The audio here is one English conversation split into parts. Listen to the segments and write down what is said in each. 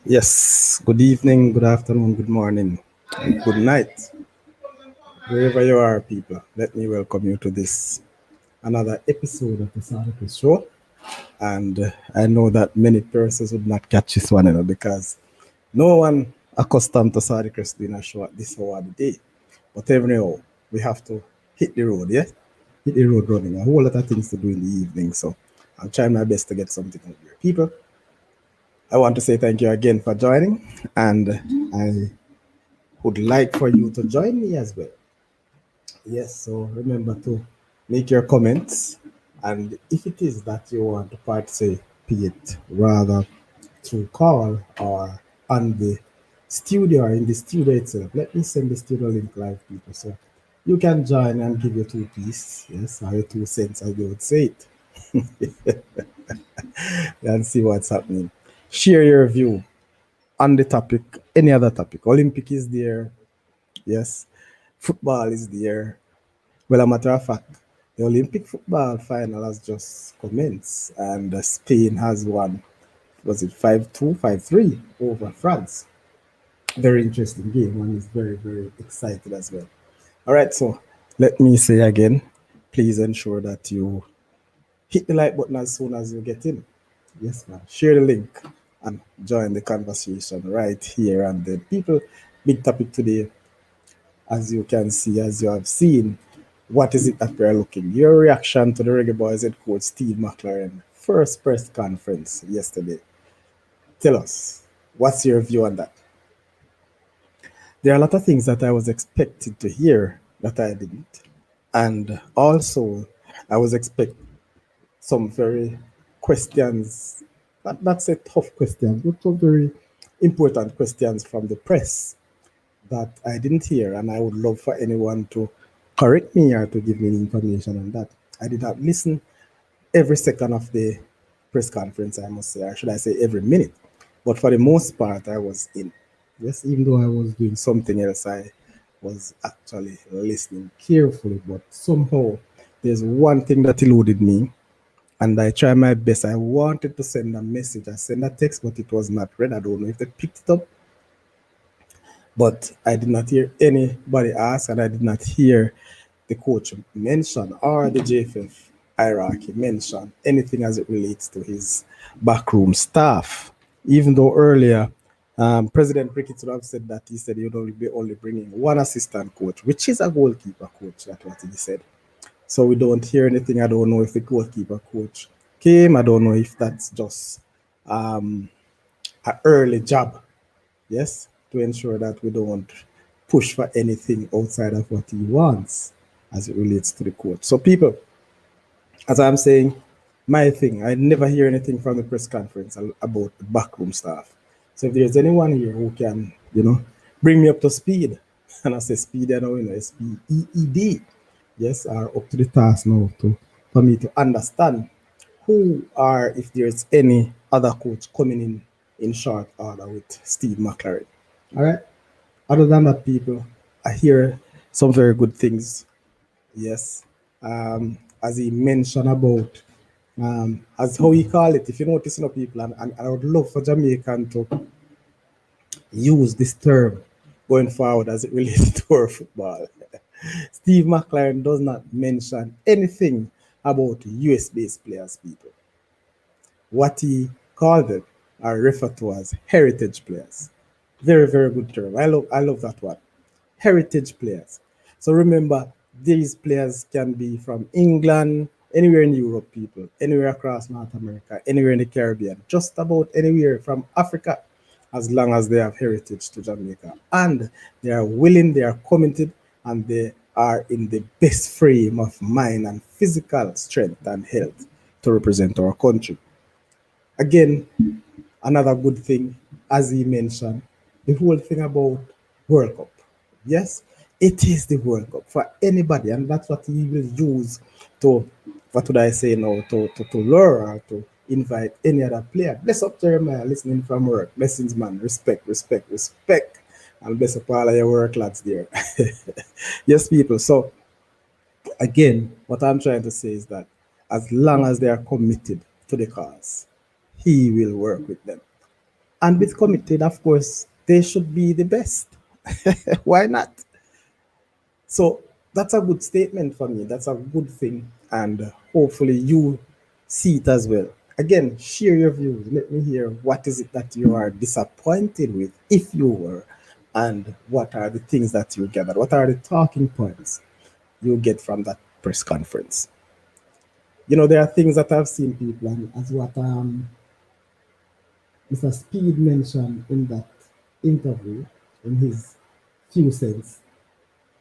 Yes, good evening, good afternoon, good morning, and good night. Wherever you are, people, let me welcome you to this another episode of the Sardical Show. And I know that many persons would not catch this one, because no one accustomed to Sardical doing a show at this hour of the day. But anyhow, we have to hit the road, yeah? Hit the road running. A whole lot of things to do in the evening, so I'm trying my best to get something out here. People, I want to say thank you again for joining, and I would like for you to join me as well. Yes, so remember to make your comments, and if it is that you want to participate rather through call or on the studio or in the studio itself, let me send the studio link live, people, so you can join and give your two piece, yes, or your 2 cents, as they would say it, and see what's happening. Share your view on the topic, any other topic. Olympic is there, yes. Football is there. Well, a matter of fact, the Olympic football final has just commenced, and Spain has won. Was it 5-2, 5-3 over France? Very interesting game. One is very, very excited as well. All right, so let me say again, please ensure that you hit the like button as soon as you get in. Yes, man. Share the link and join the conversation right here and then. People, big topic today, as you can see, as you have seen. What is it that we're looking? Your reaction to the Reggae Boyz head coach Steve McLaren first press conference yesterday. Tell us, what's your view on that? There are a lot of things that I was expected to hear that I didn't. And also, I was expecting some very questions, not say tough questions, but some very important questions from the press that I didn't hear, and I would love for anyone to correct me or to give me information on that. I did not listen every second of the press conference, I must say, or should I say every minute. But for the most part, I was in. Yes, even though I was doing something else, I was actually listening carefully. But somehow, there's one thing that eluded me, and I tried my best. I wanted to send a message. I sent a text, but it was not read. I don't know if they picked it up, but I did not hear anybody ask, and I did not hear the coach mention or the JFF hierarchy mention anything as it relates to his backroom staff. Even though earlier, President Ricketts would have said that he said he would only be only bringing one assistant coach, which is a goalkeeper coach. That's what he said. So we don't hear anything. I don't know if the goalkeeper coach came. I don't know if that's just um, an early job, yes, to ensure that we don't push for anything outside of what he wants as it relates to the court. So, people, as I'm saying, my thing, I never hear anything from the press conference about the backroom staff. So, if there's anyone here who can, bring me up to speed, and I say speed, I know, SPEED, yes, are up to the task now for me to understand who are, if there's any other coach coming in short order with Steve McLaren. All right. Other than that, people, I hear some very good things. Yes. As he mentioned about, as how he call it, if you notice, people, and I would love for Jamaican to use this term going forward as it relates to our football. Steve McLaren does not mention anything about US based players, people. What he called them are referred to as heritage players. Very, very good term. I love that one. Heritage players. So remember, these players can be from England, anywhere in Europe, people, anywhere across North America, anywhere in the Caribbean, just about anywhere from Africa, as long as they have heritage to Jamaica. And they are willing, they are committed, and they are in the best frame of mind and physical strength and health to represent our country. Again, another good thing, as he mentioned, the whole thing about World Cup. Yes, it is the World Cup for anybody, and that's what he will use to, what would I say now, to lure or to invite any other player. Bless up Jeremiah, listening from work. Blessings, man. Respect, respect, respect. And bless up all of your work lads there. Yes, people. So Again, what I'm trying to say is that as long as they are committed to the cause, he will work with them. And with committed, of course, they should be the best. Why not? So that's a good statement for me. That's a good thing. And hopefully you see it as well. Again, share your views. Let me hear what is it that you are disappointed with, if you were, and what are the things that you gathered? What are the talking points you get from that press conference? You know, there are things that I've seen people, and as what Mr. Speed mentioned in that interview, in his few cents,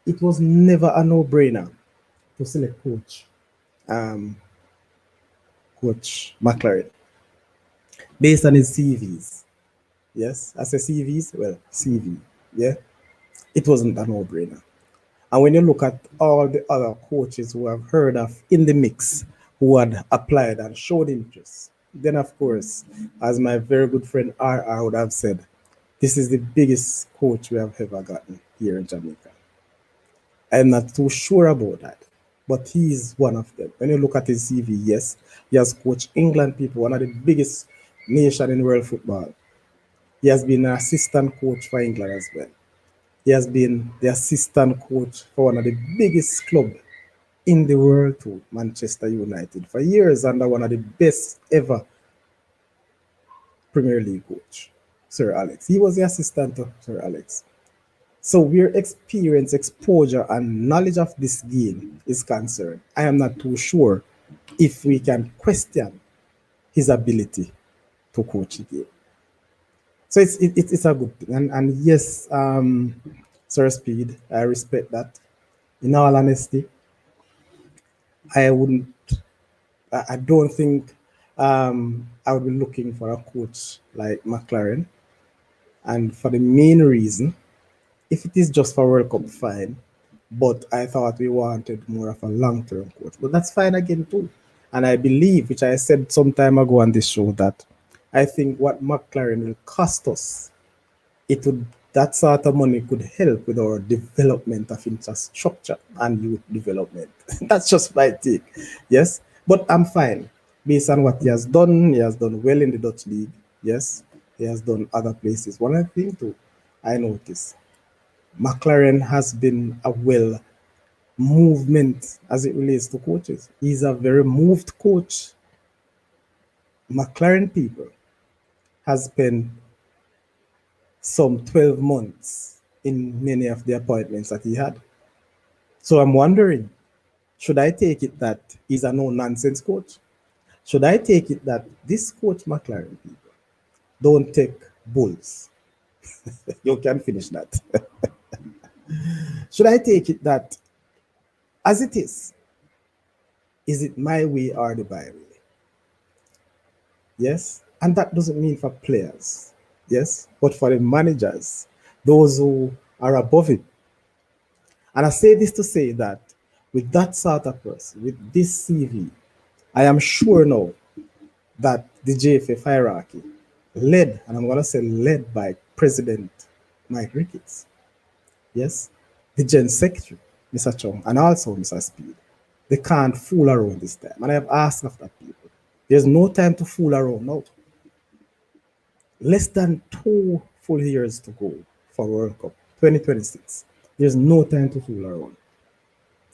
it was never a no-brainer to select um, Coach McLaren based on his CVs. Yes, I say CVs, well, CV, yeah, it wasn't a no-brainer. And when you look at all the other coaches who I've heard of in the mix who had applied and showed interest, then of course, as my very good friend RR would have said, this is the biggest coach we have ever gotten here in Jamaica. I'm not too sure about that, but he is one of them. When you look at his CV, yes, he has coached England people, one of the biggest nation in world football. He has been an assistant coach for England as well. He has been the assistant coach for one of the biggest club in the world too, Manchester United, for years under one of the best ever Premier League coach, Sir Alex. He was the assistant to Sir Alex. So where experience, exposure, and knowledge of this game is concerned, I am not too sure if we can question his ability to coach the game. So it's a good thing. And yes, Sir Speed, I respect that. In all honesty, I wouldn't, I don't think I would be looking for a coach like McLaren. And for the main reason, if it is just for World Cup, fine. But I thought we wanted more of a long term coach. But that's fine again, too. And I believe, which I said some time ago on this show, that I think what McLaren will cost us, it would, that sort of money could help with our development of infrastructure and youth development. That's just my take. Yes. But I'm fine. Based on what he has done well in the Dutch league. Yes. He has done other places. One other thing too, I noticed McLaren has been a well movement as it relates to coaches. He's a very moved coach. McLaren people has spent some 12 months in many of the appointments that he had. So I'm wondering, should I take it that he's a no nonsense coach? Should I take it that this coach McLaren people don't take bulls? You can finish that. Should I take it that as it is it my way or the byway? Yes. And that doesn't mean for players, yes, but for the managers, those who are above it. And I say this to say that with that sort of person, with this CV, I am sure now that the JFF hierarchy, led, and I'm going to say led by President Mike Ricketts, yes, the Gen Secretary, Mr. Chong, and also Mr. Speed, they can't fool around this time. And I have asked of that people, there's no time to fool around now. Less than 2 full years to go for World Cup 2026. There's no time to fool around.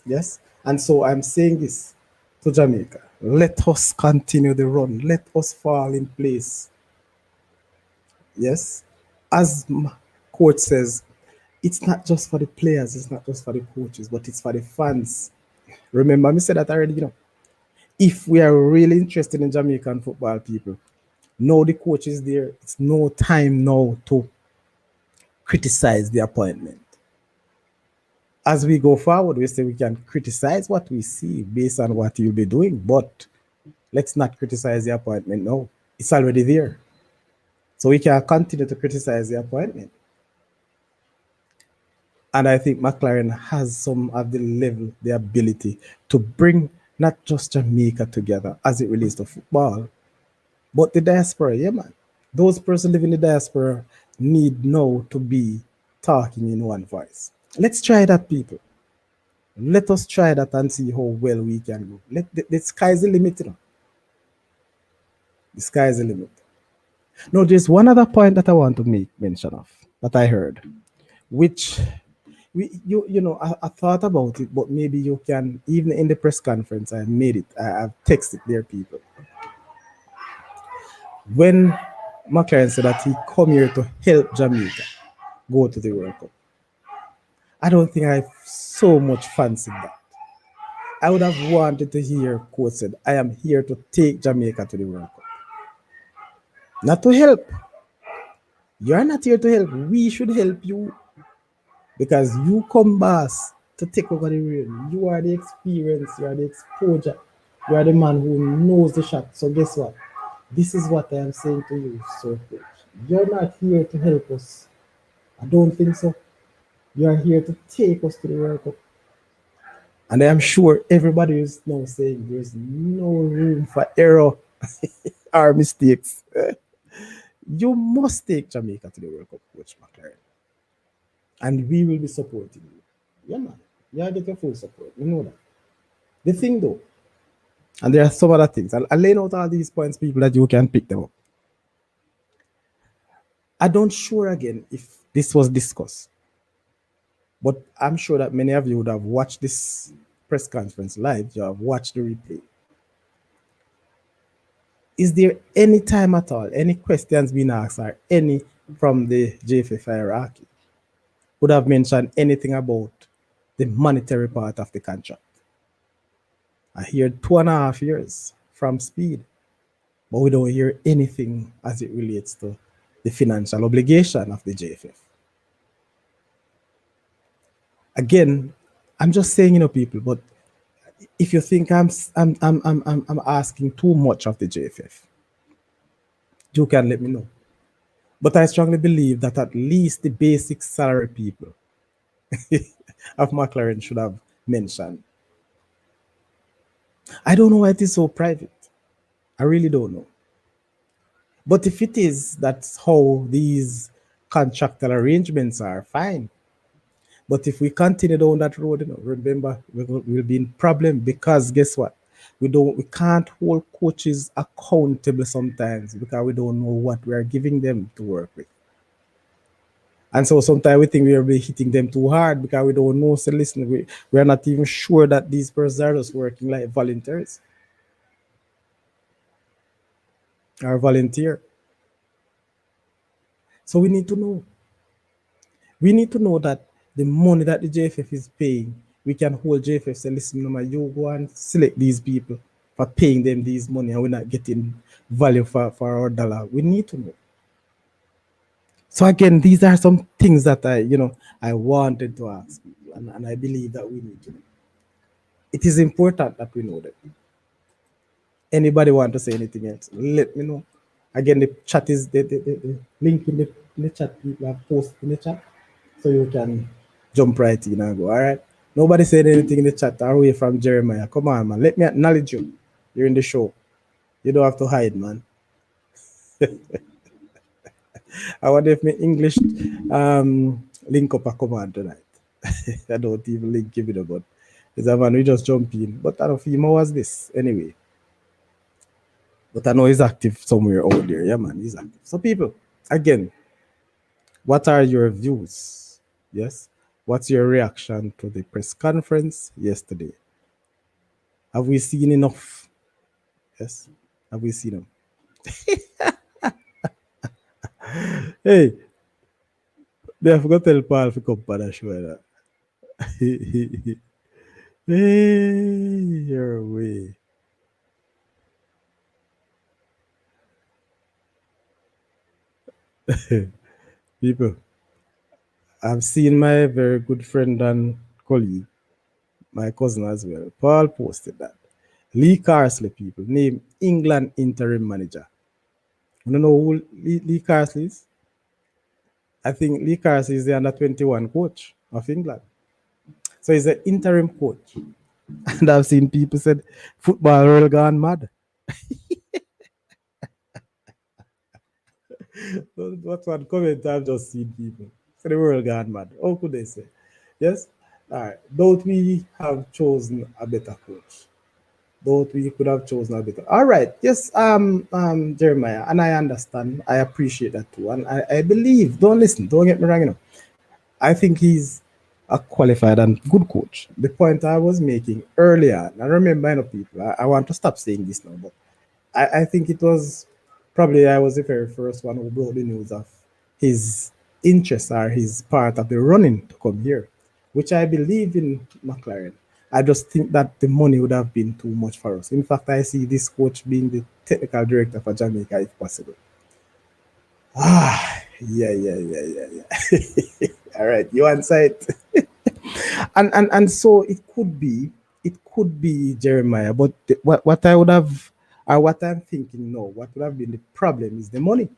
Yes? And so I'm saying this to Jamaica. Let us continue the run. Let us fall in place. Yes? As coach says, it's not just for the players, it's not just for the coaches, but it's for the fans. Remember, me said that already, If we are really interested in Jamaican football, people, now the coach is there. It's no time now to criticize the appointment. As we go forward, we say we can criticize what we see based on what you'll be doing, but let's not criticize the appointment now. It's already there. So we can continue to criticize the appointment. And I think McLaren has some of the level, the ability to bring not just Jamaica together as it relates to football, but the diaspora, yeah, man. Those persons living in the diaspora need now to be talking in one voice. Let's try that, people. Let us try that and see how well we can go. The sky's the limit, you know. The sky's the limit. No, there's one other point that I want to make mention of that I heard, which I thought about it, but maybe you can, even in the press conference, I made it. I've texted their people. When McClaren said that he come here to help Jamaica go to the World Cup, I don't think I so much fancied that. I would have wanted to hear quote said, I am here to take Jamaica to the World Cup. Not to help. You're not here to help. We should help you because you come boss to take over the reign. You are the experience, you are the exposure, you are the man who knows the shot. So guess what? This is what I am saying to you, so coach. You're not here to help us. I don't think so. You are here to take us to the World Cup. And I am sure everybody is now saying there's no room for error or mistakes. You must take Jamaica to the World Cup, Coach McLaren. And we will be supporting you. Yeah, man. Yeah, get your full support. You know that. The thing though, and there are some other things. I'll lay out all these points, people, that you can pick them up. I don't sure again if this was discussed, but I'm sure that many of you would have watched this press conference live. You have watched the replay. Is there any time at all, any questions being asked, or any from the JFF hierarchy would have mentioned anything about the monetary part of the contract? I hear 2.5 years from Speed, but we don't hear anything as it relates to the financial obligation of the JFF. Again, I'm just saying, people, but if you think I'm asking too much of the JFF, you can let me know. But I strongly believe that at least the basic salary people of McLaren should have mentioned. I don't know why it is so private. I really don't know. But if it is, that's how these contractual arrangements are, fine. But if we continue down that road, remember, we'll be in problem because guess what? We can't hold coaches accountable sometimes because we don't know what we are giving them to work with. And so sometimes we think we are hitting them too hard because we don't know. So listen, we are not even sure that these persons are just working like volunteers or volunteer. So we need to know. We need to know that the money that the JFF is paying, we can hold JFF say, listen, no, you go and select these people for paying them these money and we're not getting value for our dollar. We need to know. So again, these are some things that I wanted to ask people, and I believe that we need to know. It is important that we know that. Anybody want to say anything else? Let me know. Again, the chat is the link in the chat. People have posted in the chat, so you can jump right in and go. All right. Nobody said anything in the chat away from Jeremiah. Come on, man. Let me acknowledge you. You're in the show. You don't have to hide, man. I wonder if my English link up a command tonight. I don't even link give it a but it's a man we just jump in. But I don't feel more was this anyway. But I know he's active somewhere out there. Yeah, man, he's active. So people, again, what are your views? Yes. What's your reaction to the press conference yesterday? Have we seen enough? Yes. Have we seen them? Hey, they forgot to tell Paul to come on the show. That. Hey, your way. People, I've seen my very good friend and colleague, my cousin as well. Paul posted that. Lee Carsley, people, named England interim manager. You don't know who Lee Carsley is? I think Lee Carsley is the under 21 coach of England. So he's an interim coach. And I've seen people said football world gone mad. That's one comment I've just seen people. So the world gone mad. How could they say? Yes? All right. Don't we have chosen a better coach? Don't we could have chosen a better? All right. Yes, Jeremiah, and I understand. I appreciate that too. And I believe, don't listen, don't get me wrong, I think he's a qualified and good coach. The point I was making earlier, and I remember, people, I want to stop saying this now, but I think it was probably I was the very first one who brought the news of his interest or his part of the running to come here, which I believe in McLaren. I just think that the money would have been too much for us. In fact, I see this coach being the technical director for Jamaica if possible. Yeah. All right, you answer it. And so it could be Jeremiah, but what I would have, or what I'm thinking now, what would have been the problem is the money.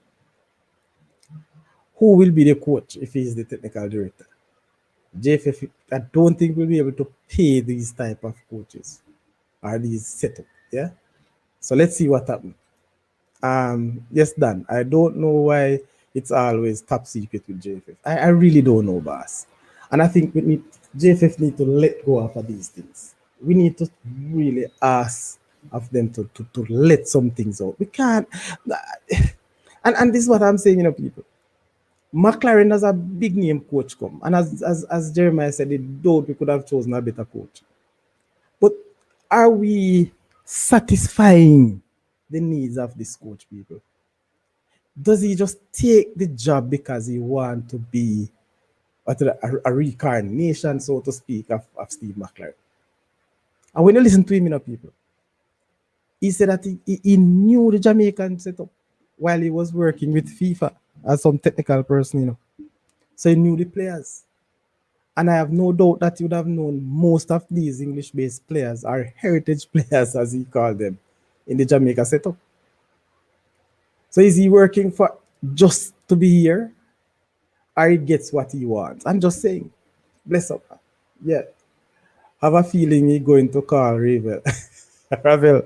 Who will be the coach if he's the technical director? JFF, I don't think we'll be able to pay these type of coaches or these setup. Yeah. So let's see what happens. Yes, Dan. I don't know why it's always top secret with JFF. I really don't know, boss. And I think JFF need to let go of these things. We need to really ask of them to let some things out. We can't. And this is what I'm saying, people. McLaren has a big name coach come, and as Jeremiah said, it though we could have chosen a better coach. But are we satisfying the needs of this coach, people? Does he just take the job because he want to be a reincarnation, so to speak, of Steve McLaren? And when you listen to him, people, he said that he knew the Jamaican setup while he was working with FIFA as some technical person. So he knew the players. And I have no doubt that you would have known most of these English-based players are heritage players, as he called them, in the Jamaica setup. So is he working for just to be here, or he gets what he wants? I'm just saying. Bless up. Yeah. Have a feeling he's going to call Ravel. Ravel.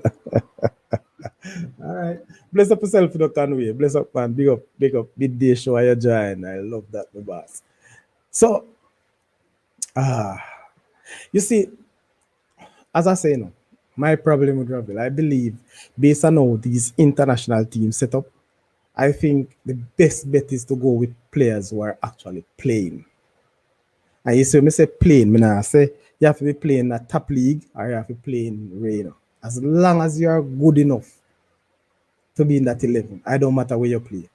All right. Bless up yourself, Conway. Bless up, man. Big up, big up. Midday show I join. I love that, my boss. So, you see, as I say, my problem with Ravel, I believe, based on how these international teams set up, I think the best bet is to go with players who are actually playing. And you see, me say playing, me nah say you have to be playing a top league or you have to play in Rain. As long as you are good enough to be in that 11, I don't matter where you play.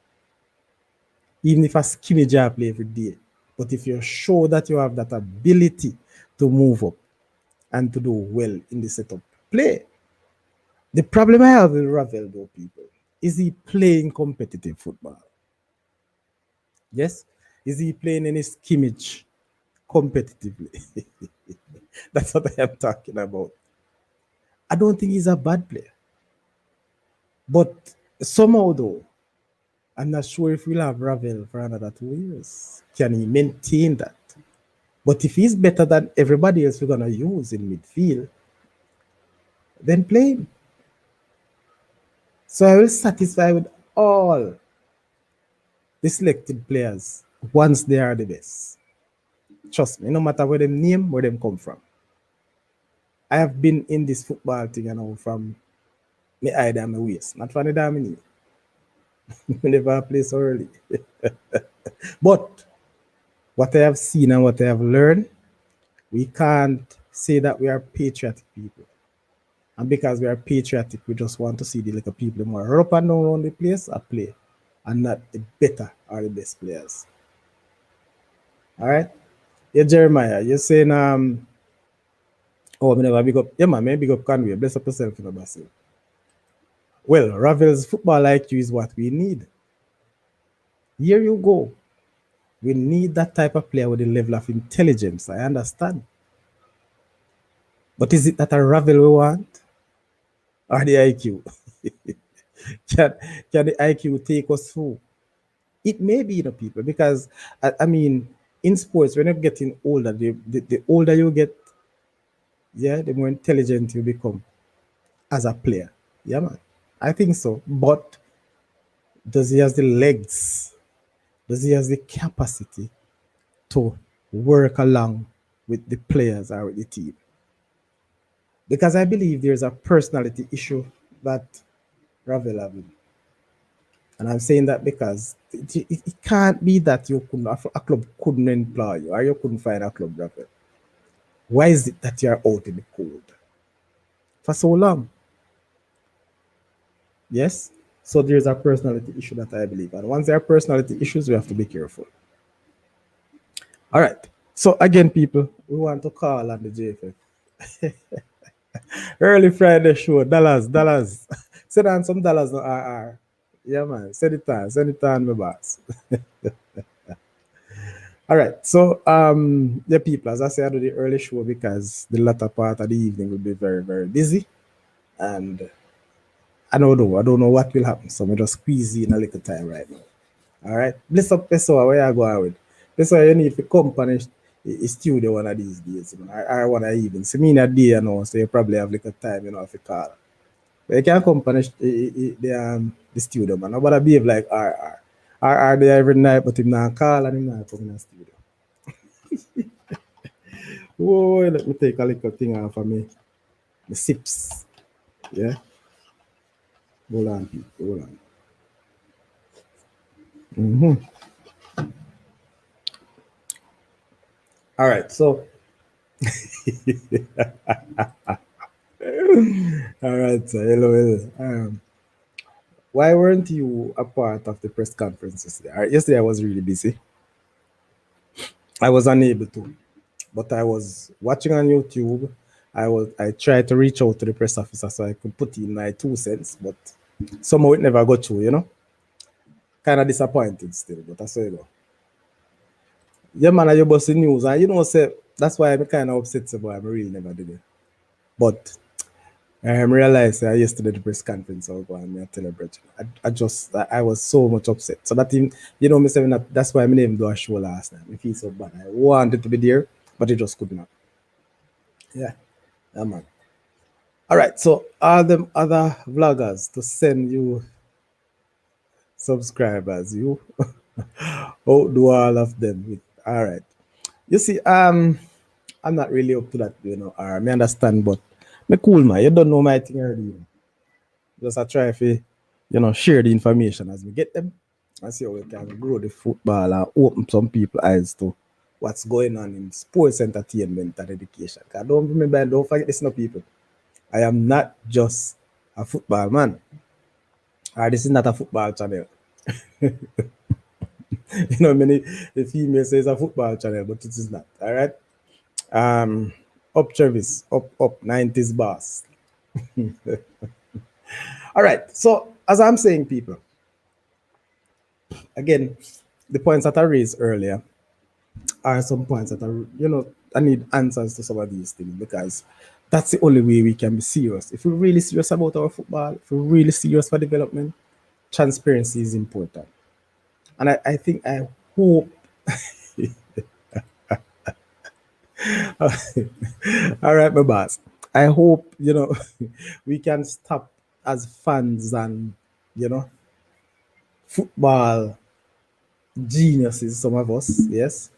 Even if a skinny job play every day. But if you're sure that you have that ability to move up and to do well in the setup, play. The problem I have with Ravel, though, people, is he playing competitive football? Yes? Is he playing any skimmage competitively? That's what I am talking about. I don't think he's a bad player. But somehow, though, I'm not sure if we'll have Ravel for another 2 years. Can he maintain that? But if he's better than everybody else we're going to use in midfield, then play him. So I will satisfy with all the selected players once they are the best. Trust me, no matter where them name, where them come from. I have been in this football thing, from me eye and my waist. Not from the damn knee. Never play so early. But what I have seen and what I have learned, we can't say that we are patriotic people. And because we are patriotic, we just want to see the little people more up and down around the place and play. And not the better or the best players. All right? Yeah, Jeremiah, you're saying, oh, I never big up. Yeah, man, big up Conway. Bless up yourself, Basil. Well, Ravel's football IQ is what we need. Here you go. We need that type of player with a level of intelligence. I understand. But is it that a Ravel we want? Or the IQ? can, can the IQ take us through? It may be, people, because, I mean, in sports, when you're getting older, the older you get, yeah, the more intelligent you become as a player. Yeah, man. I think so. But does he has the legs? Does he has the capacity to work along with the players or with the team. Because I believe there's a personality issue that Ravel having. And I'm saying that because it can't be that a club couldn't employ you or you couldn't find a club, Ravel. Why is it that you're out in the cold for so long? Yes? So there's a personality issue that I believe. And once there are personality issues, we have to be careful. All right. So again, people, we want to call on the JFF. Early Friday show, dollars. Send on some dollars no RR. Yeah, man. Send it on, my boss. All right. So, the people, as I say, I do the early show because the latter part of the evening will be very, very busy. And I don't know what will happen. So, I'm just squeeze in a little time right now. All right. Bless up, Pessoa, where you going with? Pessoa, you need to come punish a studio one of these days. You know, I want to even. See me in a day, you know, so you probably have little time, you know, if you call. But you can't come punish the studio, man. Nobody behave like RR. RR there every night, but him not call and him not come in the studio. Whoa, let me take a little thing off of me. The sips. Yeah. Hold on, people. Hold on. All right. So, all right. So, hello. Why weren't you a part of the press conference yesterday? All right, yesterday I was really busy. I was unable to, but I was watching on YouTube. I tried to reach out to the press officer so I could put in my 2 cents, but somehow it never got through, you know? Kind of disappointed still, but that's how you go. Yeah, man, you bust the news, and you know, say that's why I'm kind of upset, so boy, I really never did it. But I realized yesterday the press conference I was going to celebrate. I was so much upset. So that even, you know, me saying that's why I didn't even do a show last night. I feel so bad. I wanted to be there, but it just could not. Yeah, yeah, man. All right, so all them other vloggers to send you subscribers, you outdo all of them. All right. You see, I'm not really up to that, you know, or me understand, but me cool man. You don't know my thing already. Just I try to, share the information as we get them and see how we can grow the football and open some people eyes to what's going on in sports entertainment and education. Cause don't forget this, no people. I am not just a football man. Or this is not a football channel. Many the female says a football channel, but it is not. All right. Um, up Travis, up 90s boss. All right. So as I'm saying, people, again, the points that I raised earlier are some points that are, I need answers to some of these things because that's the only way we can be serious. If we're really serious about our football, if we're really serious for development, transparency is important. And I think I hope all right, my boss. I hope, we can stop as fans and, you know, football geniuses, some of us, yes.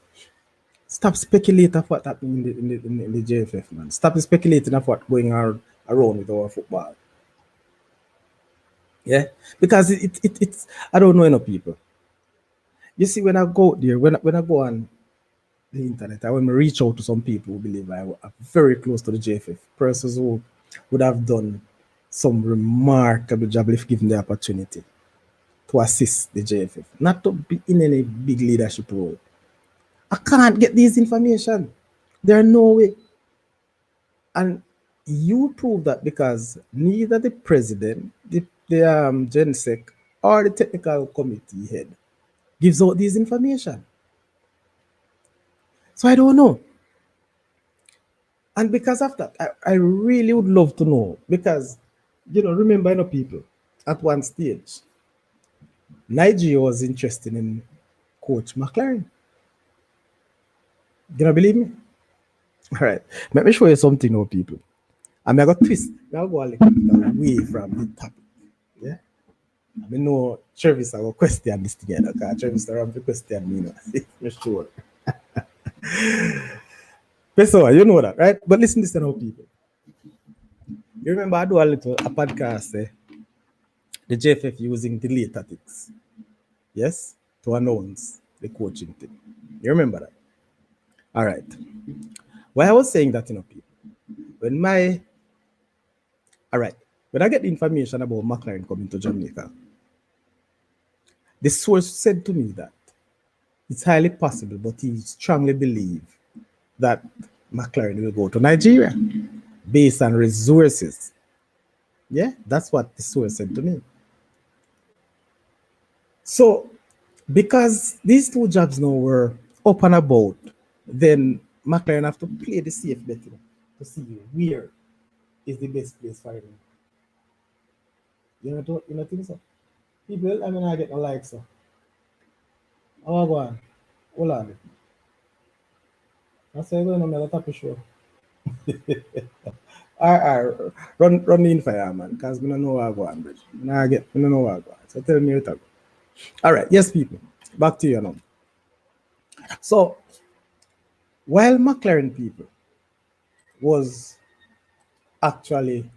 Stop speculating of what happened in the JFF, man. Stop speculating of what going on around with our football. Yeah, because it's I don't know enough people. You see, when I go there, when I go on the internet, I when I reach out to some people who believe I'm very close to the JFF, persons who would have done some remarkable job if given the opportunity to assist the JFF, not to be in any big leadership role. I can't get this information. There are no way. And you prove that because neither the president, the GenSec, or the technical committee head gives out this information. So I don't know. And because of that, I really would love to know. Because, remember, people, at one stage, Nigeria was interested in Coach McLaren. Do you believe me? All right. Let me show you something now, people. I'm going to twist. I'm going to go a little away from the topic. Yeah. I know Travis I will question this thing, because Travis around to question me, for sure. Pessoa, you know that, right? But listen to this now, people. You remember I do a podcast, the JFF using delay tactics, yes, to announce the coaching thing. You remember that? All right. Why I was saying that, people, when my, all right, when I get the information about McLaren coming to Jamaica, the source said to me that it's highly possible, but he strongly believes that McLaren will go to Nigeria based on resources. Yeah, that's what the source said to me. So, because these two jobs now were up and about, then McLaren have to play the safe bet to see where is the best place for him. You know think so? People, I mean, I get no like so. How I go on? Hold on. That's why I'm going to top show. Run the fire, man, because I don't know what I go on, bridge. I don't know what I go on. So tell me what I go. All right, yes, people. Back to you now. So, while McLaren people was actually,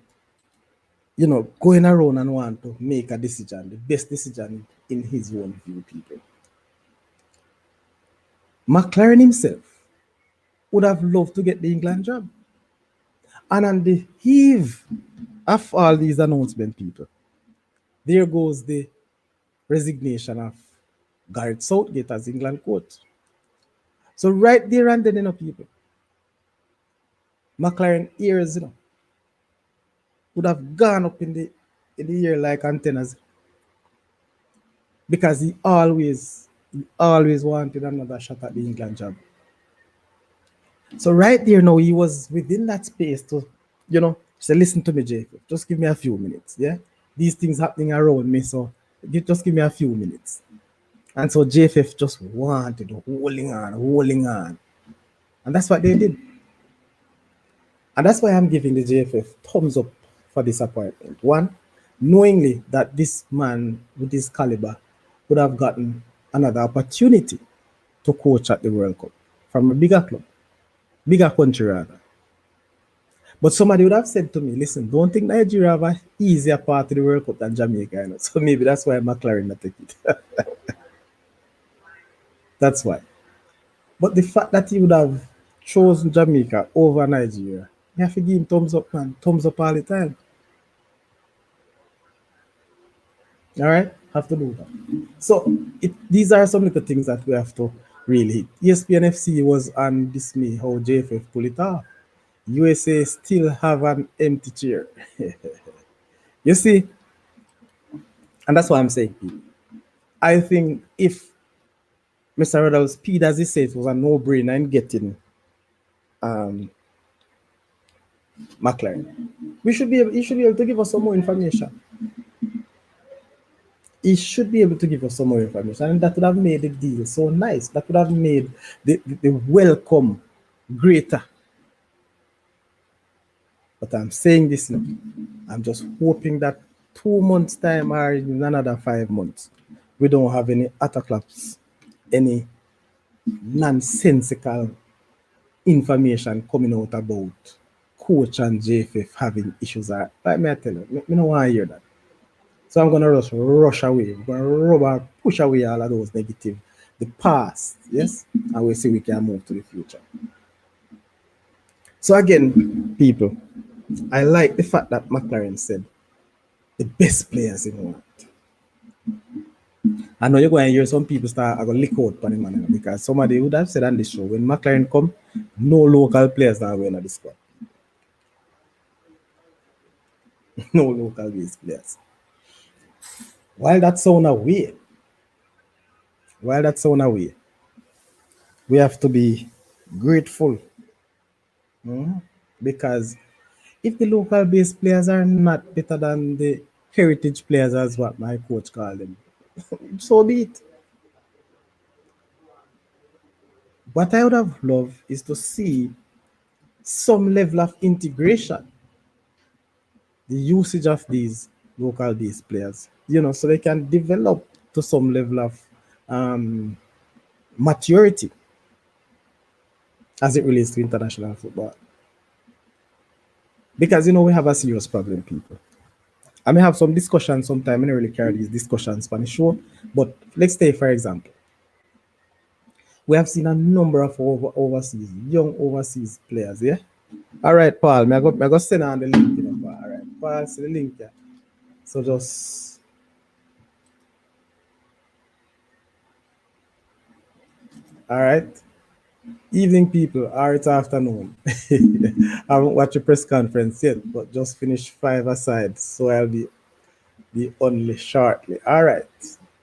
going around and want to make a decision, the best decision in his own view, people, McLaren himself would have loved to get the England job. And on the eve of all these announcements, people, there goes the resignation of Gareth Southgate as England coach. So right there and then, people, McLaren ears, would have gone up in the air like antennas because he always wanted another shot at the England job. So right there now, he was within that space to, say, listen to me, Jacob. Just give me a few minutes. Yeah. These things happening around me. So just give me a few minutes. And so JFF just wanted holding on. And that's what they did. And that's why I'm giving the JFF thumbs up for this appointment. One, knowingly that this man with this caliber would have gotten another opportunity to coach at the World Cup from a bigger club, bigger country rather. But somebody would have said to me, listen, don't think Nigeria have an easier part of the World Cup than Jamaica. So maybe that's why McLaren not take it. That's why. But the fact that he would have chosen Jamaica over Nigeria, you have to give him thumbs up, man. Thumbs up all the time. All right? Have to do that. So these are some little things that we have to really hit. ESPN FC was on dismay how JFF pull it off. USA still have an empty chair. You see, and that's what I'm saying. I think if Mr. Ruddle's speed, as he says, was a no-brainer in getting McLaren, he should be able to give us some more information. He should be able to give us some more information, and that would have made the deal so nice. That would have made the welcome greater. But I'm saying this now. I'm just hoping that 2 months' time or in another 5 months, we don't have any autoclaps, any nonsensical information coming out about coach and JFF having issues. Like me, I tell you, I don't want to hear that. So I'm going to rush away. I'm going to push away all of those negative, the past, yes? And we see we can move to the future. So again, people, I like the fact that McLaren said the best players in the world. I know you're going to hear some people start going to lick out on him because somebody would have said on the show, when McLaren come, no local players are going to the squad. No local based players. While that sound away, we have to be grateful. Because if the local based players are not better than the heritage players, as what my coach called them, so be it. What I would have loved is to see some level of integration, the usage of these local based players, so they can develop to some level of maturity. as it relates to international football. Because you know we have a serious problem, people. I may have some discussions sometime. I don't really carry these discussions on the show, but let's say, for example, we have seen a number of overseas, young overseas players. Yeah. All right, Paul. May I go send on the link, you know, Paul. All right, Paul, see the link. Yeah. So just all right. Evening, people. Or it's afternoon. I haven't watched a press conference yet, but just finished five aside, so I'll be only shortly. All right,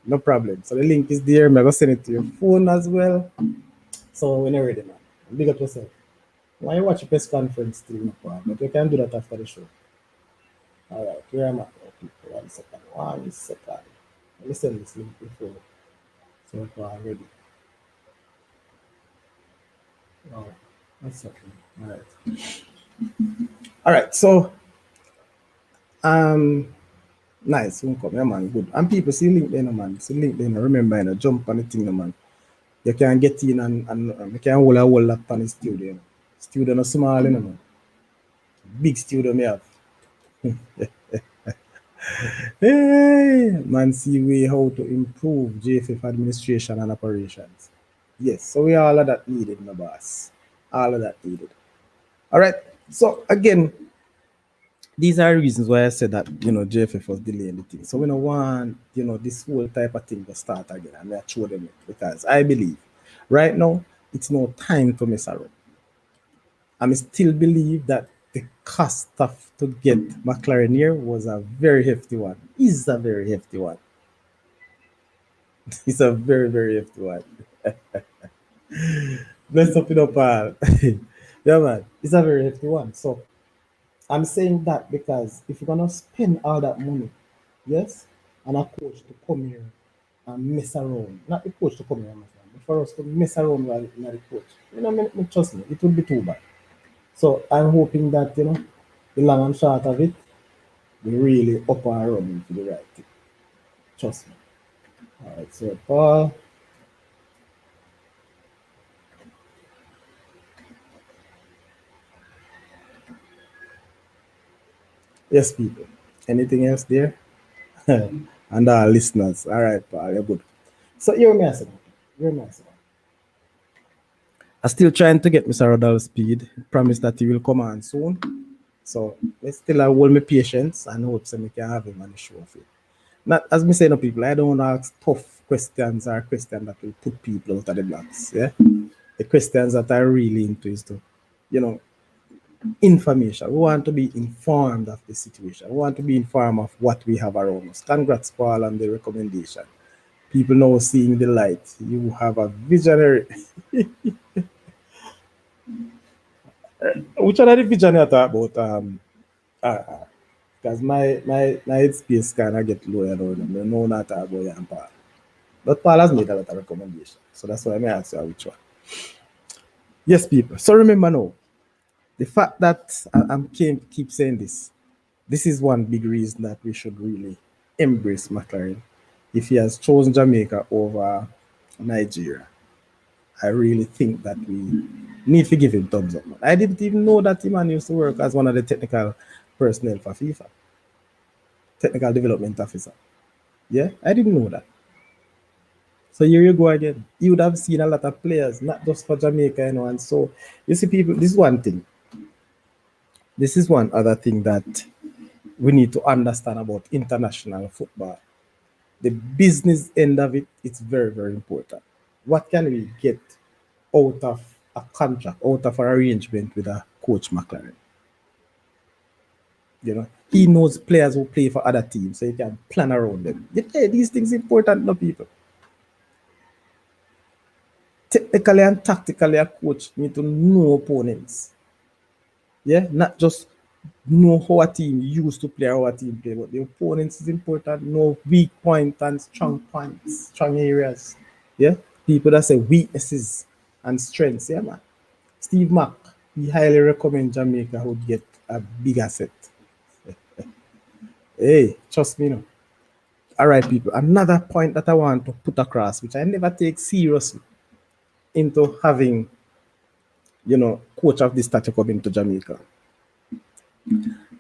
no problem. So the link is there. I'm gonna send it to your phone as well. So when you're ready, man, big up yourself. Why you watch a press conference still, no problem, but you can do that after the show. All right, where am I? Oh, people, 1 second. 1 second. Let me send this link before so I'm ready. Oh, 1 second. All right. All right. So um. Nice, won't come, yeah, man. Good. And people see link there, no, man. See link there, no. Remember, you know, jump on the thing, no, man. You can get in and you can hold a whole lot on the studio. Studio no small, you know, man. Big studio me have. Hey, man, see way how to improve JFF administration and operations. Yes, so we all of that needed, my boss. All of that needed. All right. So again, these are reasons why I said that JFF was delaying the thing. So we don't want this whole type of thing to start again, and I show them it because I believe right now it's no time to mess around. I still believe that the cost of to get McLaren here was a very hefty one. Is a very hefty one. It's a very very hefty one. Let's up it up, pal. Yeah, man. It's a very hefty one. So I'm saying that because if you're gonna spend all that money, yes, and a coach to come here and mess around, not the coach to come here and mess around, but for us to mess around while not the coach, trust me, it would be too bad. So I'm hoping that the long and short of it, we really up and running for the right thing. Trust me. All right, so Paul. Yes, people. Anything else there? And our listeners. All right, Paul, you're good. So you're messing. You're messing. I'm still trying to get Mr. Rodal speed. Promise that he will come on soon. So let's still hold my patience and hope that we can have him on the show of it. Not as me say no people, I don't want to ask tough questions or questions that will put people out of the blocks. Yeah. The questions that I really into is to, you know, information. We want to be informed of the situation. We want to be informed of what we have around us. Congrats, Paul, on the recommendation. People now seeing the light. You have a visionary. Which other vision you talk about? Because my headspace kind of get low, I know not talk about you and Paul. But Paul has made a lot of recommendations. So that's why I may ask you which one. Yes, people. So remember now, the fact that I'm keep saying this is one big reason that we should really embrace McLaren. If he has chosen Jamaica over Nigeria, I really think that we need to give him thumbs up. Man. I didn't even know that he man used to work as one of the technical personnel for FIFA, technical development officer. Yeah, I didn't know that. So here you go again. You would have seen a lot of players, not just for Jamaica, and so you see people. This is one thing. This is one other thing that we need to understand about international football. The business end of it, it's very, very important. What can we get out of a contract, out of an arrangement with a coach McLaren? He knows players who play for other teams, so he can plan around them. Yeah, these things important, no people. Technically and tactically, a coach need to know opponents. Yeah, not just know how a team used to play or how a team play, but the opponents is important. Know weak points and strong points, strong areas. Yeah, people that say weaknesses and strengths. Yeah, man. Steve Mack, he highly recommend Jamaica would get a big asset. Hey, trust me, no. All right, people. Another point that I want to put across, which I never take seriously, into having coach of this stature coming to Jamaica.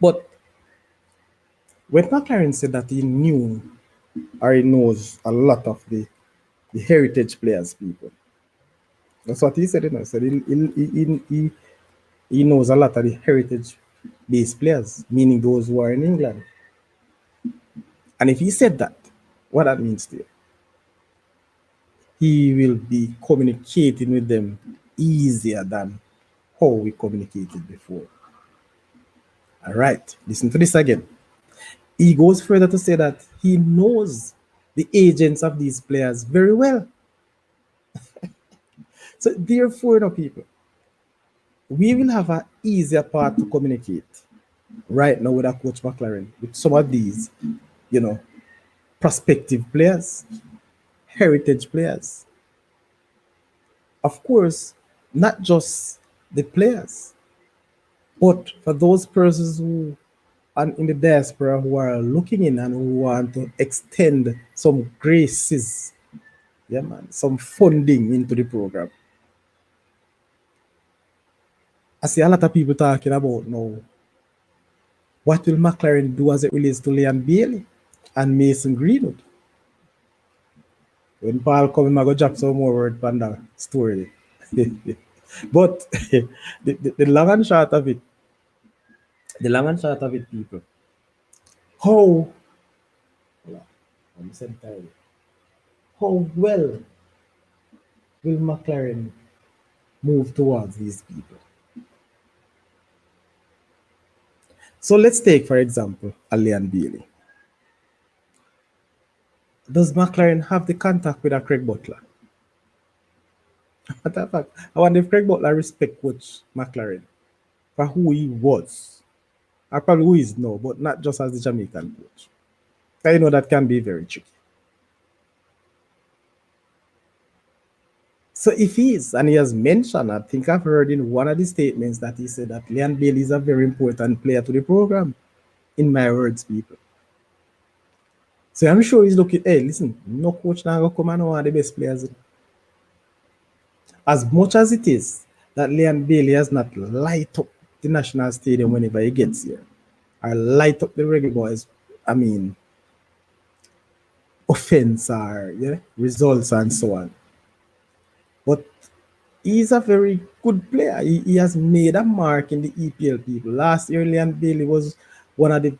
But when McClaren said that he knew or he knows a lot of the heritage players, people. That's what he said. He said he knows a lot of the heritage-based players, meaning those who are in England. And if he said that, what that means to you? He will be communicating with them easier than how we communicated before. All right, listen to this again. He goes further to say that he knows the agents of these players very well. So therefore, people, we will have an easier part to communicate right now with our coach McLaren, with some of these, prospective players, heritage players. Of course, not just the players, but for those persons who are in the diaspora who are looking in and who want to extend some graces, some funding into the program. I see a lot of people talking about now, what will McLaren do as it relates to Leon Bailey and Mason Greenwood? When Paul come, I go drop some more word on that story. But the long and short of it, people, how well will McLaren move towards these people? So let's take, for example, Leon Bailey. Does McLaren have the contact with a Craig Butler? Matter of fact, I wonder if Craig Butler respect Coach McLaren for who he was, or probably who he is now, but not just as the Jamaican coach. I know that can be very tricky. So if he is, and he has mentioned, I think I've heard in one of the statements that he said that Leon Bailey is a very important player to the program. In my words, people. So I'm sure he's looking, hey, listen, no coach now go come and one of the best players. As much as it is that Leon Bailey has not light up the national stadium whenever he gets here, or light up the Reggae Boyz, offense or results and so on. But he's a very good player. He has made a mark in the EPL, people. Last year, Leon Bailey was one of the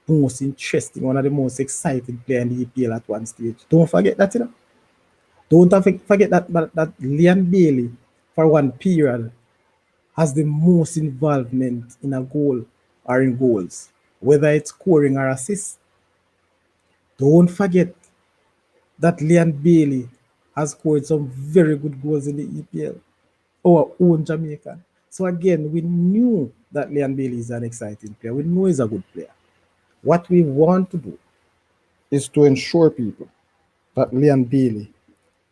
most interesting, one of the most exciting players in the EPL at one stage. Don't forget that, Don't forget that Leon Bailey, for one period, has the most involvement in a goal or in goals, whether it's scoring or assist. Don't forget that Leon Bailey has scored some very good goals in the EPL, our own Jamaica. So again, we knew that Leon Bailey is an exciting player. We know he's a good player. What we want to do is to ensure people that Leon Bailey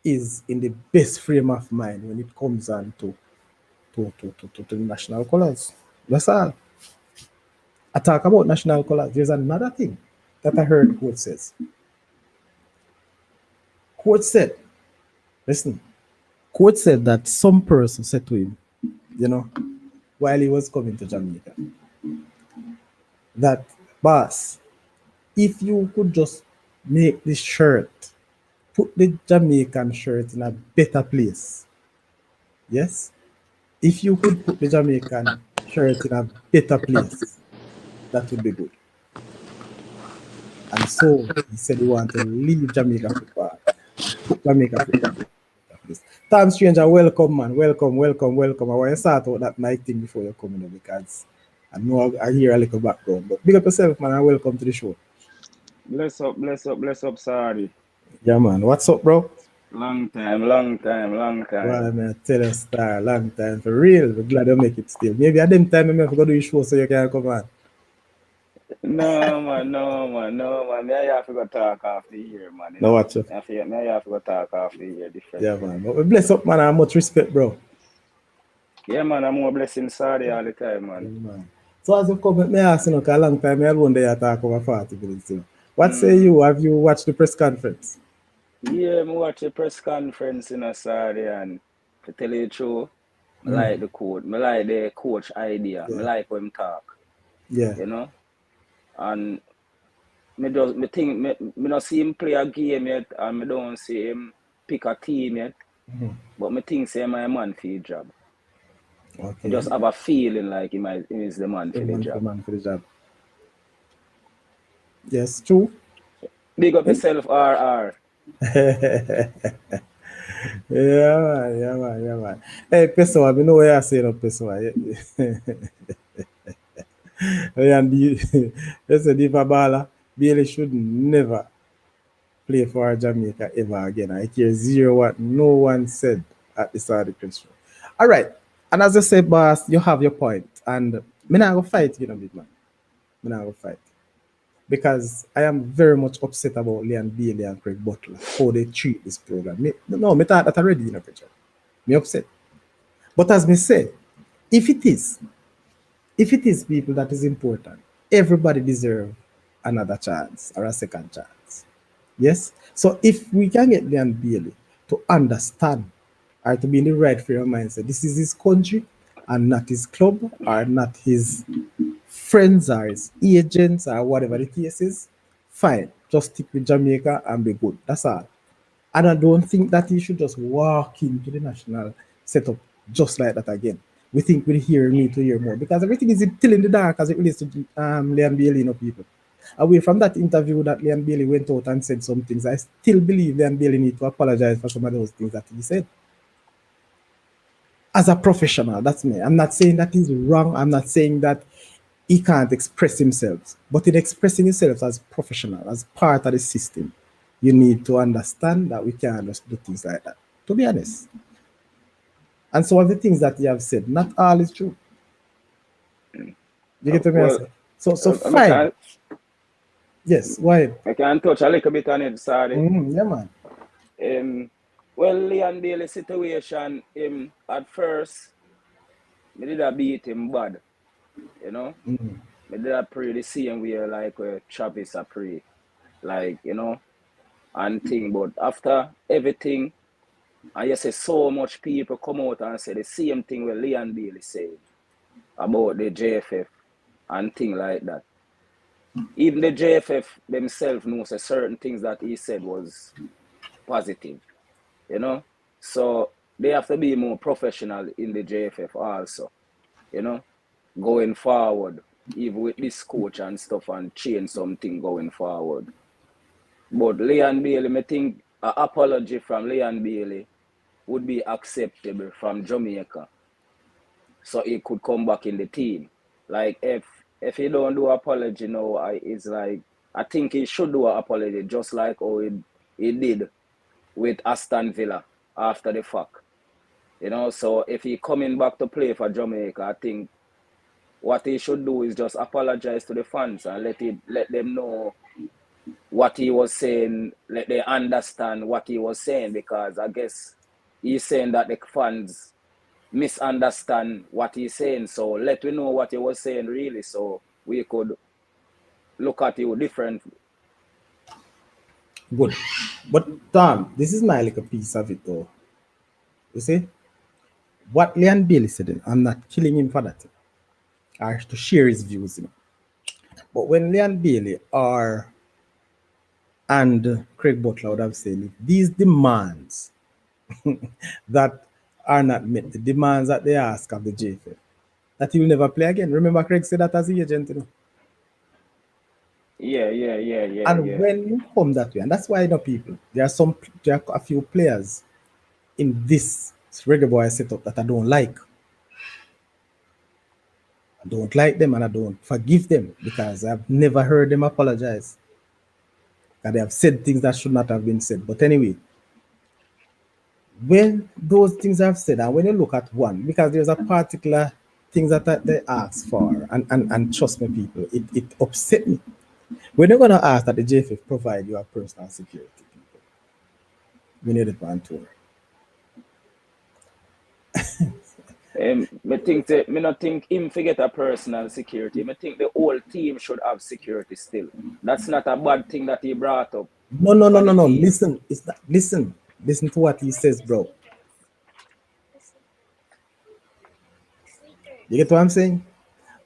is in the best frame of mind when it comes on to the national colours. That's all. I talk about national colours. There's another thing that I heard Coach says. Coach said, listen, Coach said that some person said to him, while he was coming to Jamaica, that, boss, if you could just make this shirt, put the Jamaican shirt in a better place. Yes? If you could put the Jamaican shirt in a better place, that would be good. And so he said he wanted to leave Jamaica football and put Jamaica football in a better place. Time Stranger, welcome, man. Welcome. I want to start out that mic thing before you come in because I know I hear a little background. But big up yourself, man, and welcome to the show. Bless up, sorry. Yeah, man. What's up, bro? Long time. Well, man, tell us, star, long time for real. We're glad you make it still. Maybe at them time I have to go do your show so you can come on. No, man. Me I have to go talk after here, man. No, watch it. I have to go talk after here, different. Yeah, man. But we bless up, man, and much respect, bro. Yeah, man, I'm more blessing sorry all the time, man. Yeah, man. So as you come with me ask, because a long time I alone there talk over 40 minutes. What say you? Have you watched the press conference? Yeah, I watch the press conference in Saudi, and to tell you the truth, I like the coach. I like the coach idea. I like how him talk. Yeah. You know? And me not see him play a game yet, and me don't see him pick a team yet. But me think say my man for the job. Okay. I just have a feeling like he is the man for the job. The man for the job. Yes, true. Big up yourself, RR. Yeah, man. Hey, Pessoa, we know what you're saying, Pessoa. And listen, if a baller, Bailey should never play for Jamaica ever again. I care zero what no one said at the start of the question. All right. And as I said, boss, you have your point. And me not go fight, big man. Me not go fight. Because I am very much upset about Leon Bailey and Craig Butler, how they treat this program. Me thought that already, Petra. Me upset. But as me say, if it is people that is important, everybody deserve another chance or a second chance. Yes? So if we can get Leon Bailey to understand or to be in the right frame of mindset, this is his country and not his club or not his friends or his agents or whatever the case is, fine. Just stick with Jamaica and be good. That's all. And I don't think that he should just walk into the national setup just like that again. We think we need to hear more because everything is still in the dark as it relates to Leon Bailey, people. Away from that interview that Leon Bailey went out and said some things, I still believe Leon Bailey need to apologize for some of those things that he said. As a professional, that's me. I'm not saying that he's wrong. I'm not saying that he can't express himself. But in expressing himself as professional, as part of the system, you need to understand that we can't just do things like that, to be honest. And some of the things that you have said, not all is true. You get to me? So fine. Yes, go ahead. I can touch a little bit on it, sorry. Yeah, man. Well, Leon Bailey situation, at first, me did a beat him bad, Me did a pray the same way like Travis a pray, like, and thing. But after everything, and you say so much people come out and say the same thing what Leon Bailey said about the JFF and thing like that. Even the JFF themselves knows certain things that he said was positive, So they have to be more professional in the JFF also, going forward, even with this coach and stuff, and change something going forward. But Leon Bailey, I think an apology from Leon Bailey would be acceptable from Jamaica, so he could come back in the team. Like if he don't do apology now, it's like I think he should do an apology just like how he did with Aston Villa after the fact. So if he coming back to play for Jamaica, I think what he should do is just apologize to the fans and let them know what he was saying, let they understand what he was saying, because I guess he's saying that the fans misunderstand what he's saying. So let we know what he was saying really, so we could look at you differently. Good. But Tom, this is my little piece of it though. You see? What Leon Bailey said, I'm not killing him for that. Or to share his views, But when Leon Bailey and Craig Butler would have said, these demands that are not met, the demands that they ask of the JFF, that he will never play again. Remember, Craig said that as the agent, Yeah. And when you come that way, and that's why people, there are a few players in this Reggae Boy setup that I don't like. I don't like them and I don't forgive them because I've never heard them apologize. That they have said things that should not have been said. But anyway, when those things I've said, and when you look at one, because there's a particular thing that they ask for, and trust me, people, it upset me. When you're gonna ask that the JFF provide your personal security, people, we need it on tour. Me not think him forget a personal security. I think the whole team should have security still. That's not a bad thing that he brought up. No. Listen, listen to what he says, bro. You get what I'm saying?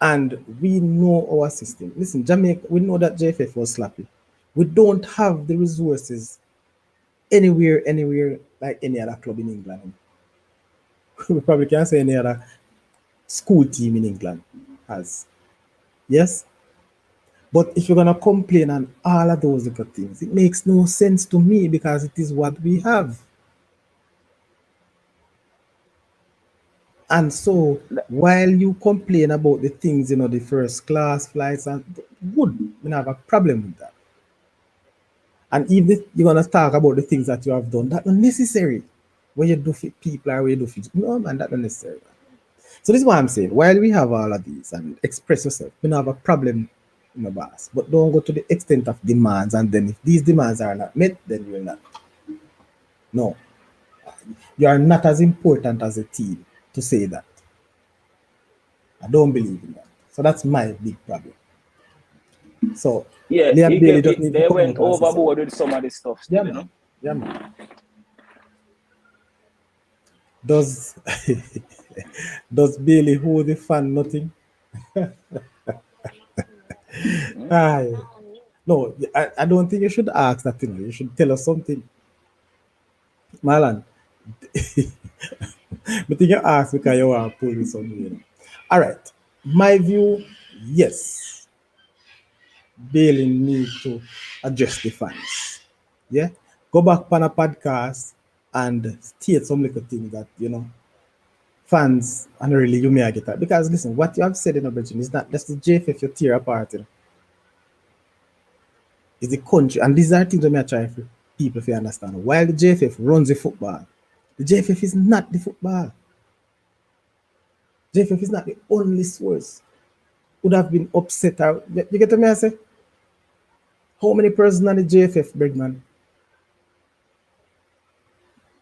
And we know our system. Listen, Jamaica, we know that JFF was slappy. We don't have the resources anywhere like any other club in England. We probably can't say any other school team in England has. Yes? But if you're gonna complain on all of those little things, it makes no sense to me because it is what we have. And so while you complain about the things, the first class flights and good, we don't have a problem with that. And even if you're gonna talk about the things that you have done, that's not necessary. When you do fit people or when you do fit, no man, that's not necessary. So this is what I'm saying. While we have all of these and express yourself, we don't have a problem in the boss. But don't go to the extent of demands and then if these demands are not met, then you're not. No. You are not as important as a team to say that. I don't believe in that. So that's my big problem. So Yeah, Liam Bailey just need to they come went out and say something. overboard with some of this stuff Yeah, still, you know. man. Yeah, man. Does does Bailey hold the fan nothing? Mm. Aye. No, I don't think you should ask that thing. You should tell us something. Marlon, but think you ask because you want to pull me somewhere. All right. My view, yes. Bailey need to address the fans. Yeah. Go back on a podcast and state some little things that, fans and really you may get that. Because listen, what you have said in the Virgin is not that's the JFF you tear apart. It's the country. And these are things that I try for people to understand. While the JFF runs the JFF is not the football. JFF is not the only source. Would have been upset or you get what I say? How many persons on the JFF, Bregman?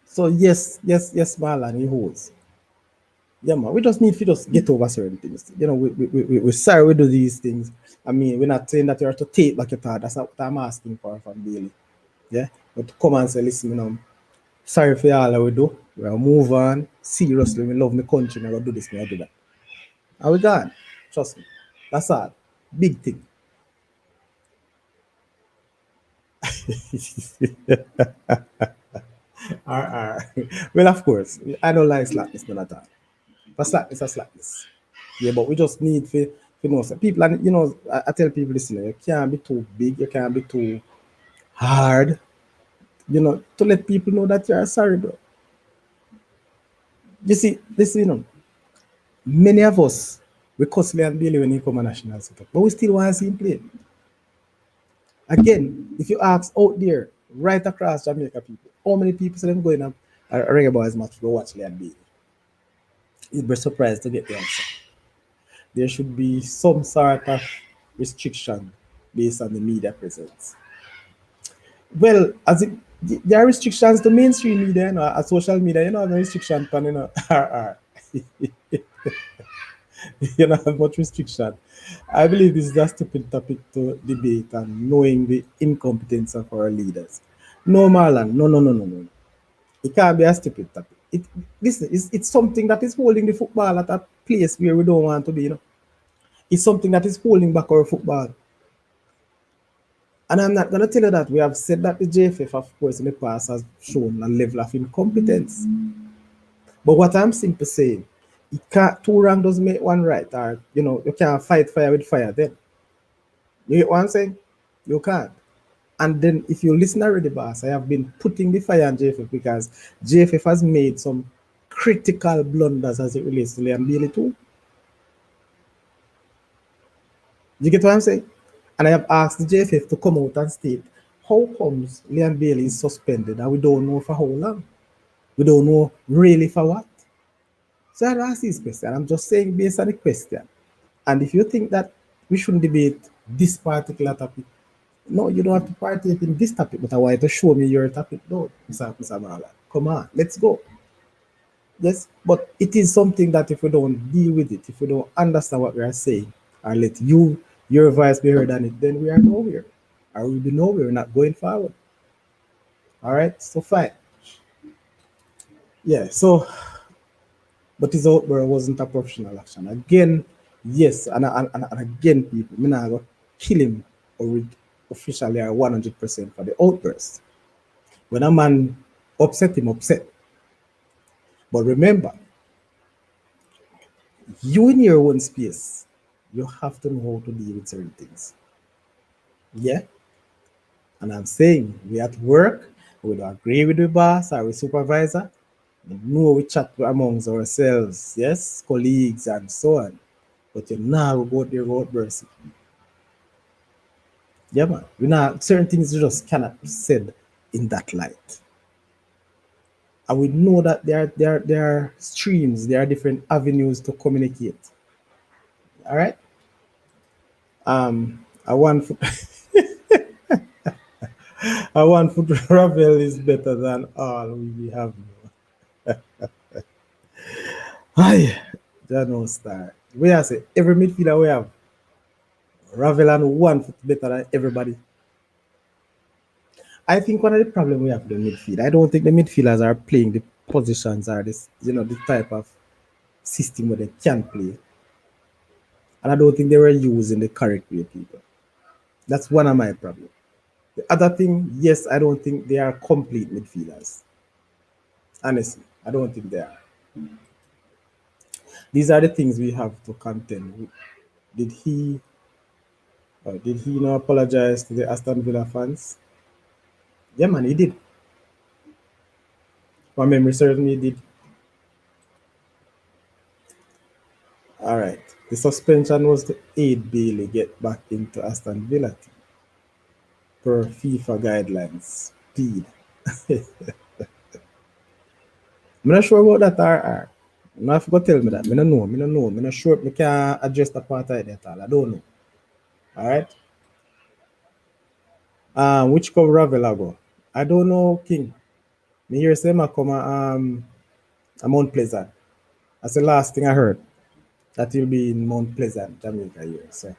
So yes, Marlon, he holds. Yeah, man. We just need to just get over certain things. We're sorry we do these things. I mean, we're not saying that you have to take back your thought. That's not what I'm asking for from Bailey. Yeah. But to come and say, listen, sorry for all that we do. We'll move on. Seriously, we love my country. We're gonna do this, we're gonna do that. And we gone. Trust me. That's all. Big thing. Well, of course, I don't like slackness, none at all. But slackness is slackness. Yeah, but we just need to know some people, and I tell people this, you can't be too big, you can't be too hard, to let people know that you're sorry, bro. You see, listen, many of us we costly and Bailey when he come a national setup, but we still want to see him play. Again, if you ask out there, right across Jamaica people, how many people say them going a Reggae Boyz match to go watch Liam Bailey? You'd be surprised to get the answer. There should be some sort of restriction based on the media presence. Well, there are restrictions to mainstream media, social media, no restriction on, RR. You don't have much restriction. I believe this is a stupid topic to debate and knowing the incompetence of our leaders. No, Marlon, no. It can't be a stupid topic. Listen, it's something that is holding the football at a place where we don't want to be, It's something that is holding back our football. And I'm not going to tell you that we have said that the JFF, of course, in the past has shown a level of incompetence. But what I'm simply saying, two wrong doesn't make one right, or you can't fight fire with fire. Then you get what I'm saying? You can't. And then if you listen already, boss, I have been putting the fire on JFF because JFF has made some critical blunders as it relates to Liam Bailey too. You get what I'm saying? And I have asked the JFF to come out and state how comes Liam Bailey is suspended and we don't know for how long. We don't know really for what. So I ask this question. I'm just saying based on the question. And if you think that we shouldn't debate this particular topic, no, you don't have to partake in this topic, but I want you to show me your topic, though, Mr. Marlon. Come on, let's go. Yes, but it is something that if we don't deal with it, if we don't understand what we are saying, or let your voice be heard on it, then we are nowhere. Or we'll be nowhere, not going forward. All right, so fine. Yeah, so but his outburst wasn't a professional action. Again, yes, and again, people, me not go kill him or officially or 100% for the outburst. When a man upset him, upset. But remember, you in your own space, you have to know how to deal with certain things. Yeah? And I'm saying, we at work, we don't agree with the boss or the supervisor, we know we chat amongst ourselves, yes, colleagues and so on. But you now go there about burst. Yeah, man. We not certain things you just cannot be said in that light. And we know that there are streams, there are different avenues to communicate. All right. I want foot, I want foot Ravel is better than all we have. Hi, Jano Star. We are say every midfielder we have Ravel and 1 foot better than everybody. I think one of the problem we have in the midfield, I don't think the midfielders are playing the positions or this, the type of system where they can play. And I don't think they were used in the correct way, people. That's one of my problems. The other thing, yes, I don't think they are complete midfielders. Honestly, I don't think they are. These are the things we have to contend with. Did he apologize to the Aston Villa fans? Yeah, man, he did. My memory serves me, he did. All right. The suspension was to aid Bailey get back into Aston Villa team per FIFA guidelines. Speed. I'm not sure about that RR. I'm not forgot to tell me that. I don't know. I don't know. I'm not sure. I can't address the part of it at all. I don't know. All right. Which cover Ravel I go? I don't know, King. Me hear say I come a Mount Pleasant. That's the last thing I heard. That will be in Mount Pleasant, Jamaica here. So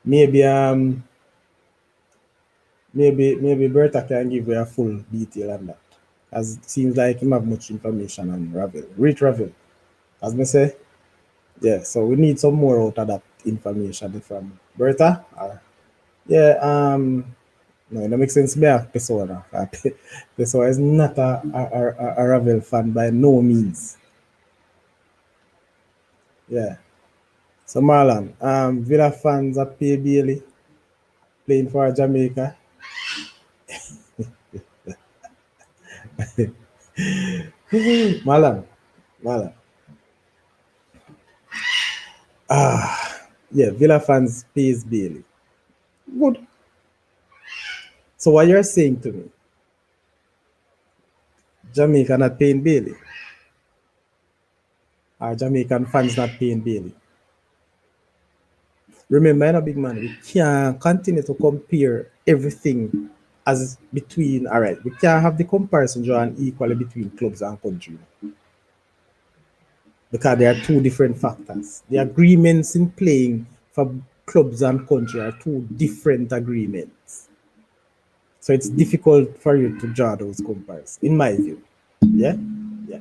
maybe maybe Bertha can give you a full detail on that. As it seems like him have much information on Ravel. Read Ravel. As me say, yeah, so we need some more out of that information from Bertha. Yeah, no, it don't make sense. Me a Pessoa. Pessoa is not a Ravel fan by no means. Yeah. So Marlon, Villa fans are pay Bailey playing for Jamaica. Marlon, Marlon. Yeah, Villa fans pays Bailey. Good. So what you're saying to me, Jamaica not paying Bailey, or Jamaican fans not paying Bailey. Remember, I'm a big man. We can't continue to compare everything as between. All right, we can't have the comparison drawn equally between clubs and country because there are two different factors. The agreements in playing for clubs and country are two different agreements. So it's difficult for you to draw those comparisons, in my view. Yeah, yeah.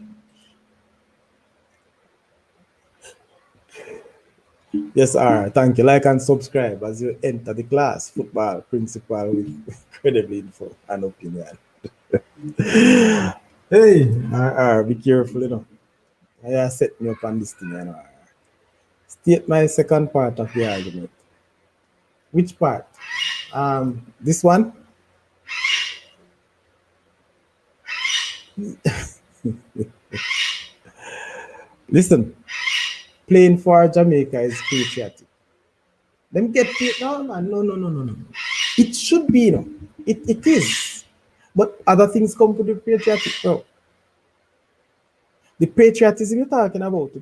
Yes, sir. Thank you. Like and subscribe as you enter the class. Football principle with incredible info and opinion. Hey, be careful, I set me up on this thing. State my second part of the argument. Which part? This one? Listen, playing for Jamaica is patriotic. Them get paid. No, man. No, no, no, no, no. It should be, It is. But other things come to the patriotic, bro. The patriotism you're talking about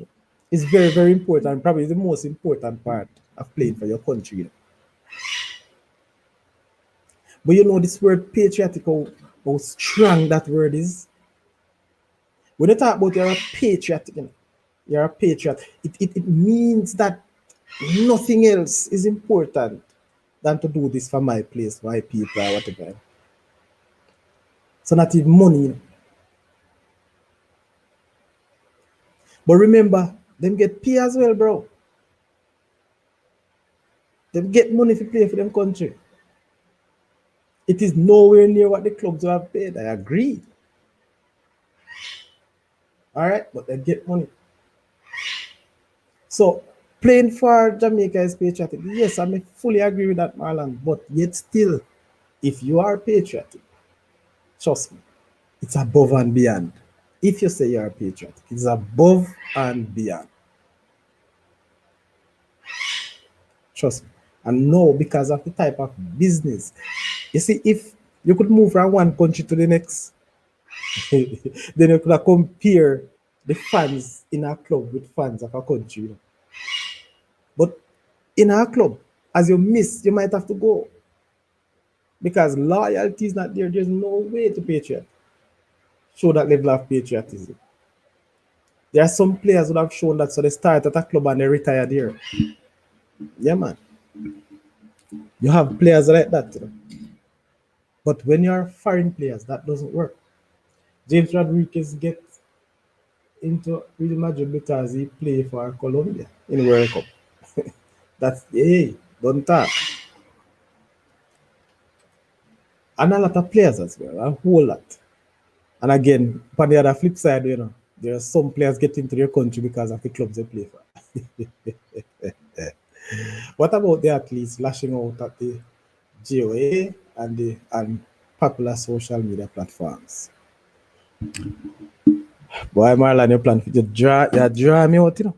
is very, very important. Probably the most important part of playing for your country. But this word patriotic, how strong that word is. When you talk about you're a patriot, you're a patriot, it means that nothing else is important than to do this for my place, my people, or whatever. So not even money. But remember, them get pay as well, bro. Them get money to play for them country. It is nowhere near what the clubs have paid. I agree. All right, but they get money. So playing for Jamaica is patriotic. Yes, I may fully agree with that, Marlon. But yet still, if you are patriotic, trust me, it's above and beyond. If you say you are patriotic, it's above and beyond. Trust me. And no, because of the type of business. You see, if you could move from one country to the next, then you could compare the fans in a club with fans of a country. You know. But in our club, as you miss, you might have to go. Because loyalty is not there. There's no way to patriot. Show that level of patriotism. There are some players who have shown that, so they start at a club and they retire there. Yeah, man. You have players like that. You know? But when you're foreign players, that doesn't work. James Rodriguez get into Real Madrid because he played for Colombia in World Cup. That's hey, don't talk. And a lot of players as well, a whole lot. And again, on the other flip side, you know, there are some players get into their country because of the clubs they play for. What about the athletes lashing out at the GOA and the popular social media platforms? Boy, Marlon, you plan you draw me out, you know.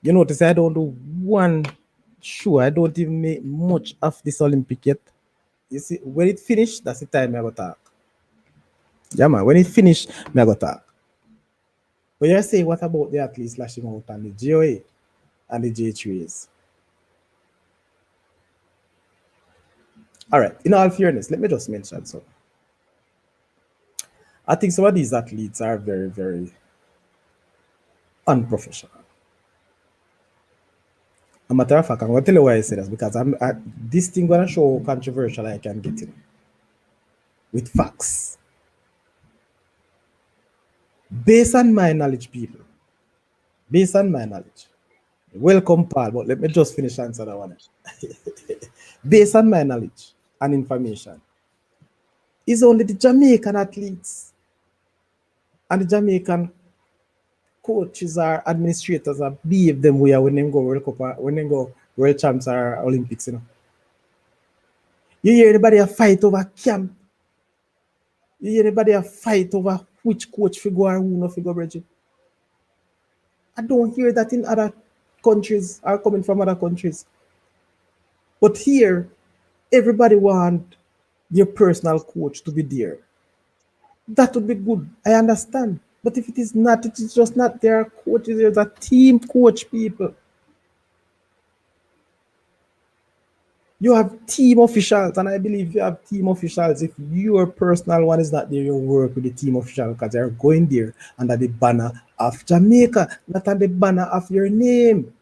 You notice I don't do one show. I don't even make much of this Olympic yet. You see, when it finish, that's the time I go talk. Yeah, man. When it finish, I go talk. But you're saying, what about the athletes lashing out on the GOA and the J3s? All right. In all fairness, let me just mention something. I think some of these athletes are very, very unprofessional. A matter of fact, I'm going to tell you why I say this because this thing going to show how controversial I can get in with facts. Based on my knowledge, people, based on my knowledge, welcome, Paul, but let me just finish answer that one. Based on my knowledge and information, it's only the Jamaican athletes and the Jamaican coaches or administrators that behave them way when they go World Cup, when they go World Champs or Olympics, you know. You hear anybody a fight over camp? You hear anybody a fight over which coach figure or who no figure, Bridget? I don't hear that in other countries or coming from other countries. But here, everybody want your personal coach to be there. That would be good. I understand. But if it is not, it is just not their coaches. There's a team coach, people. You have team officials, and I believe you have team officials. If your personal one is not there, you work with the team official because they're going there under the banner of Jamaica, not under the banner of your name.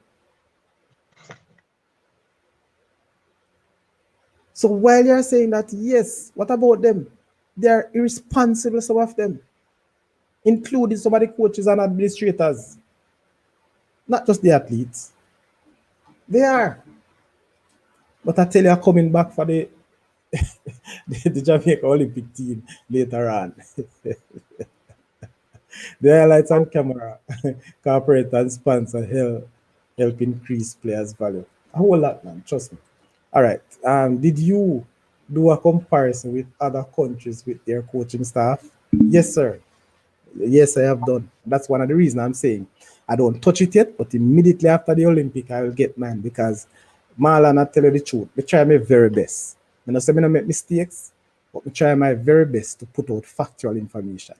So while you're saying that, yes, what about them? They're irresponsible, some of them, including some of the coaches and administrators, not just the athletes. They are. But I tell you, coming back for the the Jamaica Olympic team later on. The highlights on camera, corporate and sponsor help increase players' value. A whole lot, man. Trust me. All right. Did you do a comparison with other countries with their coaching staff? Yes, sir. Yes, I have done. That's one of the reasons I'm saying I don't touch it yet, but immediately after the Olympic, I will get mine because Marlon, I tell you the truth, I try my very best. I know some make mistakes, but I try my very best to put out factual information.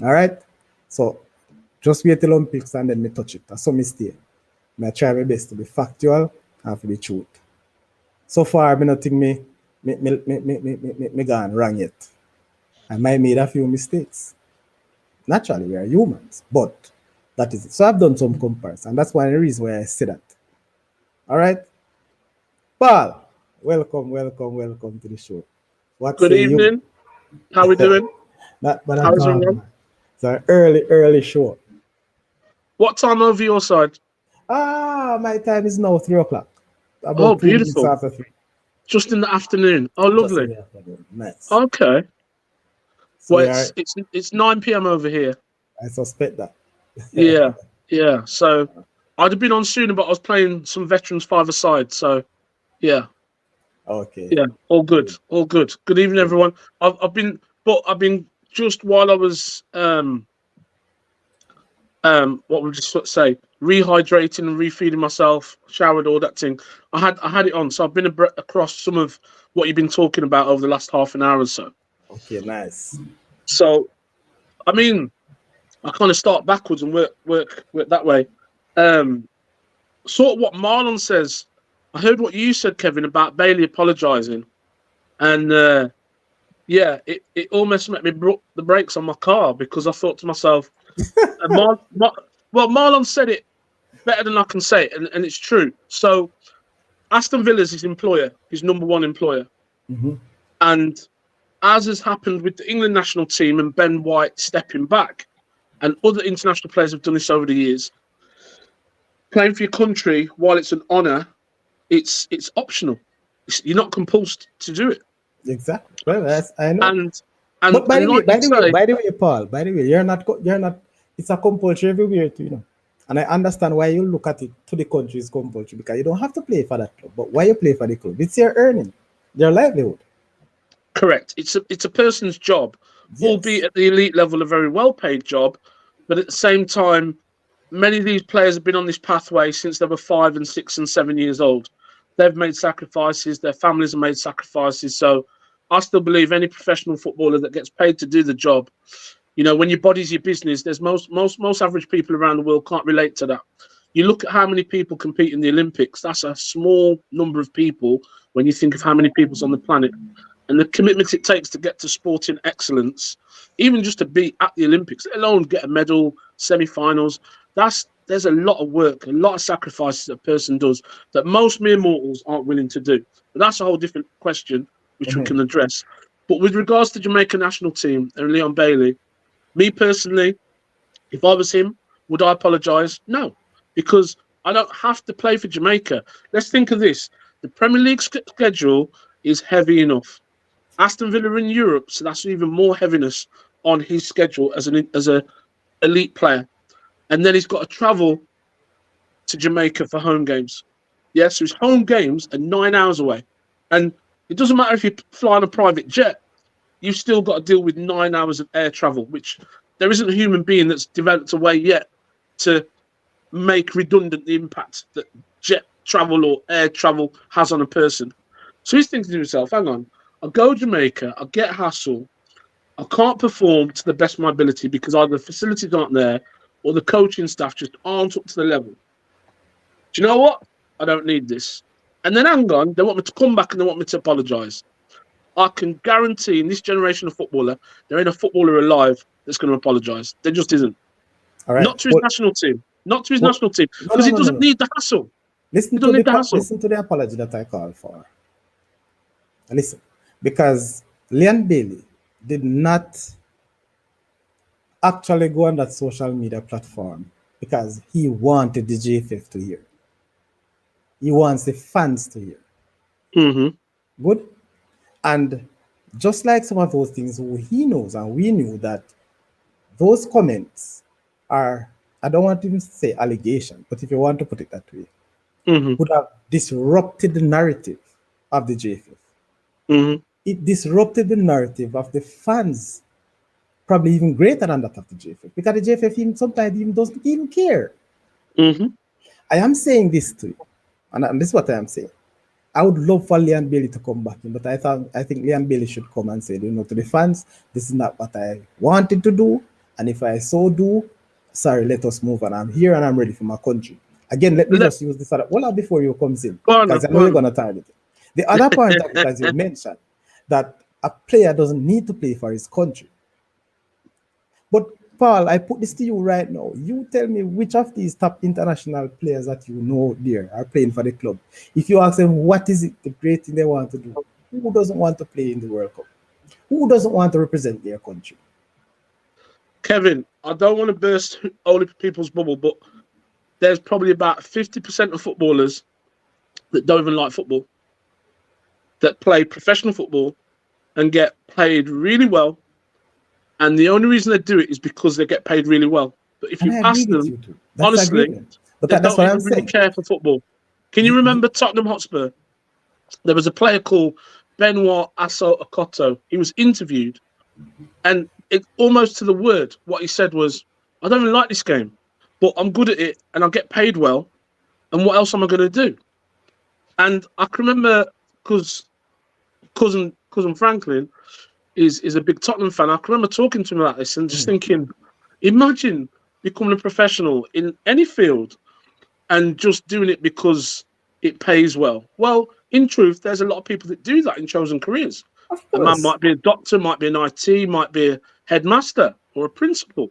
All right? So just wait till Olympics and then me touch it. That's some mistake. I try my best to be factual and to be truth. So far, I don't think me gone wrong yet. I might made a few mistakes. Naturally, we are humans, but that is it. So I've done some comparison. That's one of the reasons why I say that. All right? Paul, welcome to the show. What Good say you? evening. How we doing? Not bad at How's all, everyone? man. It's an early show. What time over your side? My time is now 3 o'clock. Oh, About 2 minutes beautiful. after 3. Just in the afternoon. Oh, Just in lovely. the afternoon. Nice. Okay. So Well, we are. it's 9 p.m. over here. I suspect that. Yeah, yeah. So I'd have been on sooner, but I was playing some veterans five-a-side. So yeah, Okay. yeah. All good. Good. All good. Good evening, Good. everyone. I've been just while I was what would you say, rehydrating and refeeding myself, showered, all that thing. I had it on, so I've been across some of what you've been talking about over the last half an hour or so. Okay. Nice. So I mean, I kind of start backwards and work that way. Um, Sort of what Marlon says. I heard what you said, Kevin, about Bailey apologising, and yeah, it almost made me broke the brakes on my car because I thought to myself, well, Marlon said it better than I can say it, and it's true. So Aston Villa's his employer, his number one employer, Mm-hmm. and as has happened with the England national team and Ben White stepping back, and other international players have done this over the years. Playing for your country, while it's an honour, it's optional. You're not compulsed to do it. Exactly. Well, that's, I know. And But and like you say, by the way, Paul, by the way, you're not. It's a compulsory everywhere too, you know. And I understand why you look at it to the country is compulsory because you don't have to play for that club. But why you play for the club? It's your earning, your livelihood. correct. It's a person's job, albeit Yes. at the elite level, a very well paid job. But at the same time, many of these players have been on this pathway since they were 5 and 6 and 7 years old. They've made sacrifices. Their families have made sacrifices. So I still believe any professional footballer that gets paid to do the job, when your body's your business, there's most average people around the world can't relate to that. You look at how many people compete in the Olympics, that's a small number of people when you think of how many people's on the planet. And the commitment it takes to get to sporting excellence, even just to be at the Olympics, let alone get a medal, semi-finals, there's a lot of work, a lot of sacrifices that a person does that most mere mortals aren't willing to do. But that's a whole different question, which we Mhm. can address. But with regards to Jamaica national team and Leon Bailey, me personally, if I was him, would I apologise? No, because I don't have to play for Jamaica. Let's think of this. The Premier League schedule is heavy enough. Aston Villa in Europe, so that's even more heaviness on his schedule as a elite player. And then he's got to travel to Jamaica for home games. Yes, so his home games are 9 hours away. And it doesn't matter if you fly on a private jet, you've still got to deal with 9 hours of air travel, which there isn't a human being that's developed a way yet to make redundant the impact that jet travel or air travel has on a person. So he's thinking to himself, hang on, I'll go to Jamaica, I'll get hassle, I can't perform to the best of my ability because either the facilities aren't there or the coaching staff just aren't up to the level. Do you know what? I don't need this. And then hang on, they want me to come back and they want me to apologise. I can guarantee in this generation of footballer, there ain't a footballer alive that's going to apologise. There just isn't. All right. Not to his national team. Not to his Well, national team. no, Because no, he no, no, doesn't no. need the hassle. He Listen to doesn't need the hassle. listen to the apology that I called for. Listen, because Leon Bailey did not actually go on that social media platform because he wanted the JFF to hear. He wants the fans to hear. Mm-hmm. Good. And just like some of those things, he knows and we knew that those comments are, I don't want to even say allegation, but if you want to put it that way, Mm-hmm. would have disrupted the narrative of the JFF. Mm-hmm. It disrupted the narrative of the fans, probably even greater than that of the JFF, because the JFF even sometimes even doesn't even care. Mm-hmm. I am saying this to you, and this is what I am saying. I would love for Leon Bailey to come back in, but I think Leon Bailey should come and say, to the fans, this is not what I wanted to do, and if I so do, sorry, let us move on. I'm here and I'm ready for my country. Again, let me just use this other well before you comes in, Go on, because I know go you're on. gonna target it. The other point of it, as you mentioned, that a player doesn't need to play for his country. But Paul, I put this to you right now. You tell me which of these top international players that you know there are playing for the club. If you ask them what is it the great thing they want to do, who doesn't want to play in the World Cup? Who doesn't want to represent their country? Kevin, I don't want to burst older people's bubble, but there's probably about 50% of footballers that don't even like football, that play professional football and get paid really well. And the only reason they do it is because they get paid really well. But if And you I agree ask with them, you too. That's honestly, agreement. But they that's don't what I'm even really saying. care for football. Can you remember Tottenham Hotspur? There was a player called Benoit Asso Okoto. He was interviewed, and it almost to the word, what he said was, I don't really like this game, but I'm good at it and I get paid well. And what else am I going to do? And I can remember, because cousin Franklin is a big Tottenham fan. I can remember talking to him about this and just thinking, imagine becoming a professional in any field and just doing it because it pays well. Well, in truth, there's a lot of people that do that in chosen careers. Of A man course. might be a doctor, might be an IT, might be a headmaster or a principal.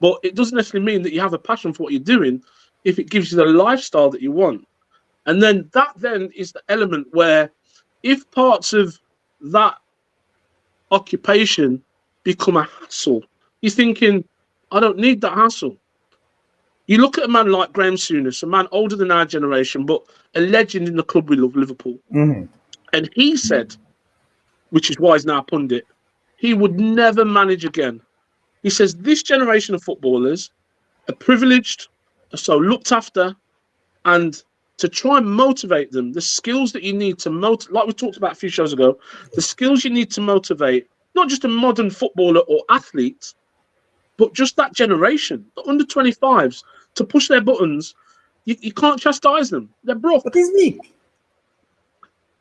But it doesn't necessarily mean that you have a passion for what you're doing if it gives you the lifestyle that you want. And then that then is the element where if parts of that occupation become a hassle, you're thinking, I don't need that hassle. You look at a man like Graham Souness, a man older than our generation, but a legend in the club we love, Liverpool. Mhm. And he said, which is why he's now a pundit, he would never manage again. He says this generation of footballers are privileged, are so looked after, and to try and motivate them, the skills that you need to motivate, like we talked about a few shows ago, the skills you need to motivate, not just a modern footballer or athlete, but just that generation, the under 25s, to push their buttons, you can't chastise them. They're broke. But he's weak.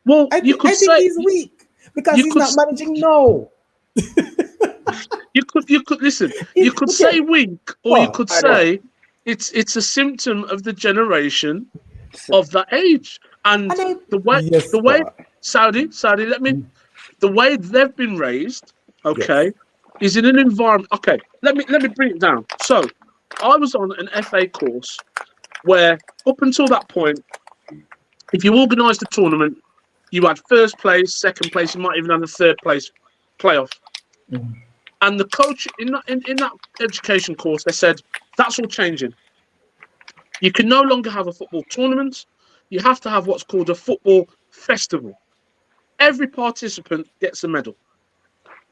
Well, I you think could say he's weak because you he's could not managing. No. you could listen. You could say Okay. weak, or you What? could say it's a symptom of the generation of that age. And And I, the yes, way but Saudi, the way they've been raised, yes. okay, is in an environment. Okay, let me bring it down. So, I was on an FA course where up until that point, if you organised a tournament, you had first place, second place, you might even have a third place playoff. Mhm. And the coach in that education course, they said that's all changing. You can no longer have a football tournament. You have to have what's called a football festival. Every participant gets a medal.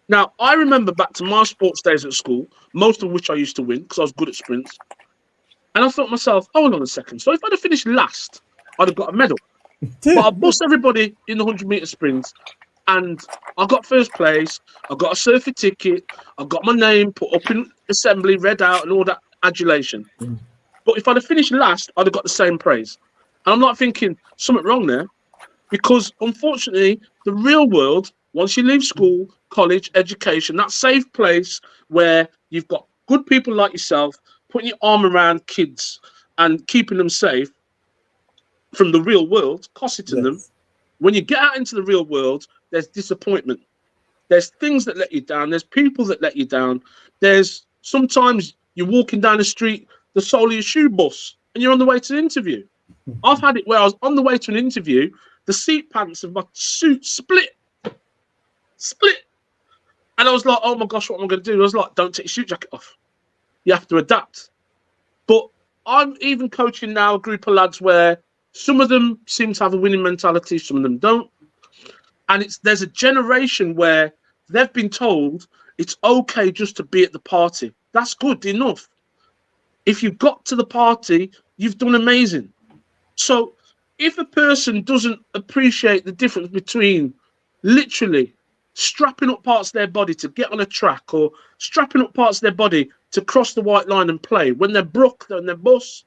Now, I remember back to my sports days at school, most of which I used to win because I was good at sprints. And I thought to myself, hold on a second. So if I'd have finished last, I'd have got a medal. But I bust everybody in the 100-meter sprints, and I got first place. I got a surfing ticket. I got my name put up in assembly, read out, and all that adulation. But if I'd have finished last, I'd have got the same praise. And I'm not thinking something wrong there, because unfortunately, the real world, once you leave school, college, education, that safe place where you've got good people like yourself putting your arm around kids and keeping them safe from the real world, cosseting them. Yes. When you get out into the real world, there's disappointment. There's things that let you down. There's people that let you down. There's sometimes you're walking down the street, the sole of your shoe bus, and you're on the way to an interview. I've had it where I was on the way to an interview, the seat pants of my suit split. And I was like, oh my gosh, what am I going to do? I was like, don't take your suit jacket off. You have to adapt. But I'm even coaching now a group of lads where some of them seem to have a winning mentality, some of them don't. And there's a generation where they've been told it's okay just to be at the party. That's good enough. If you got to the party, you've done amazing. So if a person doesn't appreciate the difference between literally strapping up parts of their body to get on a track or strapping up parts of their body to cross the white line and play, when they're broke, they're on their bus,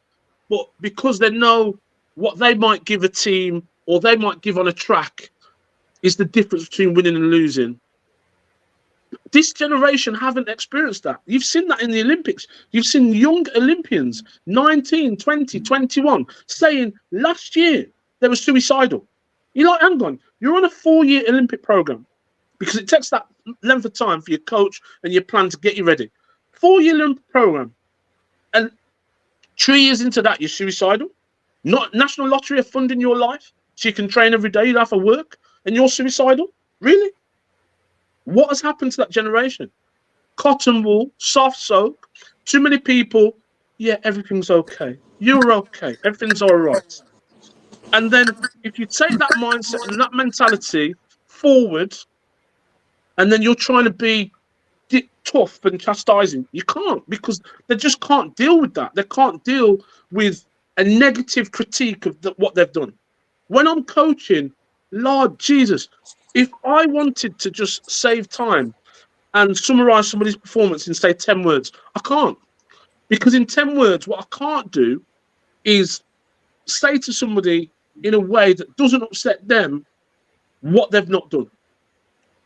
but because they know what they might give a team or they might give on a track is the difference between winning and losing. This generation haven't experienced that. You've seen that in the Olympics. You've seen young Olympians, 19, 20, 21, saying last year they were suicidal. You're like, hang on, you're on a 4-year Olympic program because it takes that length of time for your coach and your plan to get you ready. 4-year Olympic program. And 3 years into that, you're suicidal. Not National Lottery are funding your life so you can train every day, you don't have to work, and you're suicidal? Really? What has happened to that generation? cotton wool, soft soak, too many people. Yeah, everything's okay. You're okay. Everything's all right. And then if you take that mindset and that mentality forward, and then you're trying to be tough and chastising, you can't, because they just can't deal with that. They can't deal with a negative critique of what they've done. When I'm coaching, Lord Jesus, if I wanted to just save time and summarize somebody's performance in, say, 10 words, I can't. Because in 10 words, what I can't do is say to somebody in a way that doesn't upset them what they've not done.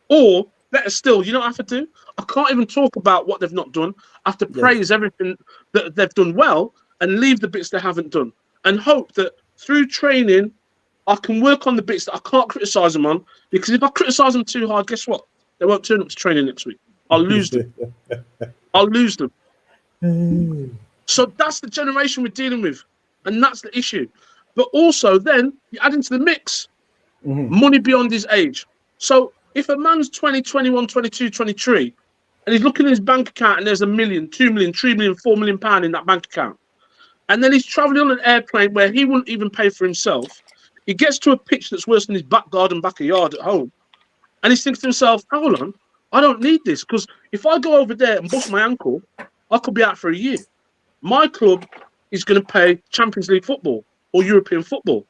Or, better still, you know what I have to do? I can't even talk about what they've not done. I have to praise everything that they've done well and leave the bits they haven't done. And hope that through training, I can work on the bits that I can't criticise them on. Because if I criticise them too hard, guess what? They won't turn up to training next week. I'll lose them. I'll lose them. So that's the generation we're dealing with. And that's the issue. But also then, you add into the mix, money beyond his age. So if a man's 20, 21, 22, 23, and he's looking at his bank account and there's $1 million, $2 million, $3 million, £4 million in that bank account, and then he's travelling on an airplane where he wouldn't even pay for himself, he gets to a pitch that's worse than his back garden, backyard at home, and he thinks to himself, hold on, I don't need this, because if I go over there and bust my ankle, I could be out for a year. My club is going to pay Champions League football or European football.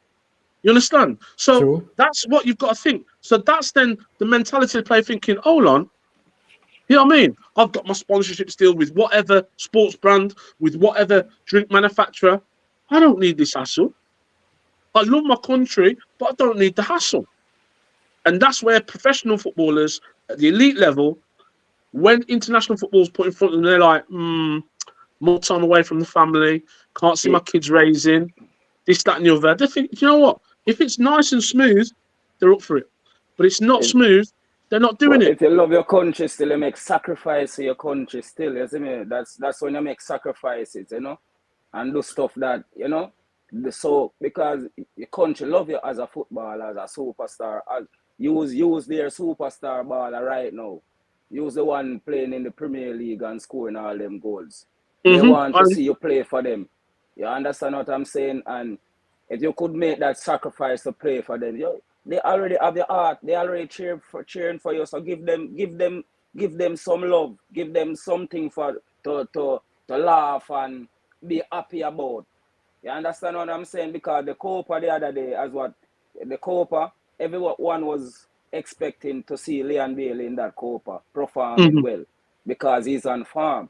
You understand? So that's what you've got to think. So that's then the mentality of the player thinking, hold on, you know what I mean? I've got my sponsorship deal with whatever sports brand, with whatever drink manufacturer. I don't need this hassle. I love my country, but I don't need the hassle. And that's where professional footballers at the elite level, when international football is put in front of them, they're like, more time away from the family, can't see my kids raising, this, that, and the other. They think, you know what? If it's nice and smooth, they're up for it. But it's not smooth, they're not doing it. If you love your country still, you make sacrifice for your country still, you see me? That's when you make sacrifices, you know? And do stuff that, you know? So, because your country love you as a footballer, as a superstar. Use their superstar baller right now. Use the one playing in the Premier League and scoring all them goals. They want to see you play for them. You understand what I'm saying? And if you could make that sacrifice to play for them, they already have your heart. They already cheering for you. So give them some love. Give them something to laugh and be happy about. You understand what I'm saying? Because the Copa the other day, everyone was expecting to see Leon Bailey in that Copa performing well because he's on form.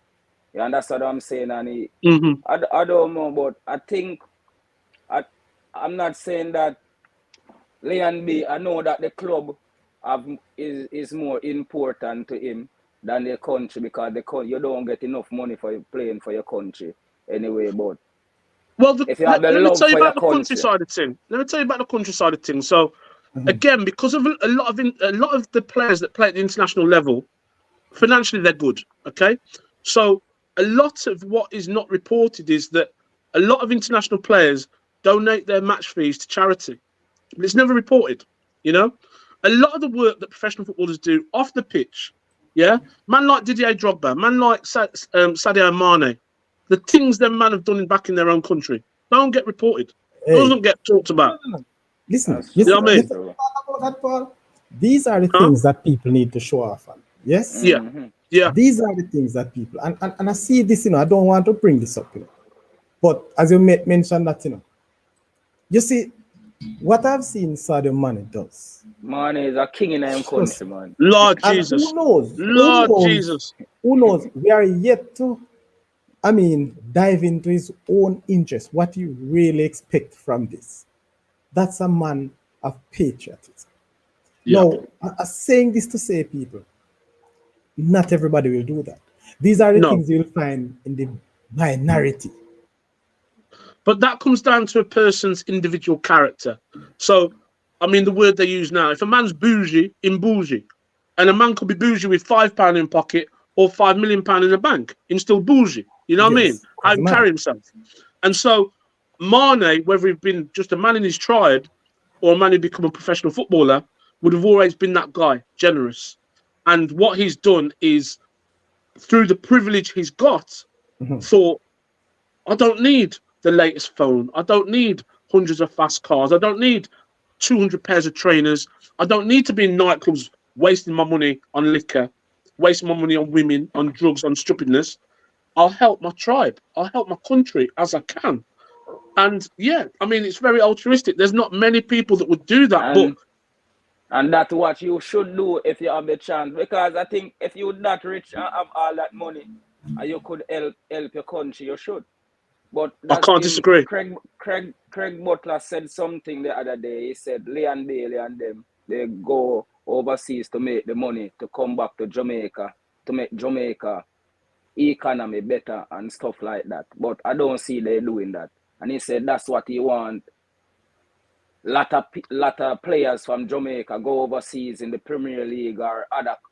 You understand what I'm saying? And I don't know, but I think I'm not saying that Leon B. I know that the club is more important to him than the country, because you don't get enough money for playing for your country anyway. But if you have the love for your country side of things. Let me tell you about the country side of things. So again, because of a lot of the players that play at the international level, financially they're good. Okay, so a lot of what is not reported is that a lot of international players donate their match fees to charity, but it's never reported. You know, a lot of the work that professional footballers do off the pitch, man like Didier Drogba, man like Sadio Mane, the things them man have done back in their own country don't get reported, doesn't get talked about. Listen, you know what I mean? These are the things that people need to show off on. Yes? Yeah. These are the things that people, and I see this, I don't want to bring this up, but as you mentioned that, you see, what I've seen Sadio Mane does. Mane is a king in our country, man. Lord Jesus. Who knows? Jesus. Who knows? We are yet to, dive into his own interest. What do you really expect from this? That's a man of patriotism. Now, I'm saying this to say, people, not everybody will do that. These are the things you'll find in the minority. But that comes down to a person's individual character. So, the word they use now, if a man's bougie, and a man could be bougie with £5 in pocket or £5 million in the bank, and still bougie. You know what I mean? How he carry himself. And so, Mane, whether he'd been just a man in his tribe or a man who'd become a professional footballer, would have always been that guy, generous. And what he's done is through the privilege he's got, thought, I don't need the latest phone. I don't need hundreds of fast cars. I don't need 200 pairs of trainers. I don't need to be in nightclubs wasting my money on liquor, wasting my money on women, on drugs, on stupidness. I'll help my tribe. I'll help my country as I can. And yeah, I mean, it's very altruistic. There's not many people that would do that. And that's what you should do if you have the chance. Because I think if you're that rich and have all that money and you could help your country, you should. But I can't disagree. Craig Butler said something the other day. He said Leon Bailey and them, they go overseas to make the money to come back to Jamaica, to make Jamaica economy better and stuff like that. But I don't see they doing that. And he said that's what he want. Lot of players from Jamaica go overseas in the Premier League or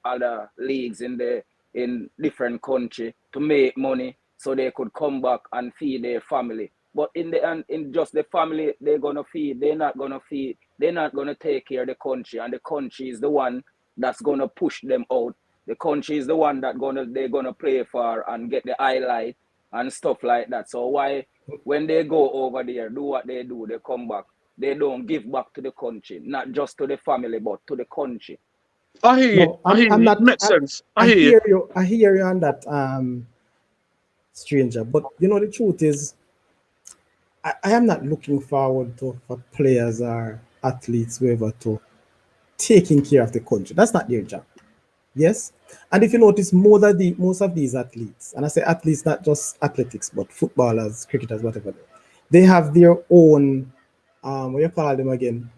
other leagues in different country to make money so they could come back and feed their family. But in the end, in just the family they're gonna feed, they're not gonna feed, they're not gonna take care of the country, and the country is the one that's gonna push them out. The country is the one that they're gonna play for and get the highlight and stuff like that. So why, when they go over there, do what they do, they come back, they don't give back to the country, not just to the family, but to the country. I hear you. I hear you. It makes sense. I hear you. I hear you on that, stranger. But you know, the truth is, I am not looking forward to for players or athletes, whoever, to taking care of the country. That's not their job. Yes. And if you notice, most of these athletes, and I say athletes, not just athletics, but footballers, cricketers, whatever, they have their own, what you call them again?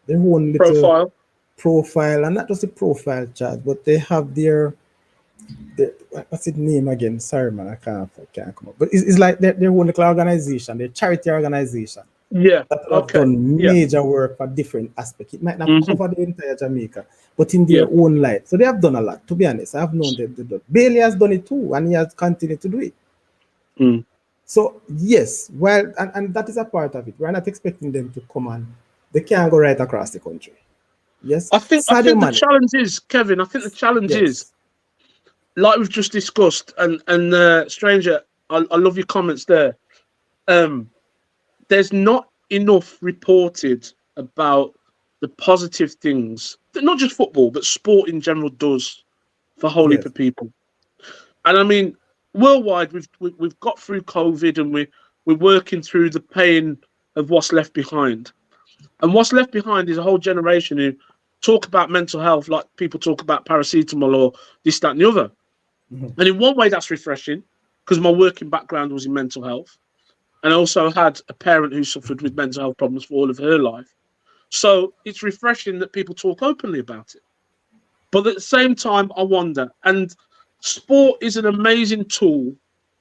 Their own little profile, and not just a profile chart, but they have their what's its name again? Sorry, man, I can't come up. But it's like their own little organization, their charity organization. Yeah. That have done major work for different aspects. It might not cover the entire Jamaica, but in their own light. So they have done a lot, to be honest. I've known them to do. Bailey has done it too, and he has continued to do it. So yes, well, and that is a part of it. We're not expecting them to come and they can't go right across the country. Yes. I think the challenge is, Kevin, is, like we've just discussed, and Stranger, I love your comments there. There's not enough reported about the positive things that not just football, but sport in general does for a whole heap of people. And I mean, worldwide, we've got through COVID, and we're working through the pain of what's left behind. And what's left behind is a whole generation who talk about mental health like people talk about paracetamol or this, that, and the other. And in one way, that's refreshing, because my working background was in mental health. And I also had a parent who suffered with mental health problems for all of her life. So it's refreshing that people talk openly about it. But at the same time, I wonder, and sport is an amazing tool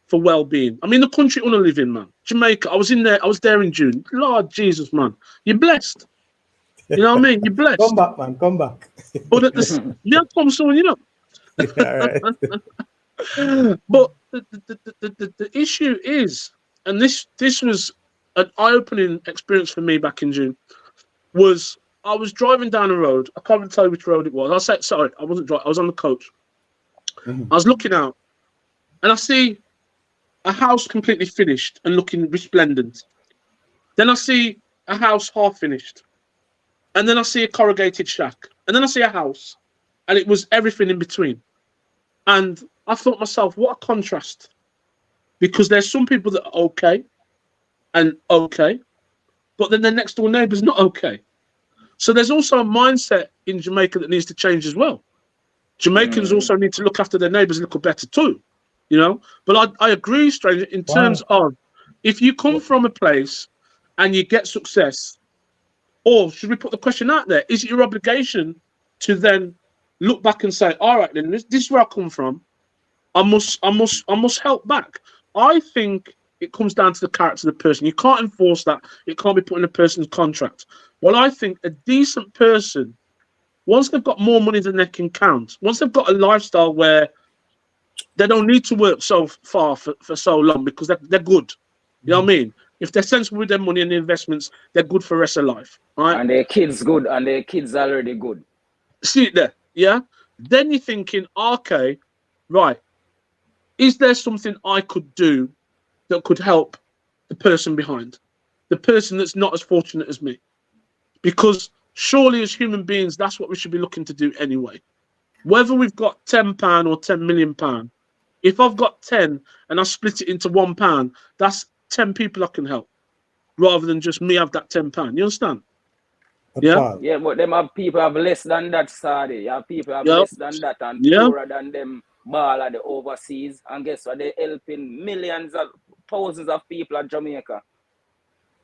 for well-being. I mean, the country I want to live in, man. Jamaica, I was there in June. Lord Jesus, man. You're blessed. You know what I mean? You're blessed. Come back, man. Come back. But at the come soon, you know. But the issue is, and this was an eye-opening experience for me back in June, was I was driving down a road. I can't even tell you which road it was. I wasn't driving. I was on the coach. I was looking out, and I see a house completely finished and looking resplendent. Then I see a house half finished. And then I see a corrugated shack. And then I see a house. And it was everything in between. And I thought to myself, what a contrast. Because there's some people that are okay, but then their next door neighbour's not okay. So there's also a mindset in Jamaica that needs to change as well. Jamaicans also need to look after their neighbours a little better too, you know. But I agree, Stranger, in terms of if you come from a place and you get success, or should we put the question out there, is it your obligation to then look back and say, all right, then this is where I come from. I must help back. I think it comes down to the character of the person. You can't enforce that. It can't be put in a person's contract. Well, I think a decent person, once they've got more money than they can count, once they've got a lifestyle where they don't need to work so far for so long because they're good. You know what I mean? If they're sensible with their money and the investments, they're good for the rest of life. Right? And their kids good, and their kids already good. See it there, yeah? Then you're thinking, okay, right, is there something I could do that could help the person behind, the person that's not as fortunate as me? Because surely as human beings, that's what we should be looking to do anyway. Whether we've got £10 or £10 million, if I've got 10 and I split it into £1, that's 10 people I can help, rather than just me have that £10. You understand? But Yeah? Paul, Yeah, but them have people have less than that, Sadi. You have people have Yeah. less than that and Yeah. poorer than them ball at the overseas. And guess what? They're helping millions of thousands of people at Jamaica.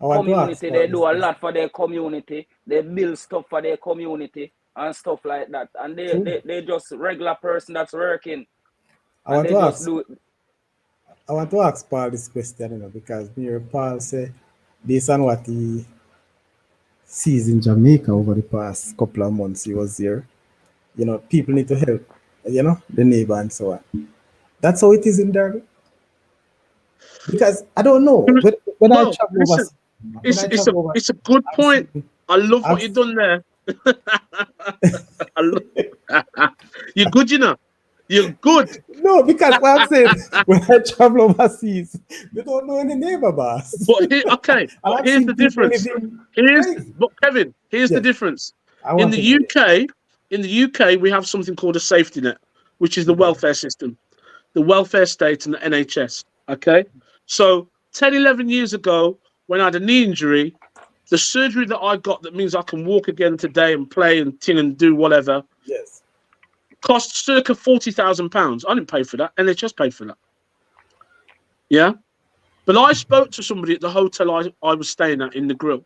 I want to ask Community, Paul they this do a question. lot for their community. They build stuff for their community and stuff like that. And True. they just regular person that's working. I And want they to just ask do it. I want to ask Paul this question, because me Paul say, based on what he sees in Jamaica over the past couple of months he was here, people need to help, the neighbor and so on. That's how it is in Derby. Because I don't know when I Well, travel listen, overseas, when I travel over, it's a good I've point. seen, I love what I've, you've done there. I love, you're good, you know. You're good. no, because what I'm saying, when I travel overseas, they don't know any neighbor, boss. But okay, And but I've here's seen the people difference. living crazy. But Kevin, here's the Yes, difference. I In want to the know. UK, we have something called a safety net, which is the welfare system, the welfare state and the NHS. Okay. So 10, 11 years ago, when I had a knee injury, the surgery that I got that means I can walk again today and play and ting and do whatever Yes. cost circa £40,000. I didn't pay for that. NHS paid for that. Yeah. But I spoke to somebody at the hotel I was staying at in the Grill,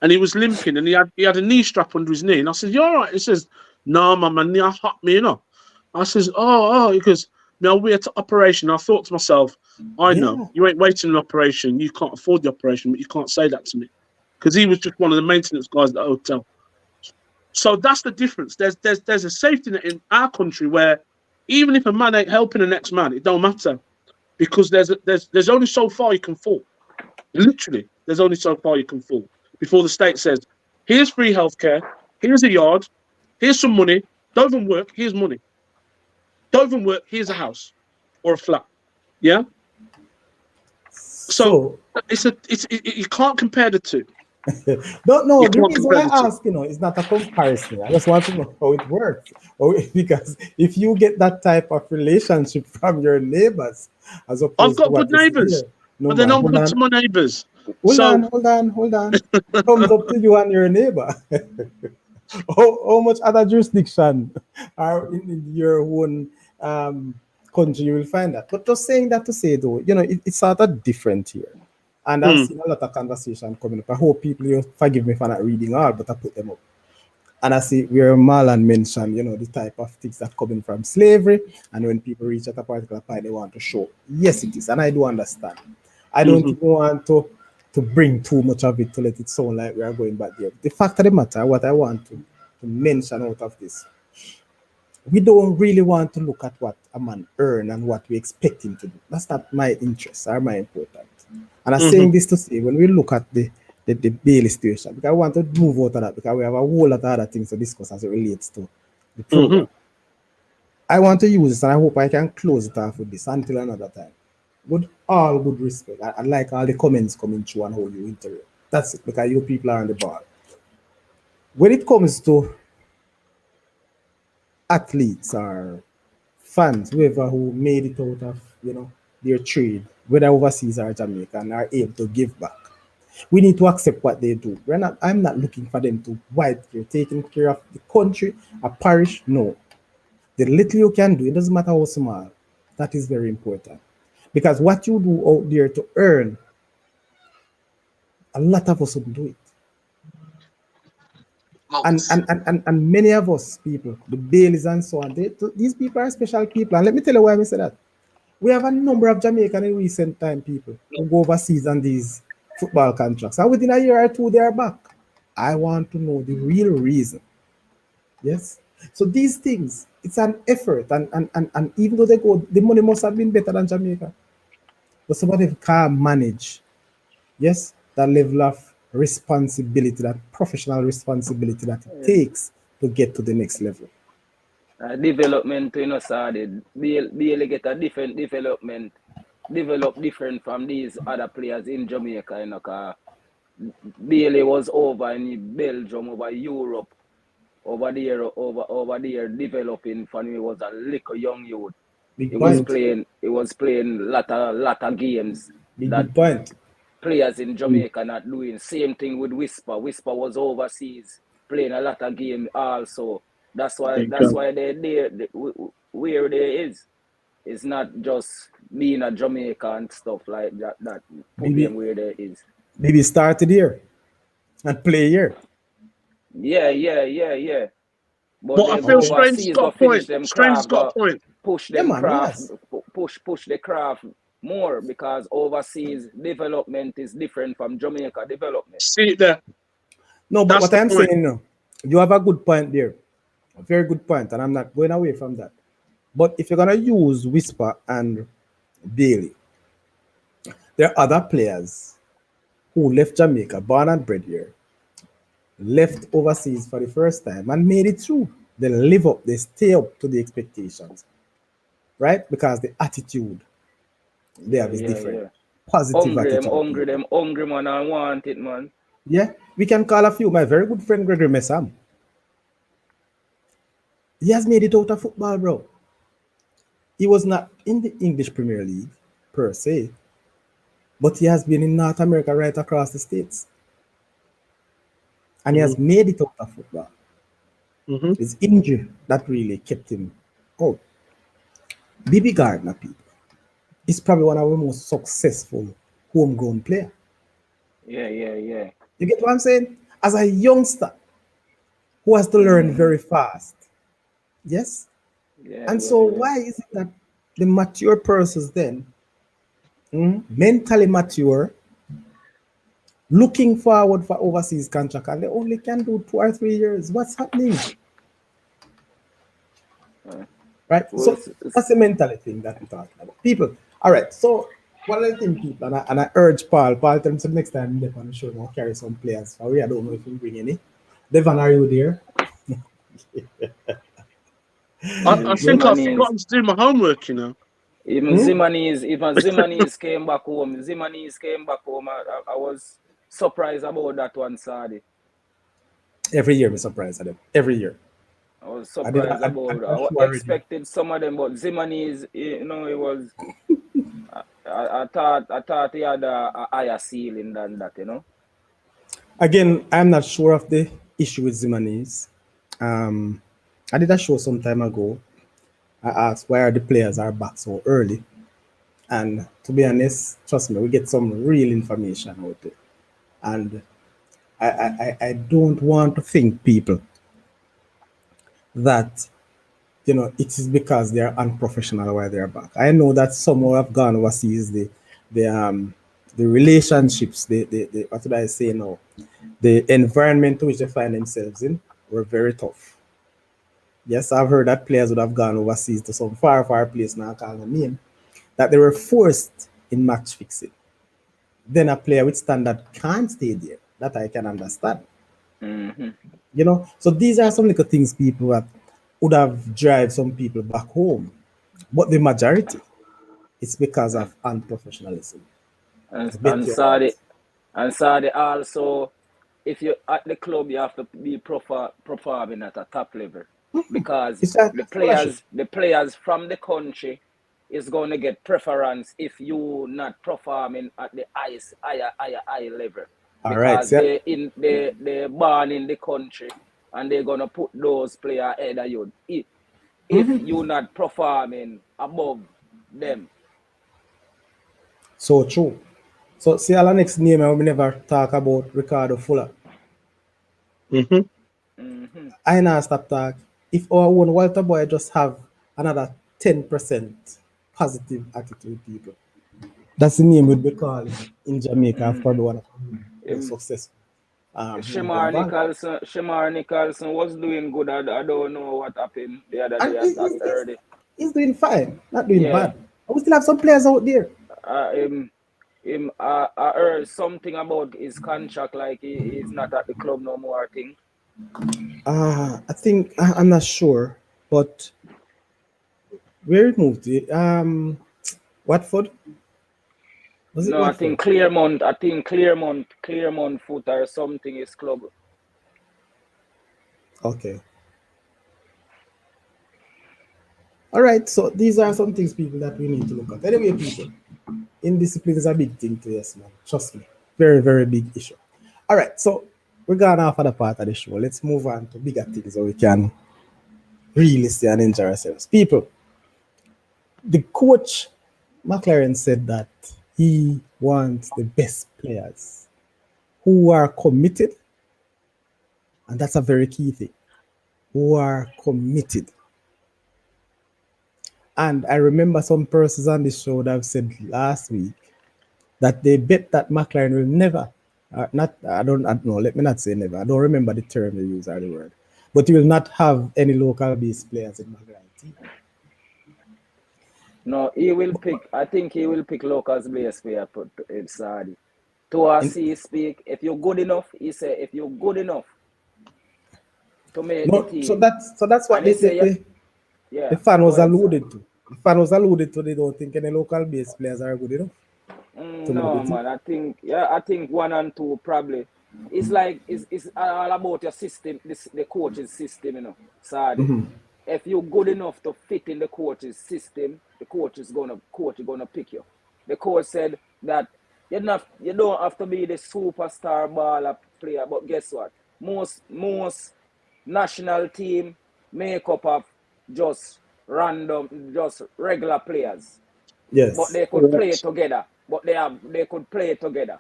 and he was limping, and he had a knee strap under his knee. And I said, "You all right?" He says, "No, my knee hurt me, you know." I says, "Oh." He goes, "No, we're at operation." I thought to myself, I know Yeah. you ain't waiting an operation. You can't afford the operation, but you can't say that to me, because he was just one of the maintenance guys at the hotel. So that's the difference. There's a safety net in our country where even if a man ain't helping the next man, it don't matter, because there's only so far you can fall. Literally, there's only so far you can fall before the state says, "Here's free healthcare. Here's a yard. Here's some money. Don't even work. Here's money. Don't even work. Here's a house or a flat." Yeah. So So, you can't compare the two. don't know. You The can't reason why compare the I two. ask, is not a comparison. I just want to know how it works. Because if you get that type of relationship from your neighbors, as I've opposed to got good what you see neighbours, here, no but they're man, not hold good to on, my neighbours. hold So on, hold on, hold on. Thumbs up to you and your neighbor. How much other jurisdiction are in your own country you will find that. But just saying that to say though, it's sort of different here. And I've mm, seen a lot of conversation coming up. I hope people, you forgive me for not reading all, but I put them up. And I see where Marlon mentioned, the type of things that coming from slavery. And when people reach at a particular point, they want to show. Yes, it is. And I do understand. I don't mhm, even want to bring too much of it to let it sound like we are going back there. The fact of the matter, what I want to mention out of this, we don't really want to look at what a man earn and what we expect him to do. That's not my interest or my important. And I'm mhm, saying this to say, when we look at the Bailey situation, because I want to move out of that, because we have a whole lot of other things to discuss as it relates to the mhm. program. I want to use this, and I hope I can close it off with this until another time. With all good respect, I like all the comments coming through and how you interact. That's it, because you people are on the ball. When it comes to athletes or fans, whoever who made it out of their trade, whether overseas or Jamaican, are able to give back. We need to accept what they do. I'm not looking for them to wipe care, taking care of the country, a parish. No, the little you can do, it doesn't matter how small. That is very important, because what you do out there to earn, a lot of us would do it. And many of us people, the Baileys and so on, these people are special people. And let me tell you why I say that. We have a number of Jamaican in recent time people who go overseas on these football contracts. And within a year or two, they are back. I want to know the real reason. Yes. So these things, it's an effort. And even though they go, the money must have been better than Jamaica. But somebody can't manage, yes, that level of responsibility, that professional responsibility that it takes to get to the next level. Development, you know, started. Bailey get a different development, develop different from these other players in Jamaica, you know, cause Bailey was over in Belgium, over Europe, over there developing when he was a little young youth. Big He was point. playing lot of games that Big point. players in Jamaica not doing. Same thing with Whisper. Whisper was overseas playing a lot of games also. That's why they where they is. It's not just being a Jamaica and stuff like that that put them Maybe where they is. maybe started here and play here. Yeah. But But I they feel go Okay. Strange's overseas, got go a finish point. them Strange's craft, got go a point. push Yeah, them man. craft, Yes. push the craft more because overseas development is different from Jamaica development. See it there. No, but That's what the I'm point. saying, no, you have a good point there. A very good point, and I'm not going away from that. But if you're gonna use Whisper and Bailey, there are other players who left Jamaica, born and bred here, left overseas for the first time and made it through. They live up, they stay up to the expectations, right? Because the attitude they have is different. Yeah. Positive attitude, people. Them hungry man, I want it, man. Yeah, we can call a few. My very good friend Gregory Messam. He has made it out of football, bro. He was not in the English Premier League per se, but he has been in North America right across the states. And he has made it out of football. Mm-hmm. His injury that really kept him out. Bibi Gardner, people, is probably one of the most successful homegrown player. Yeah. You get what I'm saying? As a youngster who has to learn very fast. Yes? And so Yeah. why is it that the mature persons then, mentally mature, looking forward for overseas contract, and they only can do 2 or 3 years? What's happening? Right? Well, So that's the mentality thing that we're talking about. People, all right. So one of the things, people, and I urge Paul tell him some next time they're on the show, we'll carry some players. For we, I don't know if we bring any. Devon, are you there? I think I've forgotten to do my homework, you know. Even Zimanis came back home. I was surprised about that one, Sadi. Every year, I'm surprised at them. Every year. I was surprised about it. I expected some of them, but Zimanis, you know, it was. I thought he had a higher ceiling than that, you know. Again, I'm not sure of the issue with Zimanis. I did a show some time ago. I asked why the players are back so early. And to be honest, trust me, we get some real information out there. And I don't want to think, people, that it is because they're unprofessional why they're back. I know that some who have gone overseas, the relationships, the what did I say now? The environment to which they find themselves in were very tough. Yes, I've heard that players would have gone overseas to some far place, now I can't name, that they were forced in match fixing. Then a player with standard can't stay there. That I can understand. So these are some little things, people, that would have drive some people back home. But the majority, it's because of unprofessionalism. And Saudi also, if you're at the club, you have to be performing at a top level because the players from the country is going to get preference if you not performing at the high level. All because right, they're born in the country and they're gonna put those players ahead of you if you're not performing above them. So true. So see, our next name, we never talk about Ricardo Fuller. I now stop talk. If our own Walter Boy just have another 10% positive attitude, people, that's the name we'd be calling in Jamaica. I've probably one of the most successful. Shamar Nicholson was doing good. I don't know what happened the other day at 30. He's doing fine, not doing bad. But we still have some players out there. I heard something about his contract, like he's not at the club no more, I think. I think I'm not sure. But where it moved to? Watford? Was it No, I Watford? think Claremont. I think Claremont Foot or something is club. Okay. All right. So these are some things, people, that we need to look at. Anyway, people, indiscipline is a big thing to us, man. Trust me. Very, very big issue. All right. So we're gone off of the part of the show. Let's move on to bigger things so we can really stay and enjoy ourselves. People, the coach McLaren said that he wants the best players who are committed, and that's a very key thing. Who are committed. And I remember some persons on the show that have said last week that they bet that McLaren will never, not, I don't know, let me not say never. I don't remember the term they use or the word, but he will not have any local based players in McLaren team. No, he will pick. I think he will pick locals base player in Saudi. To us, he speak. If you're good enough, he say. If you're good enough to make the team. So that's what the fan was alluded to. The fan was alluded to. They don't think any local based players are good enough. No, man. I think 1 and 2 probably. It's like it's all about your system. The coach's system, Saudi. If you're good enough to fit in the coach's system, the coach is gonna pick you. The coach said that you don't have to be the superstar baller player, but guess what? Most national team make up of just regular players. Yes. But they could play together. But they could play together.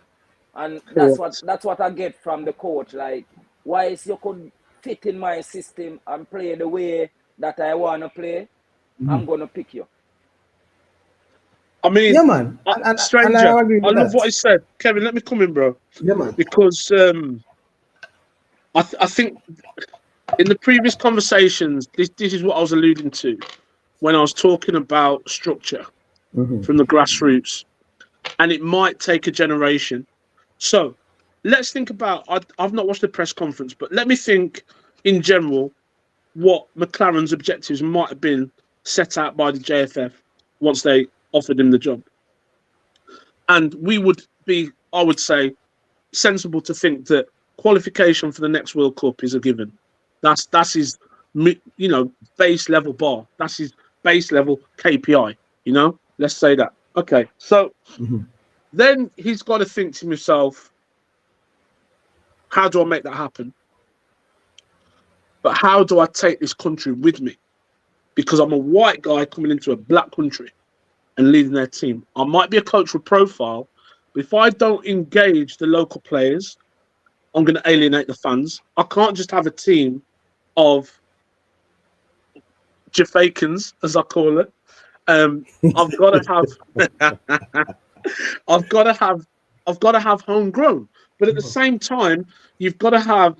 And that's what I get from the coach. Like, once you could fit in my system and play the way that I want to play, I'm going to pick you. I mean, yeah, man. Stranger, I agree with love that. what he said. Kevin, let me come in, bro. Yeah, man. Because I think in the previous conversations, this is what I was alluding to when I was talking about structure from the grassroots. And it might take a generation. So let's think about, I've not watched the press conference, but let me think in general what McLaren's objectives might have been set out by the JFF once they offered him the job. And we would be, I would say, sensible to think that qualification for the next World Cup is a given. That's his, base level bar. That's his base level KPI, Let's say that. Okay, so then he's got to think to himself, how do I make that happen? But how do I take this country with me? Because I'm a white guy coming into a black country and leading their team. I might be a coach with profile, but if I don't engage the local players, I'm going to alienate the fans. I can't just have a team of Jafakans, as I call it. I've got to have, I've got to have homegrown. But at the same time, you've got to have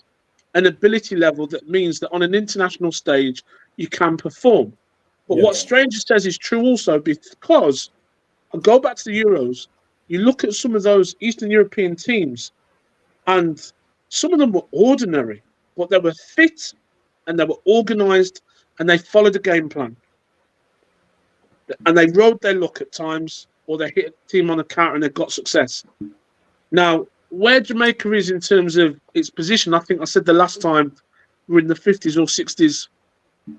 an ability level that means that on an international stage, you can perform. But what Stranger says is true also, because I go back to the Euros, you look at some of those Eastern European teams, and some of them were ordinary, but they were fit and they were organised and they followed a game plan. And they rode their luck at times, or they hit a team on a counter and they got success. Now, where Jamaica is in terms of its position, I think I said the last time we're in the 50s or 60s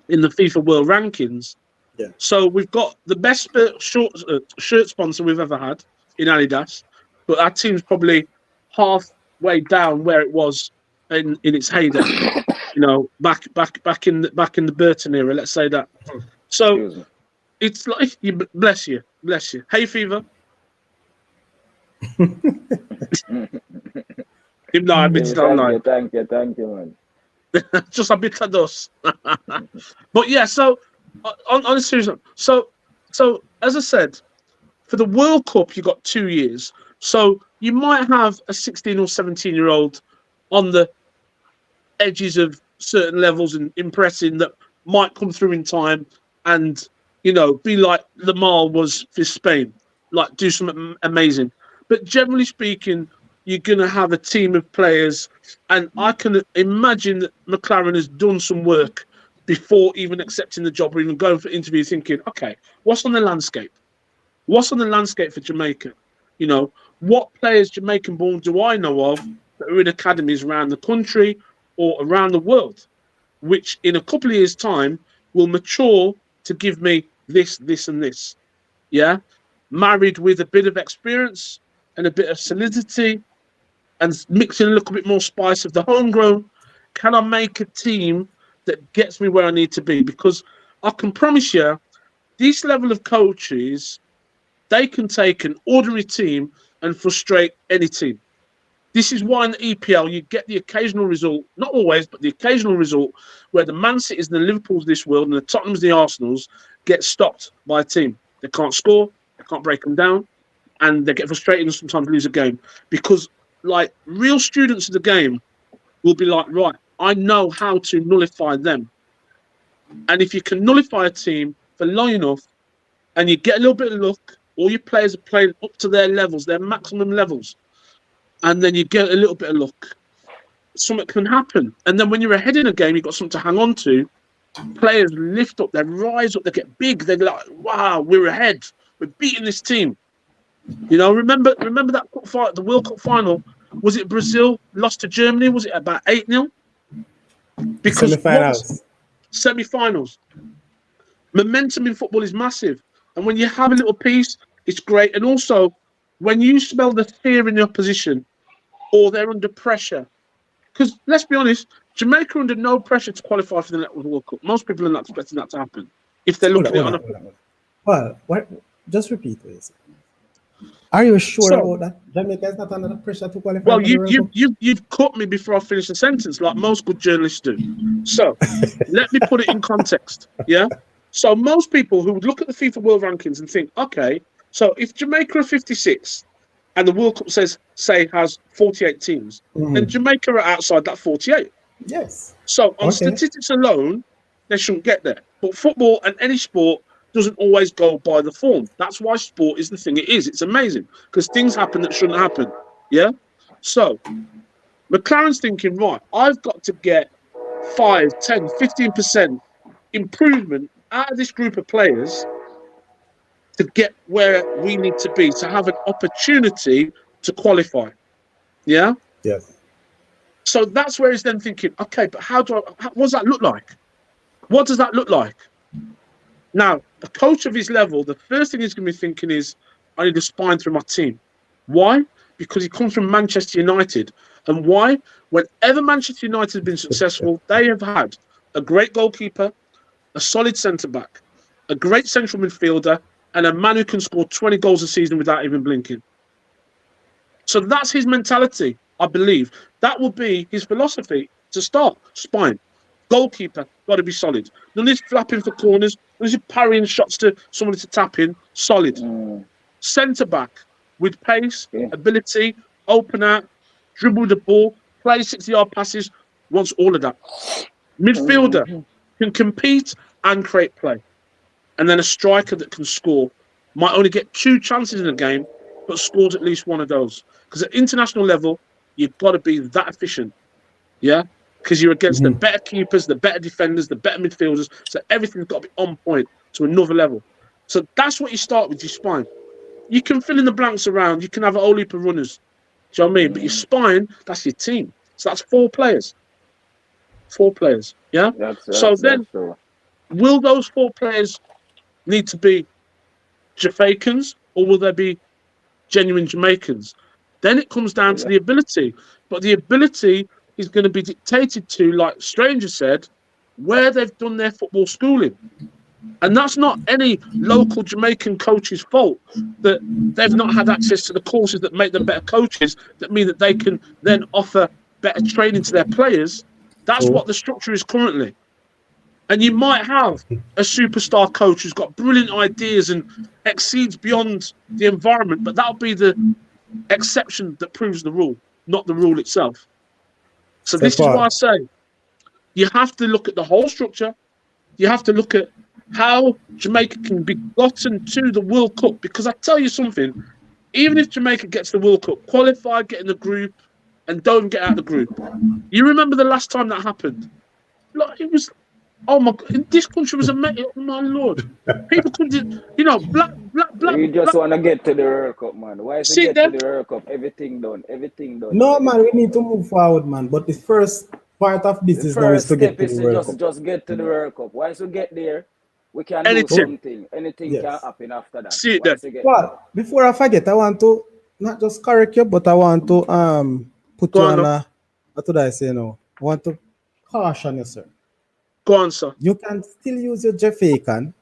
in the FIFA World Rankings. Yeah. So we've got the best shirt sponsor we've ever had in Adidas, but our team's probably halfway down where it was in its heyday. Back in the Burton era. Let's say that. So it's like bless you. Hay fever. Thank you, man. Just a bit of dust. But yeah, so on a serious note, so as I said, for the World Cup you got 2 years. So you might have a 16 or 17-year-old on the edges of certain levels and impressing that might come through in time and be like Lamar was for Spain, like do something amazing. But generally speaking, you're going to have a team of players, and I can imagine that McLaren has done some work before even accepting the job or even going for interview, thinking, okay, what's on the landscape? What's on the landscape for Jamaica? You know, what players Jamaican born do I know of that are in academies around the country or around the world, which in a couple of years' time will mature to give me this, this, and this. Yeah, married with a bit of experience and a bit of solidity and mixing a little bit more spice of the homegrown, can I make a team that gets me where I need to be? Because I can promise you, this level of coaches, they can take an ordinary team and frustrate any team. This is why in the EPL you get the occasional result, not always, but the occasional result where the Man Cities and the Liverpools of this world and the Tottenhams and the Arsenals get stopped by a team. They can't score, they can't break them down, and they get frustrated and sometimes lose a game. Because, like, real students of the game will be like, right, I know how to nullify them. And if you can nullify a team for long enough and you get a little bit of luck, all your players are playing up to their levels, their maximum levels, and then you get a little bit of luck, something can happen. And then when you're ahead in a game, you've got something to hang on to. Players lift up, they rise up, they get big. They're like, wow, we're ahead. We're beating this team. You know, remember that cup fight, the World Cup final? Was it Brazil lost to Germany? Was it about 8-0? Because semi-finals. Momentum in football is massive. And when you have a little piece, it's great. And also, when you smell the fear in the opposition or they're under pressure, because let's be honest, Jamaica are under no pressure to qualify for the World Cup. Most people are not expecting that to happen. If they're looking at it on a... Well, just repeat this. Are you sure about that? Jamaica is not under pressure to qualify. Well, you've cut me before I finish the sentence, like most good journalists do. So let me put it in context. Yeah. So most people who would look at the FIFA World Rankings and think, okay, so if Jamaica are 56 and the World Cup say has 48 teams, then Jamaica are outside that 48. Yes. So on statistics alone, they shouldn't get there. But football and any sport doesn't always go by the form. That's why sport is the thing it is. It's amazing because things happen that shouldn't happen. Yeah. So McLaren's thinking, right, I've got to get 5, 10, 15% improvement out of this group of players to get where we need to be, to have an opportunity to qualify. Yeah? Yes. So that's where he's then thinking, okay, but what does that look like? What does that look like? Now, a coach of his level, the first thing he's going to be thinking is, I need a spine through my team. Why? Because he comes from Manchester United. And why? Whenever Manchester United have been successful, they have had a great goalkeeper, a solid centre-back, a great central midfielder, and a man who can score 20 goals a season without even blinking. So that's his mentality, I believe. That will be his philosophy to start. Spine. Goalkeeper, got to be solid. None of this flapping for corners, none of this parrying shots to somebody to tap in. Solid. Centre-back with pace, ability, open out, dribble the ball, play 60-yard passes, wants all of that. Midfielder can compete and create play. And then a striker that can score. Might only get 2 chances in a game, but scores at least one of those. Because at international level, you've got to be that efficient. Yeah? Because you're against the better keepers, the better defenders, the better midfielders. So everything's got to be on point to another level. So that's what you start with, your spine. You can fill in the blanks around. You can have a whole heap of runners. Do you know what I mean? But your spine, that's your team. So that's 4 players. 4 players. Yeah? Will those 4 players need to be Jamaicans or will there be genuine Jamaicans? Then it comes down to the ability. But the ability is going to be dictated to, like Stranger said, where they've done their football schooling. And that's not any local Jamaican coach's fault that they've not had access to the courses that make them better coaches, that mean that they can then offer better training to their players. That's what the structure is currently. And you might have a superstar coach who's got brilliant ideas and exceeds beyond the environment, but that'll be the exception that proves the rule, not the rule itself. So this is why I say you have to look at the whole structure. You have to look at how Jamaica can be gotten to the World Cup. Because I tell you something, even if Jamaica gets the World Cup, qualify, get in the group, and don't get out of the group. You remember the last time that happened? Like, it was Oh my God, this country was amazing. Oh my Lord. People couldn't, black. You just want to get to the World Cup, man. Why is it Sit get to there. the World Cup? Everything done. Everything done. No, man, we Everything need to done. move forward, man. But the first part of this The is now is first to get step to is the to World Cup. just get to the World Cup. Once we get there, we can do Anything. something. Anything can Yes. happen after that. Sit there. Once we get there. Well, before I forget, I want to not just correct you, but I want to put Go you on, on no. a what did I say now? I want to caution you, sir. Go on, sir. You can still use your Jamaican,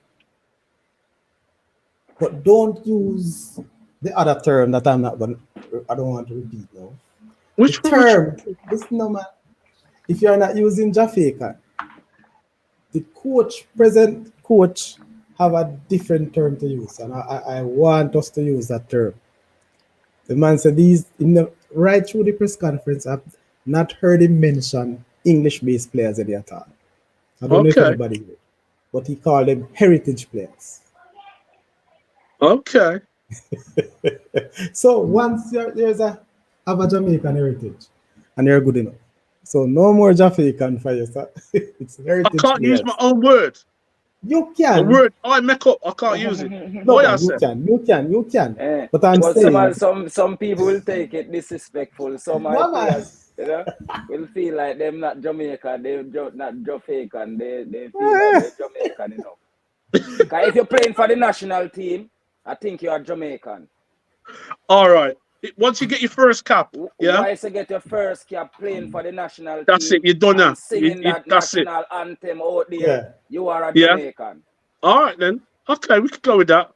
but don't use the other term that I don't want to repeat now. The Which one? term, this no man. If you are not using Jamaican, the present coach, have a different term to use, and I want us to use that term. The man said right through the press conference, I've not heard him mention English-based players any at all. I don't know if Okay. anybody did, but he called them heritage players. Okay. So once have a Jamaican heritage, and you're good enough. So no more Jamaican for you, sir. It's I heritage can't use players. my own word. You A can. word I make up. I can't use it. No, What I man, you said? can. You can. Eh. But I'm But saying, some people will take it disrespectful. Some of the no, man. players, will feel like them not Jamaican, not Jamaican. They feel like they're Jamaican enough. Because if you're playing for the national team, I think you are Jamaican. All right. Once you get your first cap, yeah, Once you get your first cap playing for the national that's team it. You're done now. and singing that That's it. national anthem out there, Yeah. you are a Yeah. Jamaican. All right then. Okay, we could go with that.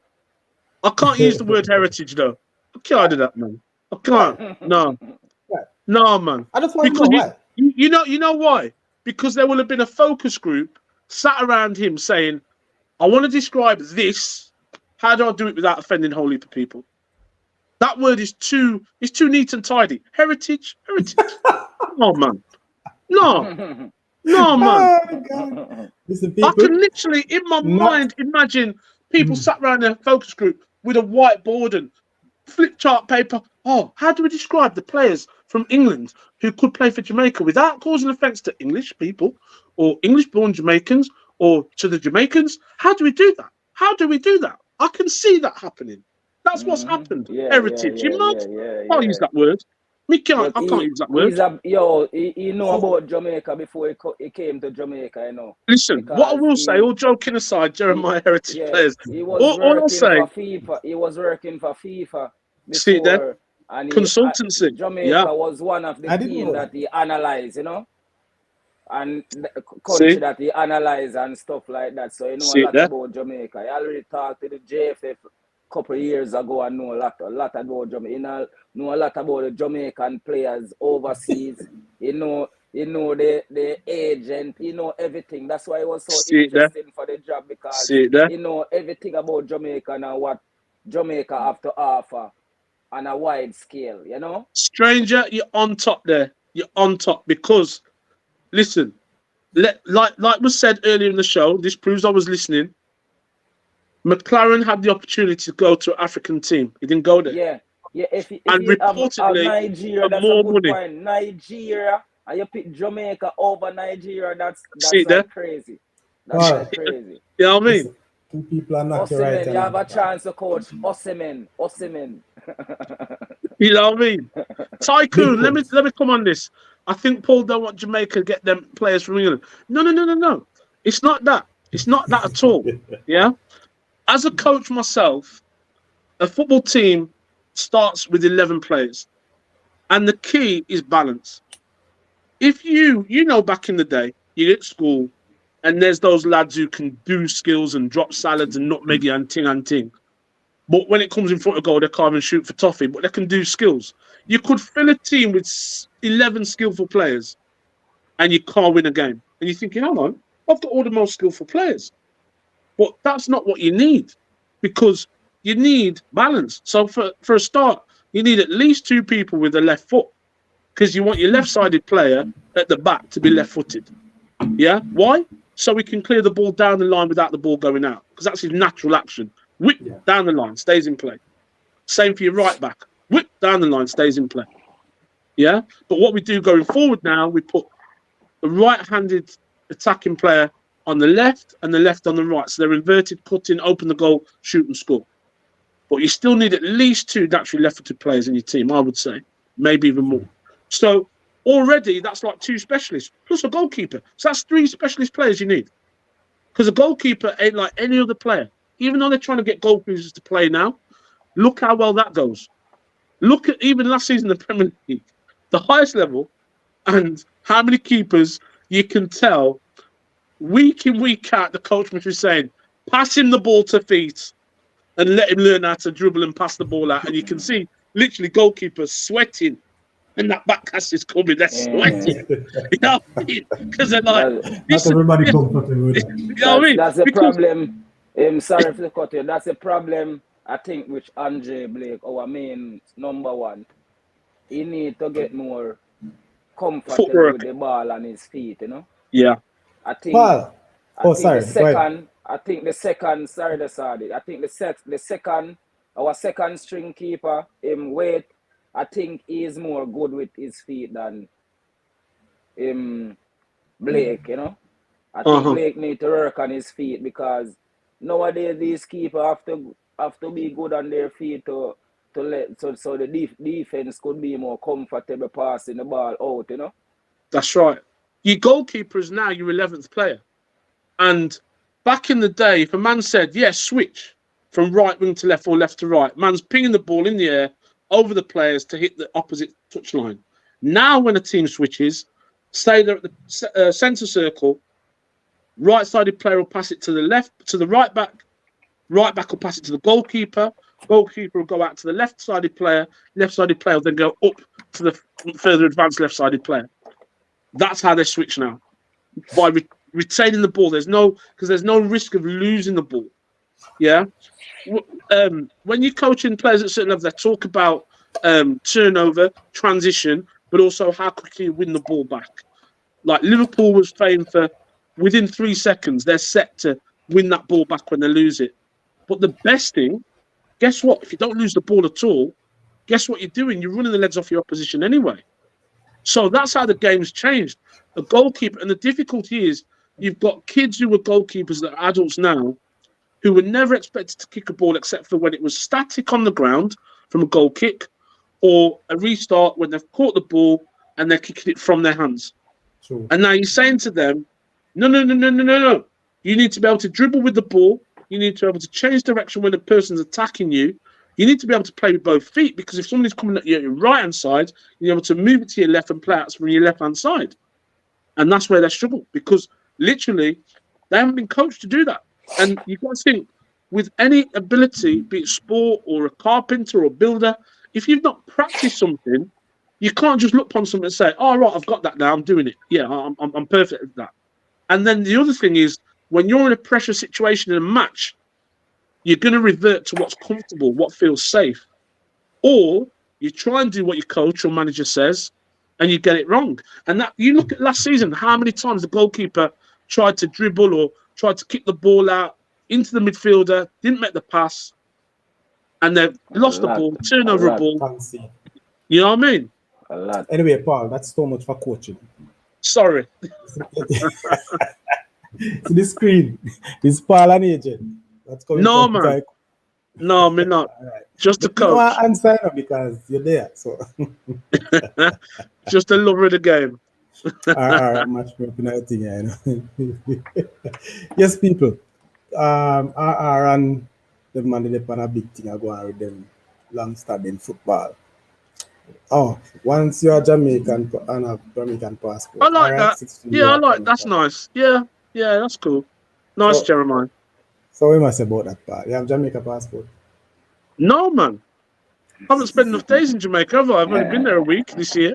I can't use the word heritage though. I can't do that, man. I can't. No, Right. no, man. I just want to Because know why. you know why? Because there will have been a focus group sat around him saying, "I want to describe this. How do I do it without offending whole heap of people?" That word is too neat and tidy. Heritage. No, man. No, man. Oh, God. Listen, I people, can literally, in my not. mind, imagine people sat around a focus group with a whiteboard and flip chart paper. Oh, how do we describe the players from England who could play for Jamaica without causing offence to English people or English-born Jamaicans or to the Jamaicans? How do we do that? How do we do that? I can see that happening. That's what's happened. Yeah. Heritage. You mad? I can't use that word. I can't use that word. He know about Jamaica before he came to Jamaica, Listen, what I because will say, all joking aside, Jeremiah Heritage players, he was all I'll working say, for FIFA. He was working for FIFA see there, before, and consultancy. Yeah, Jamaica was one of the I didn't team know that that. he analyzed, and the country see, that he analyzed and stuff like that. So he know a see lot there. about Jamaica. He already talked to the JFF a couple of years ago and know a lot about Jamaica. He know a lot about the Jamaican players overseas. He know the agent. He know everything. That's why it was so See there. interesting for the job, because See there. he know everything about Jamaica and what Jamaica have to offer on a wide scale. Stranger, you're on top there. You're on top because, listen, like was said earlier in the show, this proves I was listening. McLaren had the opportunity to go to an African team. He didn't go there. Yeah. If And you have reportedly, Nigeria, for that's a more good money. point. Nigeria, and you pick Jamaica over Nigeria, that's See there. like crazy. That's All like right. crazy. You know what I mean? Listen, two people are not right. Osimhen, you have a chance to coach Osimhen. You know what I mean? Big Tycoon, let quote. me come on this. I think Paul don't want Jamaica to get them players from England. No. It's not that. It's not that at all. Yeah. As a coach myself, a football team starts with 11 players, and the key is balance. If you back in the day, you're at school, and there's those lads who can do skills and drop salads and nutmeg and ting. But when it comes in front of goal, they can't even shoot for toffee, but they can do skills. You could fill a team with 11 skillful players and you can't win a game. And you're thinking, hang on, I've got all the most skillful players. But that's not what you need, because you need balance. So for a start, you need at least 2 people with a left foot, because you want your left-sided player at the back to be left-footed. Yeah? Why? So we can clear the ball down the line without the ball going out, because that's his natural action. Whip down the line, stays in play. Same for your right back. Whip down the line, stays in play. Yeah? But what we do going forward now, we put a right-handed attacking player on the left and the left on the right. So they're inverted, cutting, open the goal, shoot and score. But you still need at least 2 naturally left-footed players in your team, I would say. Maybe even more. So already that's like 2 specialists, plus a goalkeeper. So that's 3 specialist players you need. Because a goalkeeper ain't like any other player. Even though they're trying to get goalkeepers to play now, look how well that goes. Look at even last season in the Premier League, the highest level, and how many keepers you can tell week in, week out, the coach must be saying, pass him the ball to feet and let him learn how to dribble and pass the ball out. And you can see literally goalkeepers sweating and that back cast is coming, they're sweating. You know what I mean? Because they're like, not everybody comfortable with it. You know what I mean? That's the problem. Sorry for the cut here. That's the problem, I think, which Andre Blake, our main number 1, he need to get more comfortable footwork with the ball on his feet, you know? Yeah. I think. Paul. Sorry. I think the second. Sorry, I think the second, our second string keeper, Wade, I think he is more good with his feet than Blake. You know, I think Blake need to work on his feet because nowadays these keepers have to be good on their feet to let so the defense could be more comfortable passing the ball out. You know. That's right. Your goalkeeper is now your 11th player. And back in the day, if a man said, yes, switch from right wing to left or left to right, man's pinging the ball in the air over the players to hit the opposite touchline. Now when a team switches, stay there at the centre circle, right-sided player will pass it to the left, to the right back will pass it to the goalkeeper will go out to the left-sided player will then go up to the further advanced left-sided player. That's how they switch now. By retaining the ball, there's no risk of losing the ball. Yeah. When you're coaching players at certain levels, they talk about turnover, transition, but also how quickly you win the ball back. Like Liverpool was trained for within 3 seconds, they're set to win that ball back when they lose it. But the best thing, guess what? If you don't lose the ball at all, guess what you're doing? You're running the legs off your opposition anyway. So that's how the game's changed. A goalkeeper, and the difficulty is you've got kids who were goalkeepers that are adults now who were never expected to kick a ball except for when it was static on the ground from a goal kick or a restart when they've caught the ball and they're kicking it from their hands. True. And now you're saying to them, no. You need to be able to dribble with the ball. You need to be able to change direction when a person's attacking you. You need to be able to play with both feet because if somebody's coming at your right-hand side, you're able to move it to your left and play out from your left-hand side. And that's where they struggle because literally they haven't been coached to do that. And you've got to think, with any ability, be it sport or a carpenter or a builder, if you've not practiced something, you can't just look upon something and say, oh, right, I've got that now, I'm doing it. Yeah, I'm perfect at that. And then the other thing is, when you're in a pressure situation in a match, you're going to revert to what's comfortable, what feels safe. Or you try and do what your coach or manager says, and you get it wrong. And that you look at last season, how many times the goalkeeper tried to dribble or tried to kick the ball out into the midfielder, didn't make the pass, and they've lost the ball, turnover a ball. Fancy. You know what I mean? A lot. Anyway, Paul, that's so much for coaching. Sorry. To the screen, this Paul and agent. That's coming. No, man. No, me not. Right. Just a You don't coach. answer because you're there. So Just a lover of the game. much more penalty, you know. Yes, people. RR and the man they on a big thing are going with them long-standing football. Oh, once you're Jamaican and have Jamaican passport. I like that. Yeah, I like that's nice. Yeah, that's cool. Nice, so, Jeremiah. So what must say about that part? You have Jamaica passport? No, man. I haven't spent enough days in Jamaica, have I? I've only been there a week this year.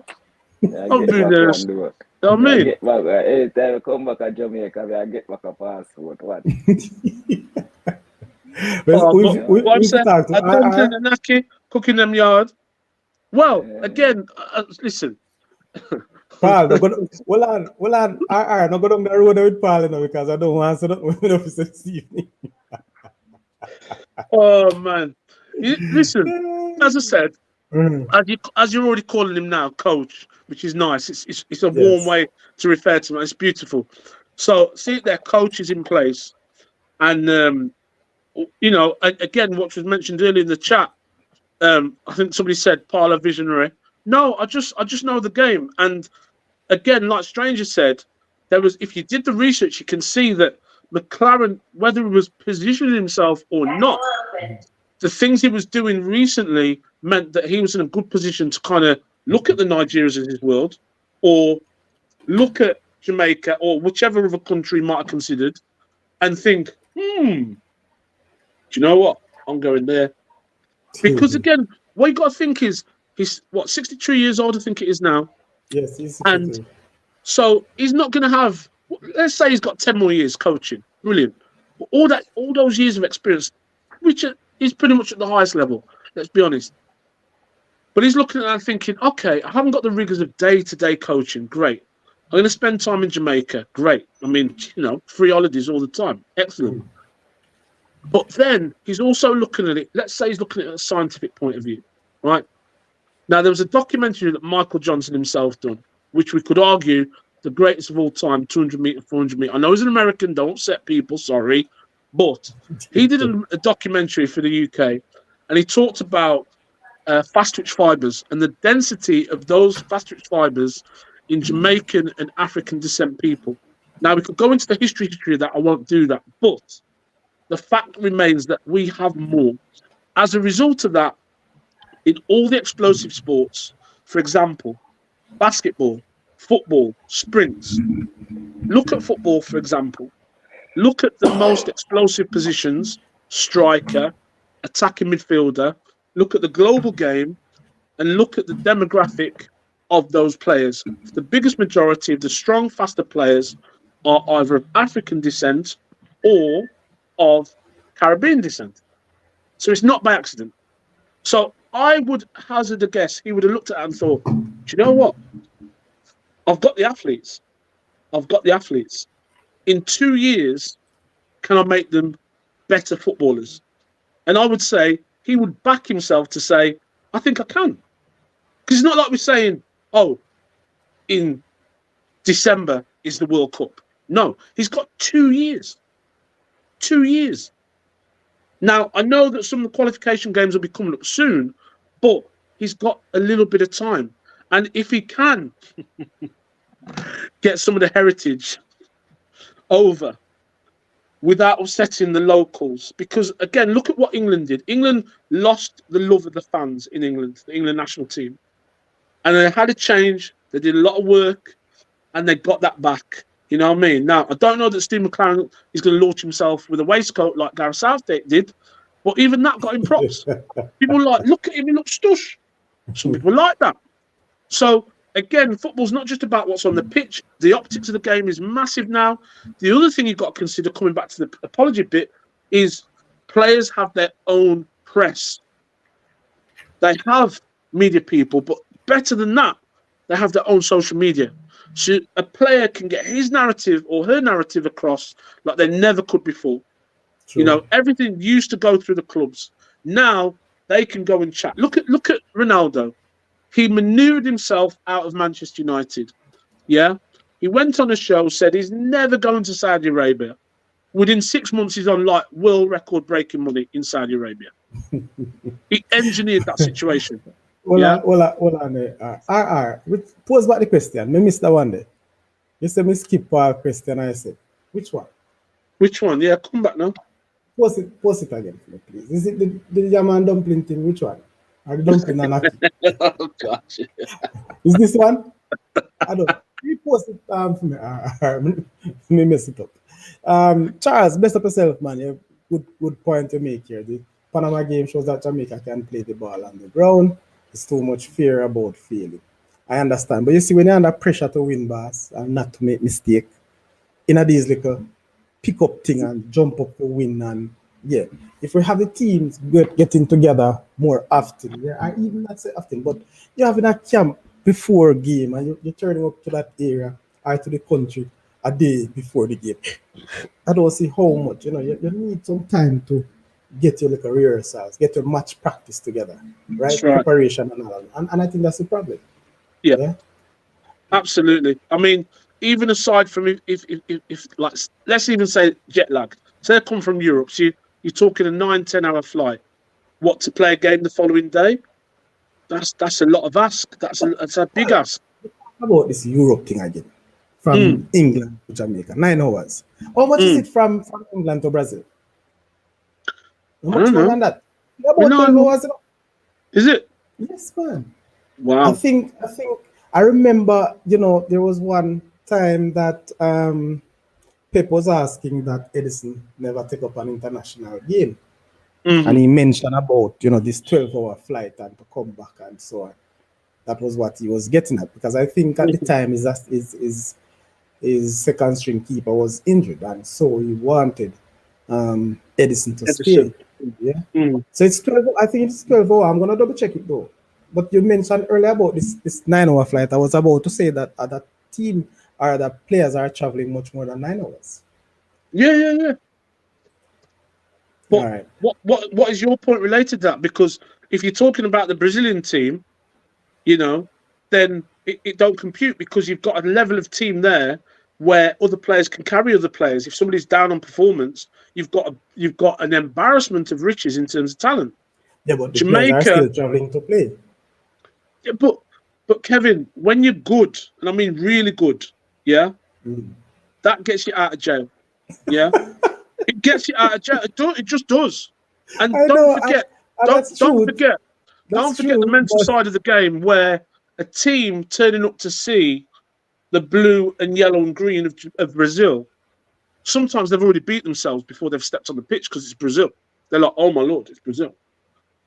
I've been there. You know what I mean? Anytime I come back to Jamaica, I get back a passport. What? Cooking them yard. Well, again, listen. Paul, well on, I'm not going to the road with Paul now because I don't want to officer this evening. Oh man, listen. As I said, as you're already calling him now, coach, which is nice. It's a warm way to refer to him. It's beautiful. So see their coaches in place, and you know, again, what was mentioned earlier in the chat. I think somebody said parlor visionary. No, I just know the game, and again, like Stranger said, there was, if you did the research, you can see that McLaren, whether he was positioning himself or not, the things he was doing recently meant that he was in a good position to kind of look at the Nigerians in his world, or look at Jamaica, or whichever other country he might have considered, and think, do you know what? I'm going there. Because again, what you got to think is, he's what, 63 years old, I think it is now. Yes, he's And 63. so he's not going to have, let's say he's got 10 more years coaching. Brilliant. But all those years of experience, which is pretty much at the highest level, let's be honest. But he's looking at that thinking, okay, I haven't got the rigors of day-to-day coaching. Great. I'm going to spend time in Jamaica. Great. I mean, you know, free holidays all the time. Excellent. But then he's also looking at it, let's say he's looking at it at a scientific point of view, right? Now, there was a documentary that Michael Johnson himself done, which we could argue the greatest of all time, 200 meter, 400 meter. I know he's an American, don't upset people, sorry. But he did a documentary for the UK, and he talked about fast twitch fibers and the density of those fast twitch fibers in Jamaican and African descent people. Now, we could go into the history of that. I won't do that. But the fact remains that we have more. As a result of that, in all the explosive sports, for example, basketball, football, sprints. Look at football, for example. Look at the most explosive positions, striker, attacking midfielder. Look at the global game and look at the demographic of those players. The biggest majority of the strong, faster players are either of African descent or of Caribbean descent. So it's not by accident. So I would hazard a guess he would have looked at it and thought, do you know what? I've got the athletes. In 2 years, can I make them better footballers? And I would say he would back himself to say, I think I can. Because it's not like we're saying, oh, in December is the World Cup. No, he's got 2 years. 2 years. Now, I know that some of the qualification games will be coming up soon, but he's got a little bit of time. And if he can get some of the heritage over without upsetting the locals, because, again, look at what England did. England lost the love of the fans in England, the England national team. And they had a change. They did a lot of work, and they got that back. You know what I mean? Now, I don't know that Steve McClaren is going to launch himself with a waistcoat like Gareth Southgate did, but even that got him props. People were like, look at him, he looks stush. Some people like that. So, again, football's not just about what's on the pitch. The optics of the game is massive now. The other thing you've got to consider, coming back to the apology bit, is players have their own press. They have media people, but better than that, they have their own social media. So a player can get his narrative or her narrative across like they never could before. True. You know, everything used to go through the clubs. Now they can go and chat. Look at Ronaldo. He manoeuvred himself out of Manchester United. Yeah. He went on a show, said he's never going to Saudi Arabia. Within 6 months, he's on like world record breaking money in Saudi Arabia. He engineered that situation. Hold on. Pose back the question. Me missed that one there. You said me skip our question. I said, which one? Which one? Yeah, come back now. Pose it again, please. Is it the jam and dumpling thing? Which one? Or the dumpling and nothing? Oh, gosh. Is this one? I don't. You post it for me. Me mess it up. Charles, best of yourself, man. Good point to make here. The Panama game shows that Jamaica can play the ball on the ground. It's too much fear about failing. I understand. But you see, when you're under pressure to win, boss, and not to make mistake, in these little pick up thing and jump up to win, and yeah, if we have the teams getting together more often, yeah, I even not say often, but you're having a camp before game and you're turning up to that area or to the country a day before the game. I don't see how much, you need some time to get your little rehearsals, get your match practice together, right? Preparation and all. And I think that's the problem. Yeah. Absolutely. I mean, even aside from if like, let's even say jet lag. So they come from Europe. So you're talking a 9-10 hour flight. What, to play a game the following day? That's a lot of ask. That's a big ask. How about this Europe thing again? Mm. From England to Jamaica, 9 hours. How much is it from England to Brazil? How I much don't more know. than that? About 12 hours. You know? Is it? Yes, man. Wow. I remember, you know, there was one time that Pep was asking that Edison never take up an international game. Mm-hmm. And he mentioned about, you know, this 12-hour flight and to come back and so on. That was what he was getting at, because I think at the time his second string keeper was injured, and so he wanted Edison to stay. Yeah. Mm. So it's 12. I think it's 12 hour. I'm gonna double check it though. But you mentioned earlier about this 9 hour flight. I was about to say that other team or other players are traveling much more than 9 hours. Yeah. But All right. what is your point related to that? Because if you're talking about the Brazilian team, you know, then it don't compute, because you've got a level of team there where other players can carry other players. If somebody's down on performance, you've got an embarrassment of riches in terms of talent. Yeah, but the players are still traveling to play. Yeah, but Kevin, when you're good, and I mean really good, yeah, that gets you out of jail. Yeah, it gets you out of jail. It just does. And don't forget the mental side of the game, where a team turning up to see the blue and yellow and green of Brazil, sometimes they've already beat themselves before they've stepped on the pitch, because it's Brazil. They're like, oh my Lord, it's Brazil.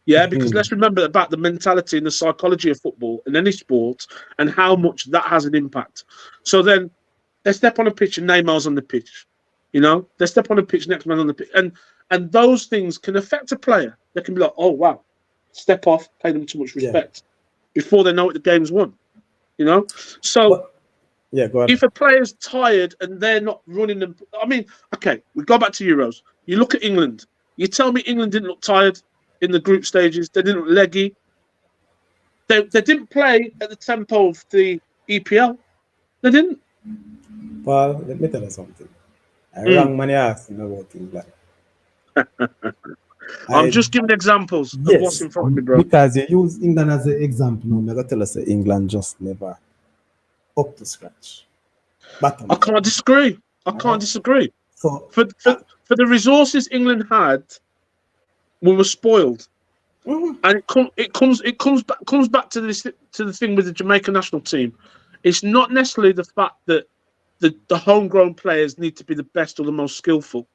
Yeah, because let's remember about the mentality and the psychology of football and any sport, and how much that has an impact. So then they step on a pitch and Neymar's on the pitch. You know, they step on a pitch, next man on the pitch. And those things can affect a player. They can be like, oh, wow, step off, pay them too much respect, before they know what the game's won. You know? So go ahead. If a player's tired and they're not running them, I mean, okay, we go back to Euros. You look at England. You tell me England didn't look tired in the group stages. They didn't look leggy. They didn't play at the tempo of the EPL. They didn't. Paul, let me tell you something. I rang money asking about England. I'm just giving examples of what's in front of me, bro. Because you use England as an example. No, I'm going to tell us that England just never up to scratch. I can't disagree. So for the resources England had, we were spoiled. And it comes back to the thing with the Jamaican national team. It's not necessarily the fact that the homegrown players need to be the best or the most skillful.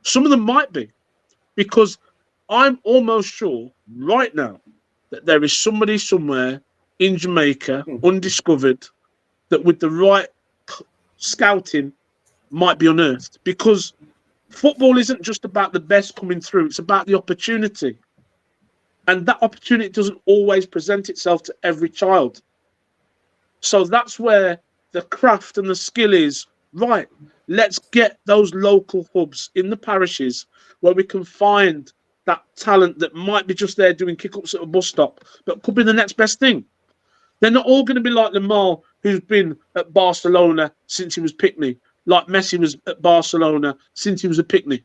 Some of them might be, because I'm almost sure right now that there is somebody somewhere in Jamaica, undiscovered, that with the right scouting might be unearthed. Because football isn't just about the best coming through, it's about the opportunity. And that opportunity doesn't always present itself to every child. So that's where the craft and the skill is, right, let's get those local hubs in the parishes where we can find that talent that might be just there doing kick-ups at a bus stop, but could be the next best thing. They're not all going to be like Lamar, who's been at Barcelona since he was Pickney, like Messi was at Barcelona since he was a Pickney.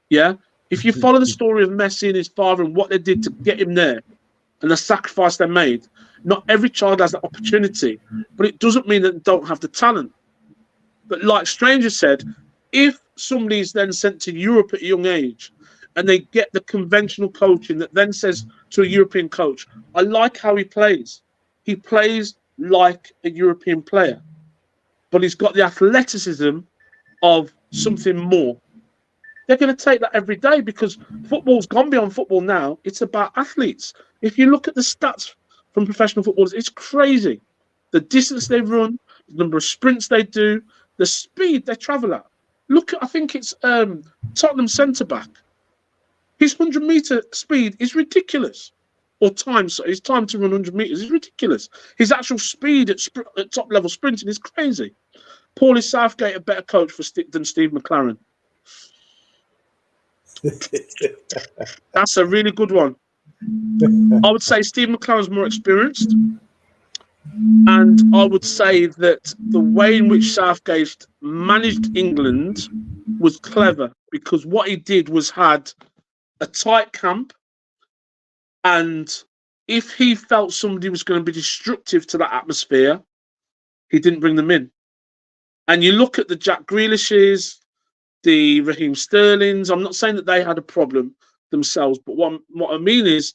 Yeah? If you follow the story of Messi and his father and what they did to get him there and the sacrifice they made, not every child has that opportunity, but it doesn't mean that they don't have the talent. But like Stranger said, if somebody's then sent to Europe at a young age and they get the conventional coaching that then says to a European coach, I like how he plays. He plays like a European player, but he's got the athleticism of something more. They're going to take that every day, because football's gone beyond football now. It's about athletes. If you look at the stats from professional footballers, it's crazy. The distance they run, the number of sprints they do, the speed they travel at. Look at, I think it's Tottenham centre-back. His 100-metre speed is ridiculous. Or time, so his time to run 100 metres is ridiculous. His actual speed at top-level sprinting is crazy. Paul, is Southgate a better coach than Steve McClaren? That's a really good one. I would say Steve McClaren's more experienced, And I would say that the way in which Southgate managed England was clever, because what he did was had a tight camp, and if he felt somebody was going to be destructive to that atmosphere, he didn't bring them in. And you look at the Jack Grealishes, the Raheem Sterlings. I'm not saying that they had a problem themselves, but what I mean is,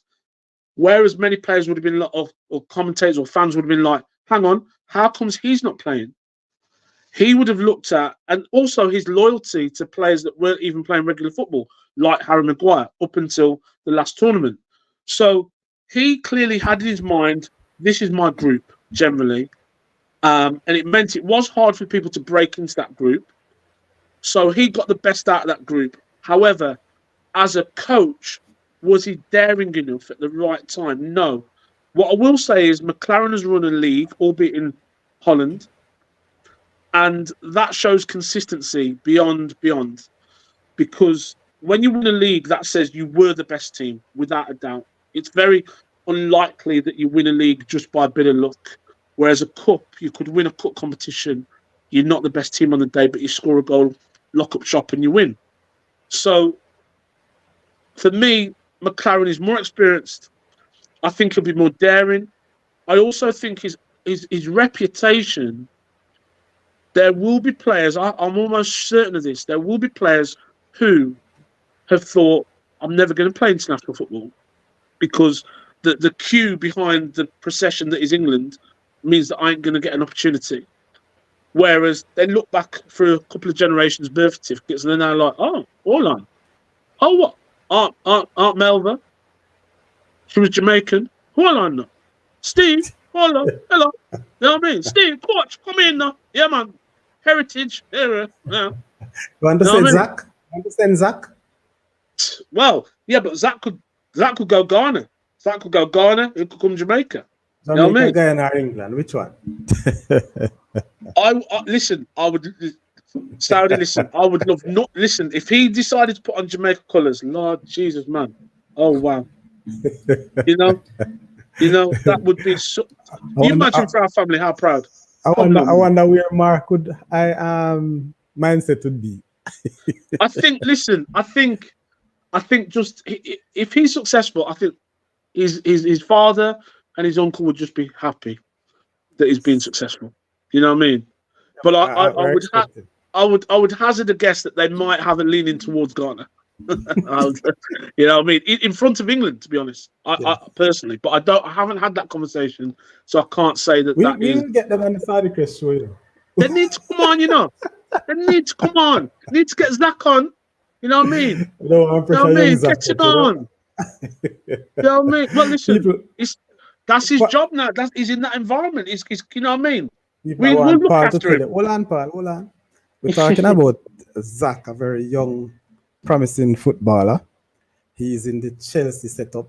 whereas many players would have been like, or commentators or fans would have been like, hang on, how comes he's not playing? He would have looked at, and also his loyalty to players that weren't even playing regular football, like Harry Maguire, up until the last tournament. So he clearly had in his mind, this is my group, generally. And it meant it was hard for people to break into that group. So he got the best out of that group. However, as a coach, was he daring enough at the right time? No. What I will say is McLaren has run a league, albeit in Holland, and that shows consistency beyond. Because when you win a league, that says you were the best team, without a doubt. It's very unlikely that you win a league just by a bit of luck. Whereas a cup, you could win a cup competition, you're not the best team on the day, but you score a goal, lock up shop, and you win. So, for me, McClaren is more experienced. I think he'll be more daring. I also think his reputation, there will be players, I'm almost certain of this, there will be players who have thought, I'm never going to play international football, because the queue behind the procession that is England means that I ain't going to get an opportunity. Whereas they look back through a couple of generations' birth certificates and they're now like, oh, hold on. Oh, what? Aunt Melva? She was Jamaican. Hold on now. Steve, hold on. Hello. You know what I mean? Steve, coach, come in now. Yeah, man. Heritage. Yeah. You understand, Zach? Zach? Well, yeah, but Zach could go Ghana. Zach could go Ghana. It could come Jamaica. Jamaica, you know what I mean? Guyana or England? Which one? Listen. I would, Saudi. Listen. I would love not. Listen. If he decided to put on Jamaica colours, Lord Jesus, man. Oh wow. You know that would be. So, you imagine for our family how proud. I wonder where Mark would mindset would be. I think. Listen. I think just if he's successful, I think his father and his uncle would just be happy that he's been successable. You know what I mean? But I would hazard a guess that they might have a leaning towards Ghana. You know what I mean? In front of England, to be honest, I personally, but I haven't had that conversation, so I can't say that. We'll get them on the Saudi Crest show. They need to come on, you know. They need to come on. They need to get Zach on. You know what I mean? You know what I mean? Get him on. You know what I mean? Well, listen, that's his job now. He's in that environment. He's you know what I mean? We'll look after him. Hold on, Paul. Hold on. We're talking about Zach, a very young, promising footballer. He's in the Chelsea setup.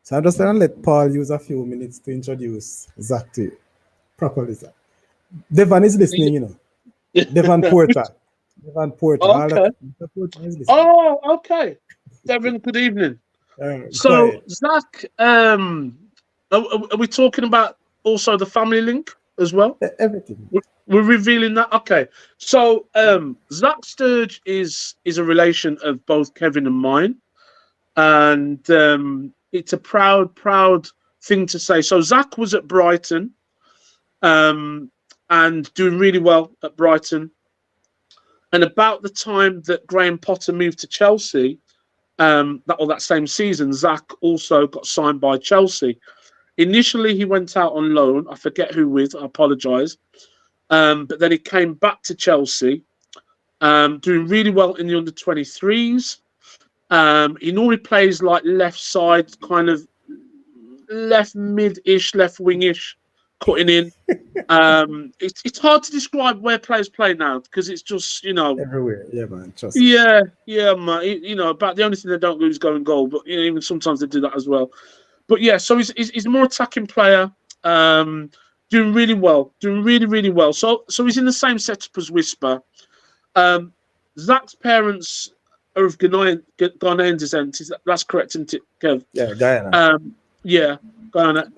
So I'm just going to let Paul use a few minutes to introduce Zach to you. Properly, Zach. Devon is listening, you know. Devon Porter. Devon Porter. Okay. Oh, okay. Devon, good evening. So, Zach, are we talking about also the family link as well? Everything. We're revealing that? Okay. So, Zach Sturge is a relation of both Kevin and mine. And it's a proud thing to say. So, Zach was at Brighton and doing really well at Brighton. And about the time that Graham Potter moved to Chelsea, that same season, Zach also got signed by Chelsea. Initially, he went out on loan. I forget who with. I apologise. But then he came back to Chelsea, doing really well in the under-23s. He normally plays like left side, kind of left mid-ish, left wing-ish, cutting in. It's hard to describe where players play now because it's just, you know, everywhere. Yeah, man. Yeah, man. You know, about the only thing they don't do is go and goal, but you know, even sometimes they do that as well. But yeah, so he's a more attacking player, doing really well, doing really well. So he's in the same setup as Whisper. Zach's parents are of Ghanaian descent. That's correct, isn't it, Kev? Yeah, Guyana. Yeah, Ghana.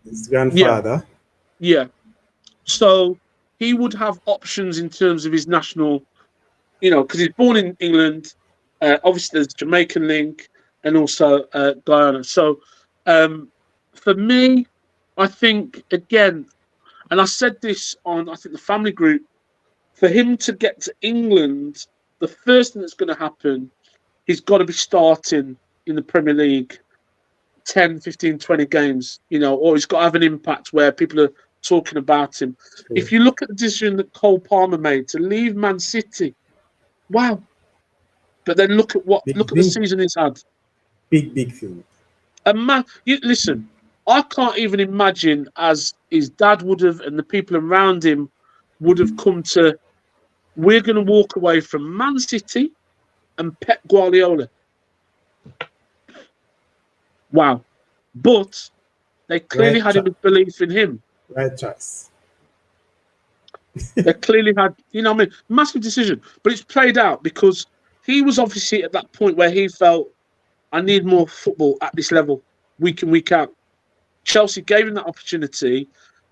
His grandfather. Yeah. So he would have options in terms of his national, because he's born in England. Obviously, there's Jamaican link and also Guyana. So for me, I think, again, and I said this on, I think, the family group, for him to get to England, the first thing that's going to happen, he's got to be starting in the Premier League 10, 15, 20 games, or he's got to have an impact where people are talking about him. Sure. If you look at the decision that Cole Palmer made to leave Man City, wow. But then look at the season he's had. Big field. Listen, I can't even imagine as his dad would have and the people around him would have come to, we're going to walk away from Man City and Pep Guardiola. Wow. But they clearly had a belief in him. Right choice. They clearly had, massive decision. But it's played out because he was obviously at that point where he felt, I need more football at this level, week in, week out. Chelsea gave him that opportunity,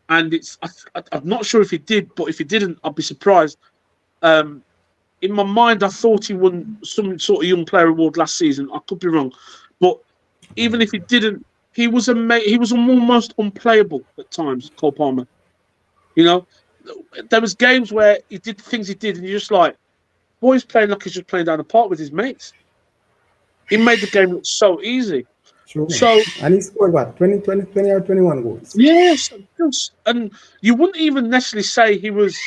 and I'm not sure if he did, but if he didn't, I'd be surprised. In my mind, I thought he won some sort of young player award last season. I could be wrong, but even if he didn't, he was almost unplayable at times. Cole Palmer, there was games where he did things he did, and you're just like, boy's playing like he's just playing down the park with his mates. He made the game look so easy. Sure. So, and he scored what, 20 or 21 goals? Yes, and you wouldn't even necessarily say he was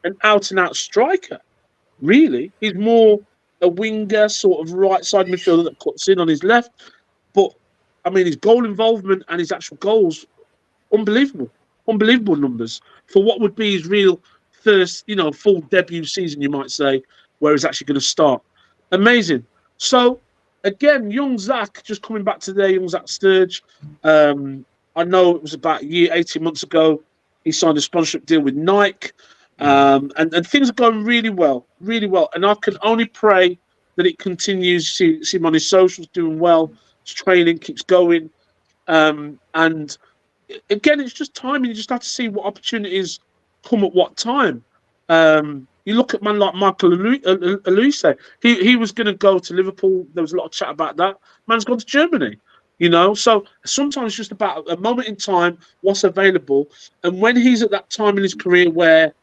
an out-and-out striker, really. He's more a winger, sort of right-side midfielder that cuts in on his left. But, I mean, his goal involvement and his actual goals, unbelievable numbers for what would be his real first, full debut season, you might say, where he's actually going to start. Amazing. So, again, young Zach, just coming back to there, young Zach Sturge. I know it was about 18 months ago, he signed a sponsorship deal with Nike. And things are going really well. And I can only pray that it continues. See him on his socials doing well. His training keeps going. And again, it's just timing. You just have to see what opportunities come at what time. You look at man like Michael Olise. He was going to go to Liverpool. There was a lot of chat about that. Man's gone to Germany. So sometimes it's just about a moment in time, what's available. And when he's at that time in his career where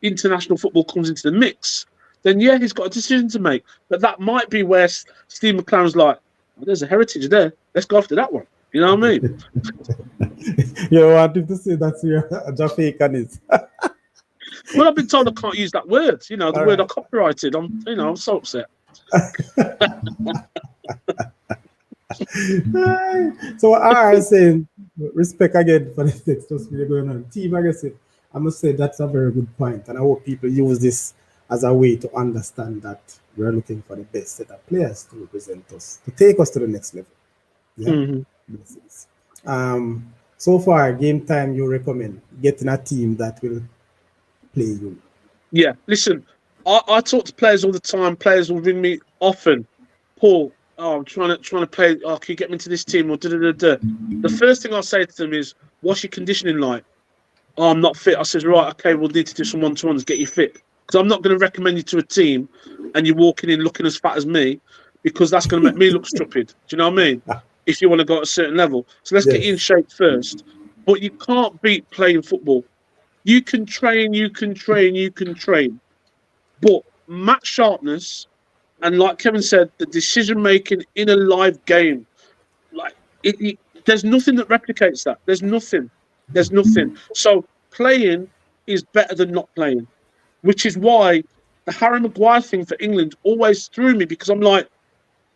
international football comes into the mix, then yeah, he's got a decision to make. But that might be where Steve McLaren's like, well, there's a heritage there. Let's go after that one. You know what I mean? You wanted to say that's your Jamaican is. Well, I've been told I can't use that word. The word I copyrighted. I'm so upset. So what I was saying, respect again for the text just really going on. Team, I guess I must say that's a very good point, and I hope people use this as a way to understand that we're looking for the best set of players to represent us, to take us to the next level. Yeah. Mm-hmm. So far, game time, you recommend getting a team that will play you. Yeah, listen, I talk to players all the time. Players will ring me often. Paul, I'm trying to play. Oh, can you get me into this team? Or da-da-da-da. The first thing I say to them is, what's your conditioning like? Oh, I'm not fit. I says, right, okay, we'll need to do some one-to-ones, get you fit. Because I'm not going to recommend you to a team and you're walking in looking as fat as me, because that's going to make me look stupid. Do you know what I mean? If you want to go at a certain level. So let's get you in shape first. But you can't beat playing football. You can train. But match sharpness, and like Kevin said, the decision-making in a live game, there's nothing that replicates that. There's nothing. So playing is better than not playing, which is why the Harry Maguire thing for England always threw me, because I'm like,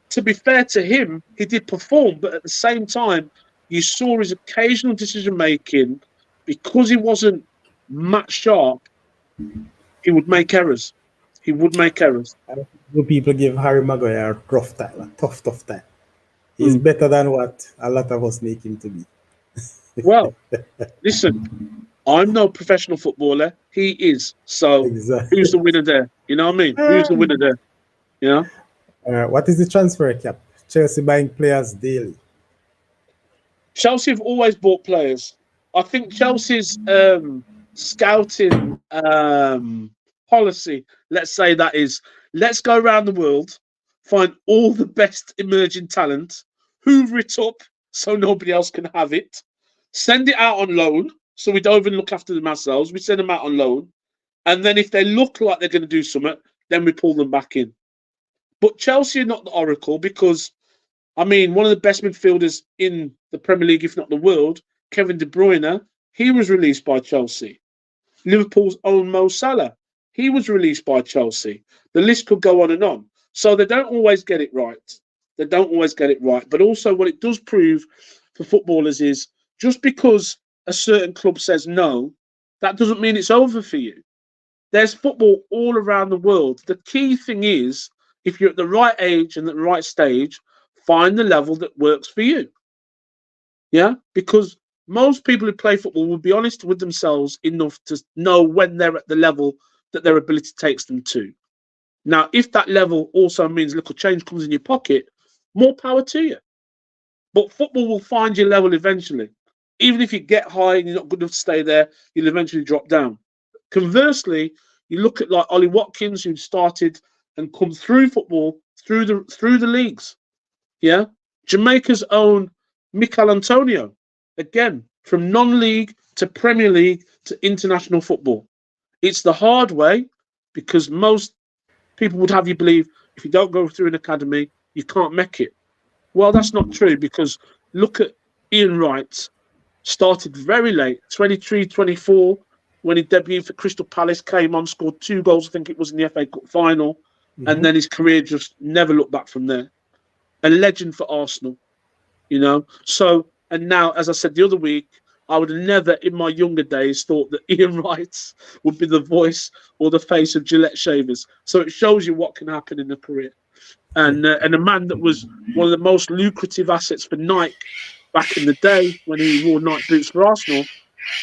to be fair to him, he did perform, but at the same time, you saw his occasional decision-making, because he wasn't match sharp, he would make errors. People give Harry Maguire a tough time. He's better than what a lot of us make him to be. Well, listen, I'm no professional footballer. He is. So exactly. Who's the winner there? You know what I mean? Who's the winner there? You know? What is the transfer cap? Chelsea buying players daily. Chelsea have always bought players. I think Chelsea's scouting policy, let's say that is, let's go around the world, find all the best emerging talent, hoover it up so nobody else can have it, send it out on loan so we don't even look after them ourselves. We send them out on loan, and then if they look like they're going to do something, then we pull them back in. But Chelsea are not the oracle because, I mean, one of the best midfielders in the Premier League, if not the world, Kevin De Bruyne, he was released by Chelsea. Liverpool's own Mo Salah, he was released by Chelsea. The list could go on and on. So they don't always get it right. They don't always get it right. But also what it does prove for footballers is just because a certain club says no, that doesn't mean it's over for you. There's football all around the world. The key thing is, if you're at the right age and at the right stage, find the level that works for you. Yeah? Because most people who play football will be honest with themselves enough to know when they're at the level that their ability takes them to. Now, if that level also means little change comes in your pocket, more power to you. But football will find your level eventually. Even if you get high and you're not good enough to stay there, you'll eventually drop down. Conversely, you look at like Ollie Watkins, who started and come through football through the leagues. Yeah, Jamaica's own Mikel Antonio, again from non-league to Premier League to international football. It's the hard way because most people would have you believe if you don't go through an academy, you can't make it. Well, that's not true because look at Ian Wright, started very late, 23, 24, when he debuted for Crystal Palace, came on, scored 2 goals, I think it was in the FA Cup final, and then his career just never looked back from there. A legend for Arsenal, you know. So, and now, as I said the other week, I would have never in my younger days thought that Ian Wright would be the voice or the face of Gillette shavers. So it shows you what can happen in a career. And a man that was one of the most lucrative assets for Nike back in the day when he wore Nike boots for Arsenal,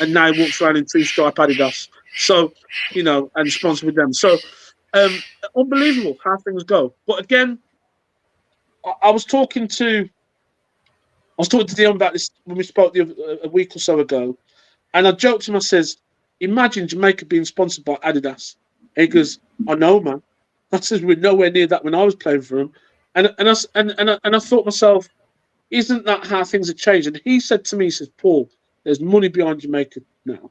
and now he walks around in 3-stripe Adidas. So, you know, and sponsored with them. So, unbelievable how things go. But again, I was talking to Dion about this when we spoke a week or so ago, and I joked to him. I says, "Imagine Jamaica being sponsored by Adidas." And he goes, "I know, man." I says, "We're nowhere near that when I was playing for him," and I thought myself, "Isn't that how things have changed?" And he said to me, he says, "Paul, there's money behind Jamaica now.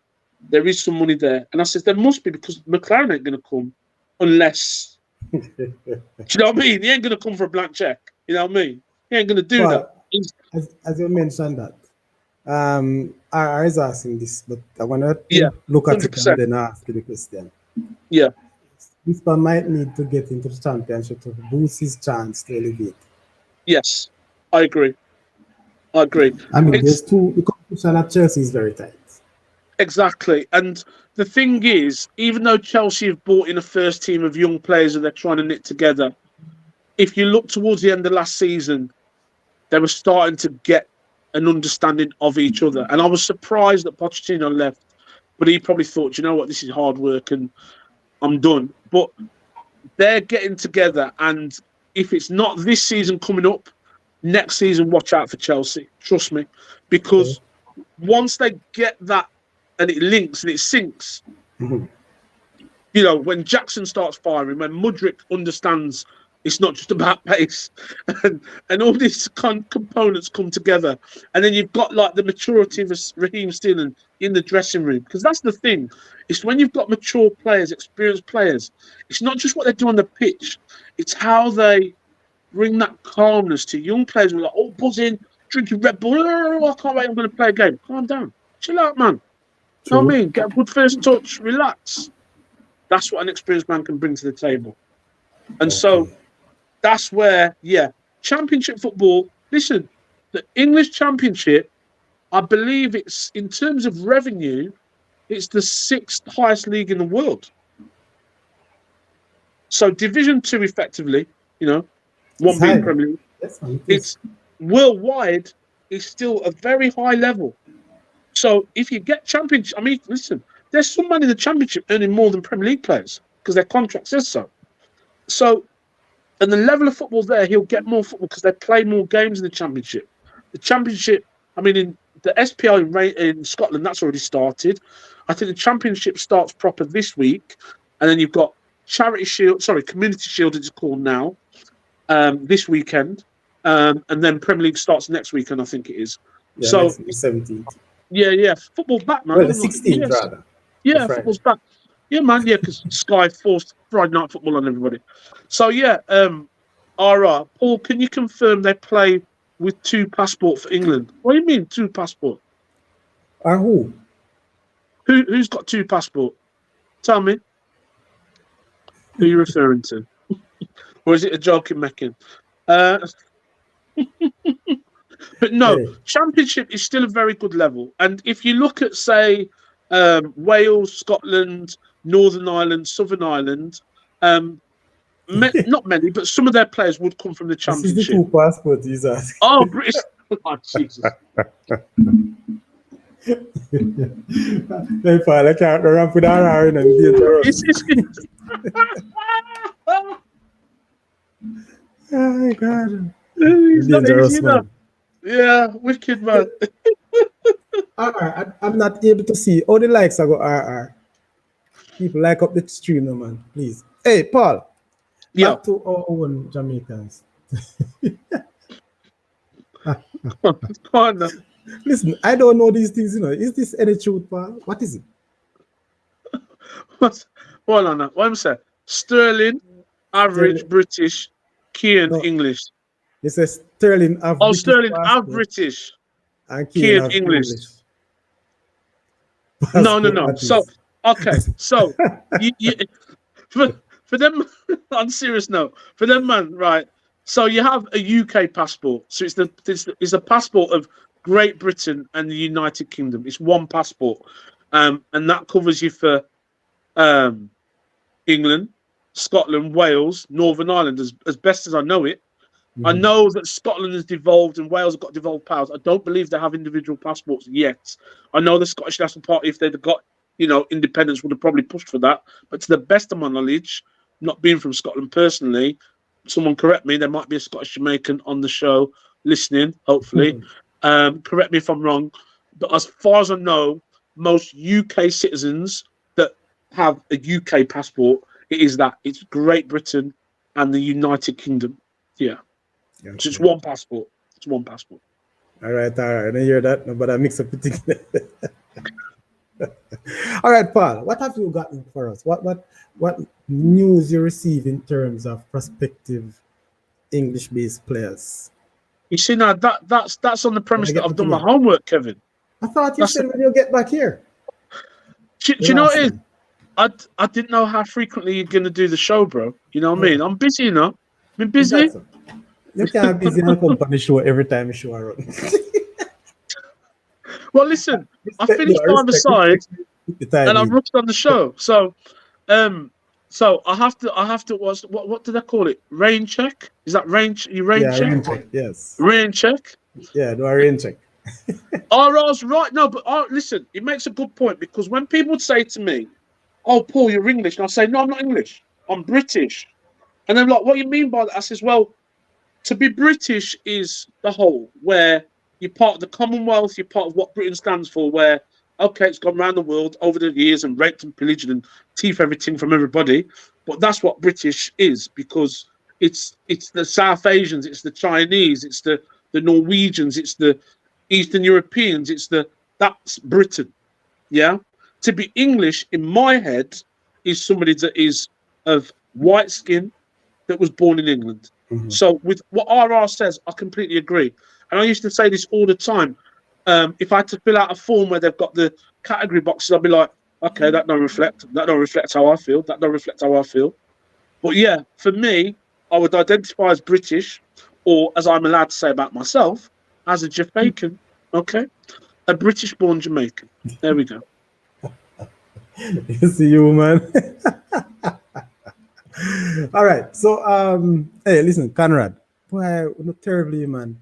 There is some money there," and I says, "There must be because McLaren ain't going to come unless." Do you know what I mean? He ain't going to come for a blank check. You know what I mean? He ain't going to do that. As you mentioned that, I was asking this, but I want to look at 100%. It and then ask you the question. Yeah. This man might need to get into the championship to boost his chance to elevate. Yes, I agree. I mean, there's two. The competition at Chelsea is very tight. Exactly. And the thing is, even though Chelsea have brought in a first team of young players that they're trying to knit together, if you look towards the end of last season, they were starting to get an understanding of each other. And I was surprised that Pochettino left, but he probably thought, you know what, this is hard work and I'm done. But they're getting together, and if it's not this season coming up, next season, watch out for Chelsea. Trust me. Because once they get that and it links and it syncs, you know, when Jackson starts firing, when Mudryk understands it's not just about pace, and all these components come together, and then you've got like the maturity of Raheem Sterling in the dressing room, because that's the thing. It's when you've got mature players, experienced players, it's not just what they do on the pitch, it's how they bring that calmness to young players who are like, oh, buzzing, drinking Red Bull, oh, I can't wait, I'm going to play a game. Calm down. Chill out, man. You know what I mean? Get a good first touch, relax. That's what an experienced man can bring to the table. And so that's where, championship football, listen, the English Championship, I believe it's, in terms of revenue, it's the 6th highest league in the world. So Division 2, effectively, you know, one being Premier League, it's worldwide, it's still a very high level. So if you get championship, I mean, listen, there's some man in the championship earning more than Premier League players because their contract says so. So, and the level of football there, he'll get more football because they play more games in the championship. The championship, I mean, in the SPL in Scotland, that's already started. I think the Championship starts proper this week, and then you've got Community Shield it's called now, this weekend, and then Premier League starts next weekend, I think it is. Yeah, so next week, 17th. Yeah, football's back, man. Well, the 16th, yes. rather. Yeah, football's back. Yeah, man. Yeah, because Sky forced Friday night football on everybody. So yeah, RR, Paul, can you confirm they play with 2 passport for England? What do you mean 2 passport? Who? Who's got 2 passport? Tell me. Who are you referring to? Or is it a joke you're making? But no, Championship is still a very good level. And if you look at, say, Wales, Scotland, Northern Ireland, Southern Ireland, not many, but some of their players would come from the Championship. This is the 2 passports he's asking. Oh, British. Oh, Jesus. Hey, Paul, I can't run with RR and dangerous. Oh, God. He's Dangerous, man. Yeah, wicked, man. I'm not able to see all the likes I got RR. People like up the stream, no, man. Please. Hey, Paul. Yeah. Back to our own Jamaicans. Come on now. Listen, I don't know these things, you know. Is this any truth, Paul? What is it? Hold on now. What am I saying? Sterling, average British, Kean, No. English. It says Sterling have Oh, British Sterling, passport have British. and Kean, have English. Passport, No. that So, is. okay. So, you for them, on a serious note, for them, man, right? So you have a UK passport. So it's the passport of Great Britain and the United Kingdom. It's one passport, and that covers you for England, Scotland, Wales, Northern Ireland, as best as I know it. I know that Scotland has devolved and Wales have got devolved powers. I don't believe they have individual passports yet. I know the Scottish National Party, if they'd got, independence, would have probably pushed for that. But to the best of my knowledge, not being from Scotland personally, someone correct me, there might be a Scottish Jamaican on the show listening, hopefully. Correct me if I'm wrong. But as far as I know, most UK citizens that have a UK passport, it's Great Britain and the United Kingdom. Yeah. Okay. So it's one passport. It's one passport. All right. I didn't hear that, no, but I mix up the thing. All right, Paul, what have you gotten for us? What news you receive in terms of prospective English-based players? You see, now that's on the premise that I've done my homework, Kevin. I thought you said when you get back here. Do you know what it is? I didn't know how frequently you're going to do the show, bro. You know what I mean? I'm busy, you know. I've been busy. You can't be busy on a company show every time you show a run. Well, listen, I finished 5-a-side and I rushed on the show. So I have to what do they call it? Rain check? Is that rain? Rain check? Rain check. Yes. Rain check. Yeah, do a rain check. RR's right. No, but listen, it makes a good point because when people say to me, "Oh, Paul, you're English," and I say, "No, I'm not English. I'm British," and they're like, "What do you mean by that?" I says, "Well, to be British is the whole where you're part of the Commonwealth, you're part of what Britain stands for, where, okay, it's gone around the world over the years and raped and pillaged and teeth everything from everybody. But that's what British is because it's the South Asians, it's the Chinese, it's the Norwegians, it's the Eastern Europeans, that's Britain. Yeah? To be English, in my head, is somebody that is of white skin that was born in England. Mm-hmm. So with what RR says, I completely agree. And I used to say this all the time. If I had to fill out a form where they've got the category boxes, I'd be like, okay, that don't reflect how I feel. That don't reflect how I feel. But yeah, for me, I would identify as British, or as I'm allowed to say about myself, as a Jamaican. Okay, a British-born Jamaican. There we go. You see you, man. All right. So, hey, listen, Conrad. Boy, not terribly, man.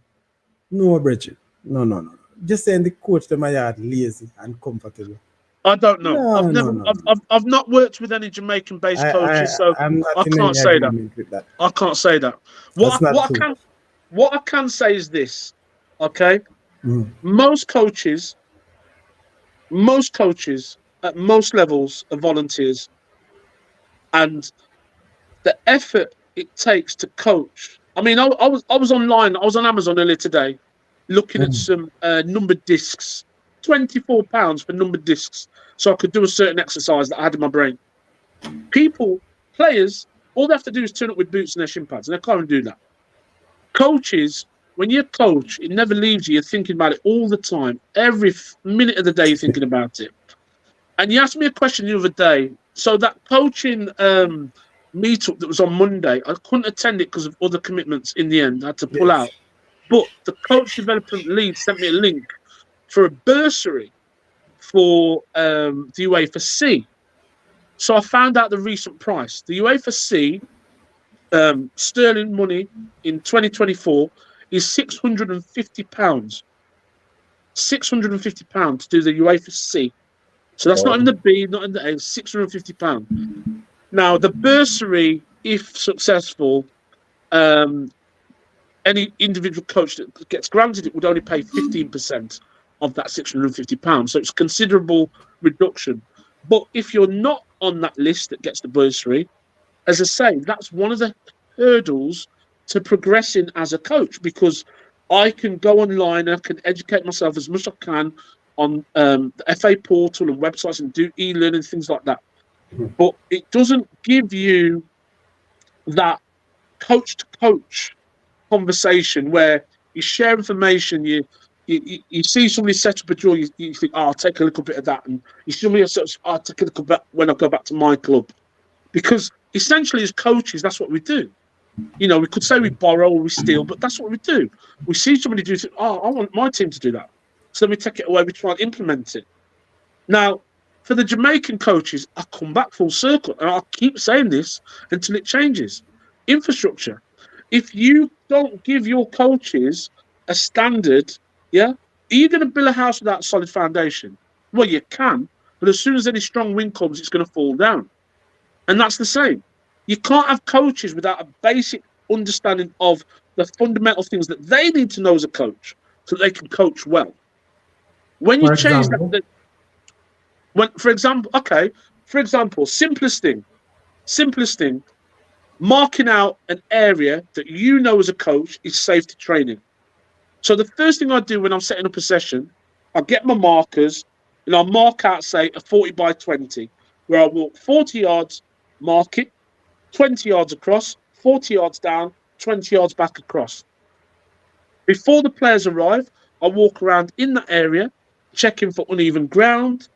No, Bridget. No. Just saying the coach to my yard lazy and comfortable. I don't know. I've not worked with any Jamaican-based coaches, so I can't say that. I can't say that. What I can say is this, okay? Most coaches at most levels are volunteers, and the effort it takes to coach. I mean, I was online. I was on Amazon earlier today, looking at some numbered discs. £24 for numbered discs, so I could do a certain exercise that I had in my brain. Players, all they have to do is turn up with boots and their shin pads, and they can't even do that. Coaches, when you're a coach, it never leaves you. You're thinking about it all the time. Every minute of the day, you're thinking about it. And you asked me a question the other day. So that coaching meetup that was on Monday, I couldn't attend it because of other commitments in the end. I had to pull out. But the coach development lead sent me a link for a bursary for the UEFA C. So I found out the recent price. The UEFA C, sterling money in 2024 is £650. £650 to do the UEFA C. So that's not in the B, not in the A, £650. Now, the bursary, if successful, any individual coach that gets granted it would only pay 15% of that £650. So it's a considerable reduction. But if you're not on that list that gets the bursary, as I say, that's one of the hurdles to progressing as a coach, because I can go online, I can educate myself as much as I can on the FA portal and websites and do e-learning, things like that. But it doesn't give you that coach-to-coach conversation where you share information, you see somebody set up a draw, you think, oh, I'll take a little bit of that, and you see somebody else, I'll take a little bit when I go back to my club. Because essentially as coaches, that's what we do. You know, we could say we borrow or we steal, but that's what we do. We see somebody do it, oh, I want my team to do that. So then we take it away, we try and implement it. Now, for the Jamaican coaches, I come back full circle, and I'll keep saying this until it changes. Infrastructure. If you don't give your coaches a standard, are you going to build a house without a solid foundation? Well, you can, but as soon as any strong wind comes, it's going to fall down. And that's the same. You can't have coaches without a basic understanding of the fundamental things that they need to know as a coach so that they can coach well. When you change that, for example, simplest thing, marking out an area that you know as a coach is safety training. So the first thing I do when I'm setting up a session, I get my markers and I'll mark out, say, a 40 by 20, where I walk 40 yards, mark it, 20 yards across, 40 yards down, 20 yards back across. Before the players arrive, I walk around in that area, checking for uneven ground,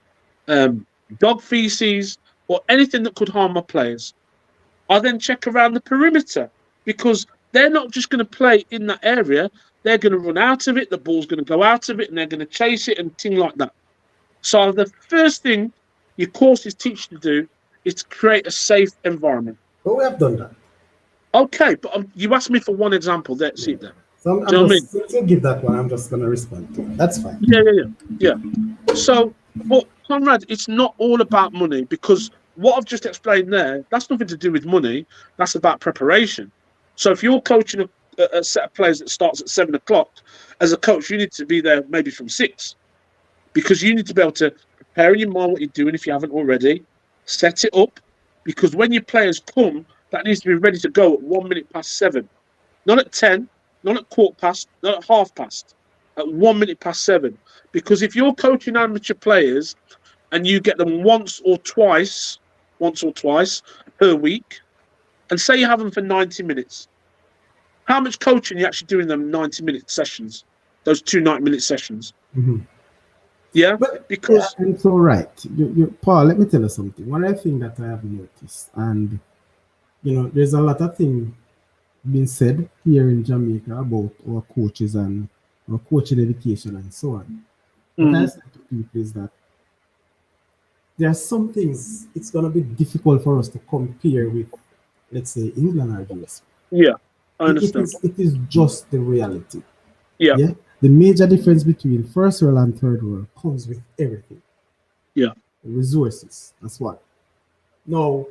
dog feces, or anything that could harm my players. I then check around the perimeter, because they're not just going to play in that area, they're going to run out of it, the ball's going to go out of it, and they're going to chase it and things like that. So the first thing your courses teach you to do is to create a safe environment. But we have done that. Okay, but you asked me for one example. That's it then. So since you give that one, I'm just going to respond to it. That's fine. Yeah. So, but Conrad, it's not all about money, because what I've just explained there, that's nothing to do with money. That's about preparation. So if you're coaching a set of players that starts at 7 o'clock, as a coach, you need to be there maybe from 6, because you need to be able to prepare in your mind what you're doing if you haven't already, set it up, because when your players come, that needs to be ready to go at 1 minute past 7, not at 10, not at quarter past, not at half past, at 1 minute past 7. Because if you're coaching amateur players and you get them once or twice per week, and say you have them for 90 minutes, how much coaching are you actually doing them 90-minute sessions, those 2 90-minute sessions? Mm-hmm. Yeah, but because it's all right. Paul, let me tell you something. One of the things that I have noticed, and there's a lot of things being said here in Jamaica about our coaches and our coaching education and so on. What I say to people is that there are some things it's going to be difficult for us to compare with, let's say, England or US. Yeah, I understand. It is just the reality. Yeah. The major difference between first world and third world comes with everything. Yeah. The resources. That's what. Now,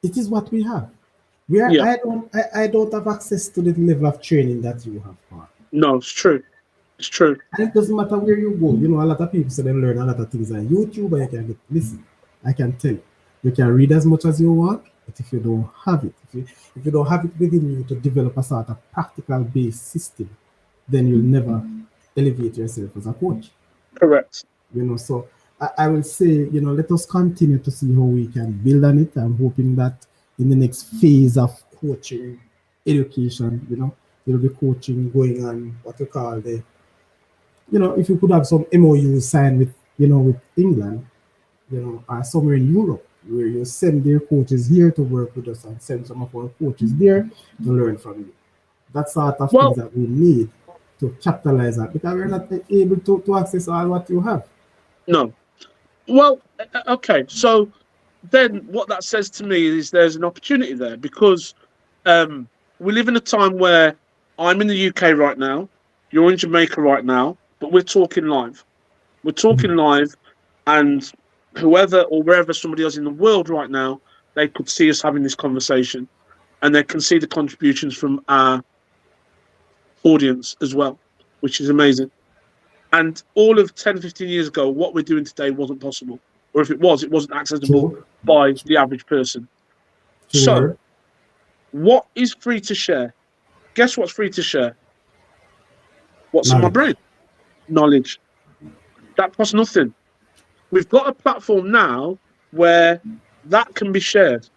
it is what we have. I don't have access to the level of training that you have, Paul. No, it's true. It's true. And it doesn't matter where you go. You know, a lot of people say they learn a lot of things on YouTube, and you can get, listen, I can tell you, you can read as much as you want, but if you don't have it, if you don't have it within you to develop a sort of practical based system, then you'll never elevate yourself as a coach. Correct. You know, so I will say, you know, let us continue to see how we can build on it. I'm hoping that in the next phase of coaching education, you know, there'll be coaching going on what we call the, you know, if you could have some MOUs signed with, you know, with England, you know, or somewhere in Europe, where you send their coaches here to work with us and send some of our coaches there to learn from you. That's sort of things that we need to capitalize on, because we're not able to access all what you have. No. Well, okay. So then what that says to me is there's an opportunity there, because we live in a time where I'm in the UK right now, you're in Jamaica right now, but we're talking live. We're talking live, and whoever or wherever somebody else in the world right now, they could see us having this conversation, and they can see the contributions from our audience as well, which is amazing. And all of 10, 15 years ago, what we're doing today wasn't possible. Or if it wasn't accessible by the average person. So, what is free to share? Guess what's free to share? What's in my brain? Knowledge. That costs nothing. We've got a platform now where that can be shared.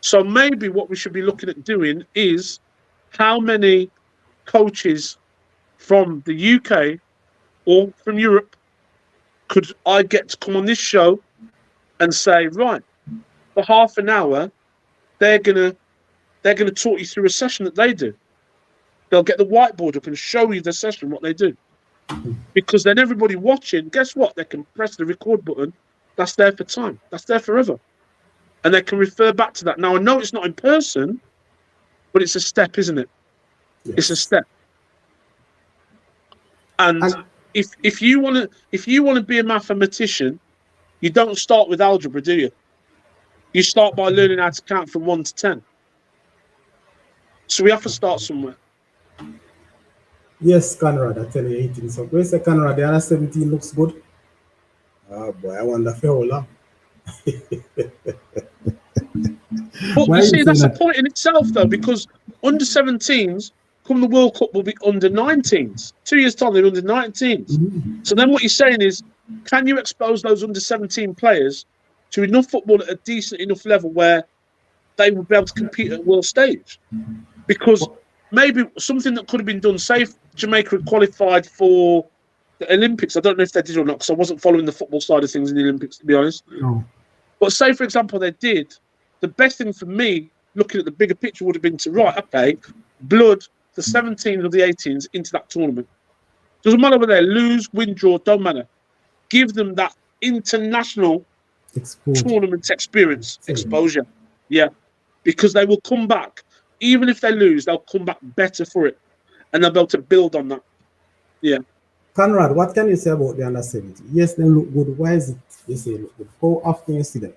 So maybe what we should be looking at doing is how many coaches from the UK or from Europe could I get to come on this show and say, right, for half an hour, they're gonna talk you through a session that they do. They'll get the whiteboard up and show you the session, what they do. Because then everybody watching, guess what? They can press the record button. That's there for time. That's there forever. And they can refer back to that. Now, I know it's not in person, but it's a step, isn't it? Yes. It's a step. And if you want to be a mathematician, you don't start with algebra, do you? You start by learning how to count from 1 to 10. So we have to start somewhere. Yes, Conrad, I tell you 18. So where's the Conrad? The other 17 looks good. Oh boy, I wonder for how long. But you see, that's a point in itself, though, because under 17s, come the World Cup, will be under 19s. 2 years' time, they're under 19s. Mm-hmm. So then what you're saying is, can you expose those under 17 players to enough football at a decent enough level where they would be able to compete at world stage? Because maybe something that could have been done, say if Jamaica had qualified for the Olympics, I don't know if they did or not, because I wasn't following the football side of things in the Olympics, to be honest. No. But say, for example, they did, the best thing for me, looking at the bigger picture, would have been to, right, okay, blood the 17s or the 18s into that tournament. Doesn't matter whether they lose, win, draw, don't matter. Give them that international tournament experience, exposure. Yeah, because they will come back. Even if they lose, they'll come back better for it. And they'll be able to build on that. Yeah. Conrad, what can you say about the under 70? Yes, they look good. Why is it they say look good? How often you see them?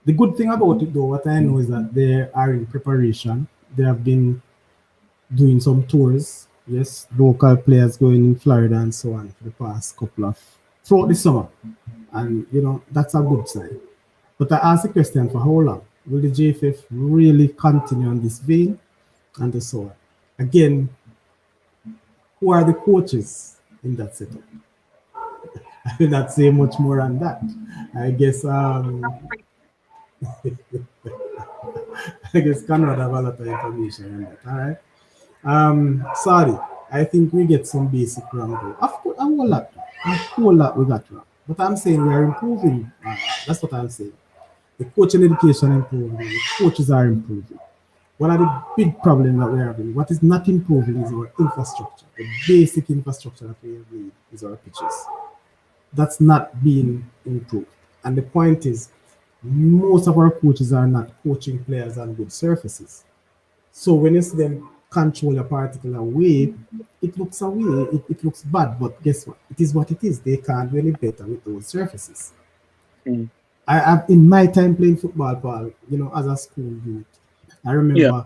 The good thing about it, though, what I know is that they are in preparation. They have been doing some tours. Yes, local players going in Florida and so on for the past couple of throughout the summer. And, you know, that's a good sign. But I ask the question, for how long? Will the JFF really continue on this vein and so on? Again, who are the coaches in that setup? I will not say much more on that. I guess I guess Conrad have a lot of information on that. All right. Sorry, I think we get some basic wrong though. Of course, a whole lot we got wrong. But I'm saying we are improving. That's what I'm saying. The coaching education improving. The coaches are improving. One of the big problems that we're having, what is not improving is our infrastructure. The basic infrastructure that we need is our pitches. That's not being improved. And the point is, most of our coaches are not coaching players on good surfaces. So when you see them control a particular way, it looks away, it looks bad, but guess what? It is what it is. They can't do any better with those surfaces. Mm. I have, in my time playing football, Paul, you know, as a school youth, I remember,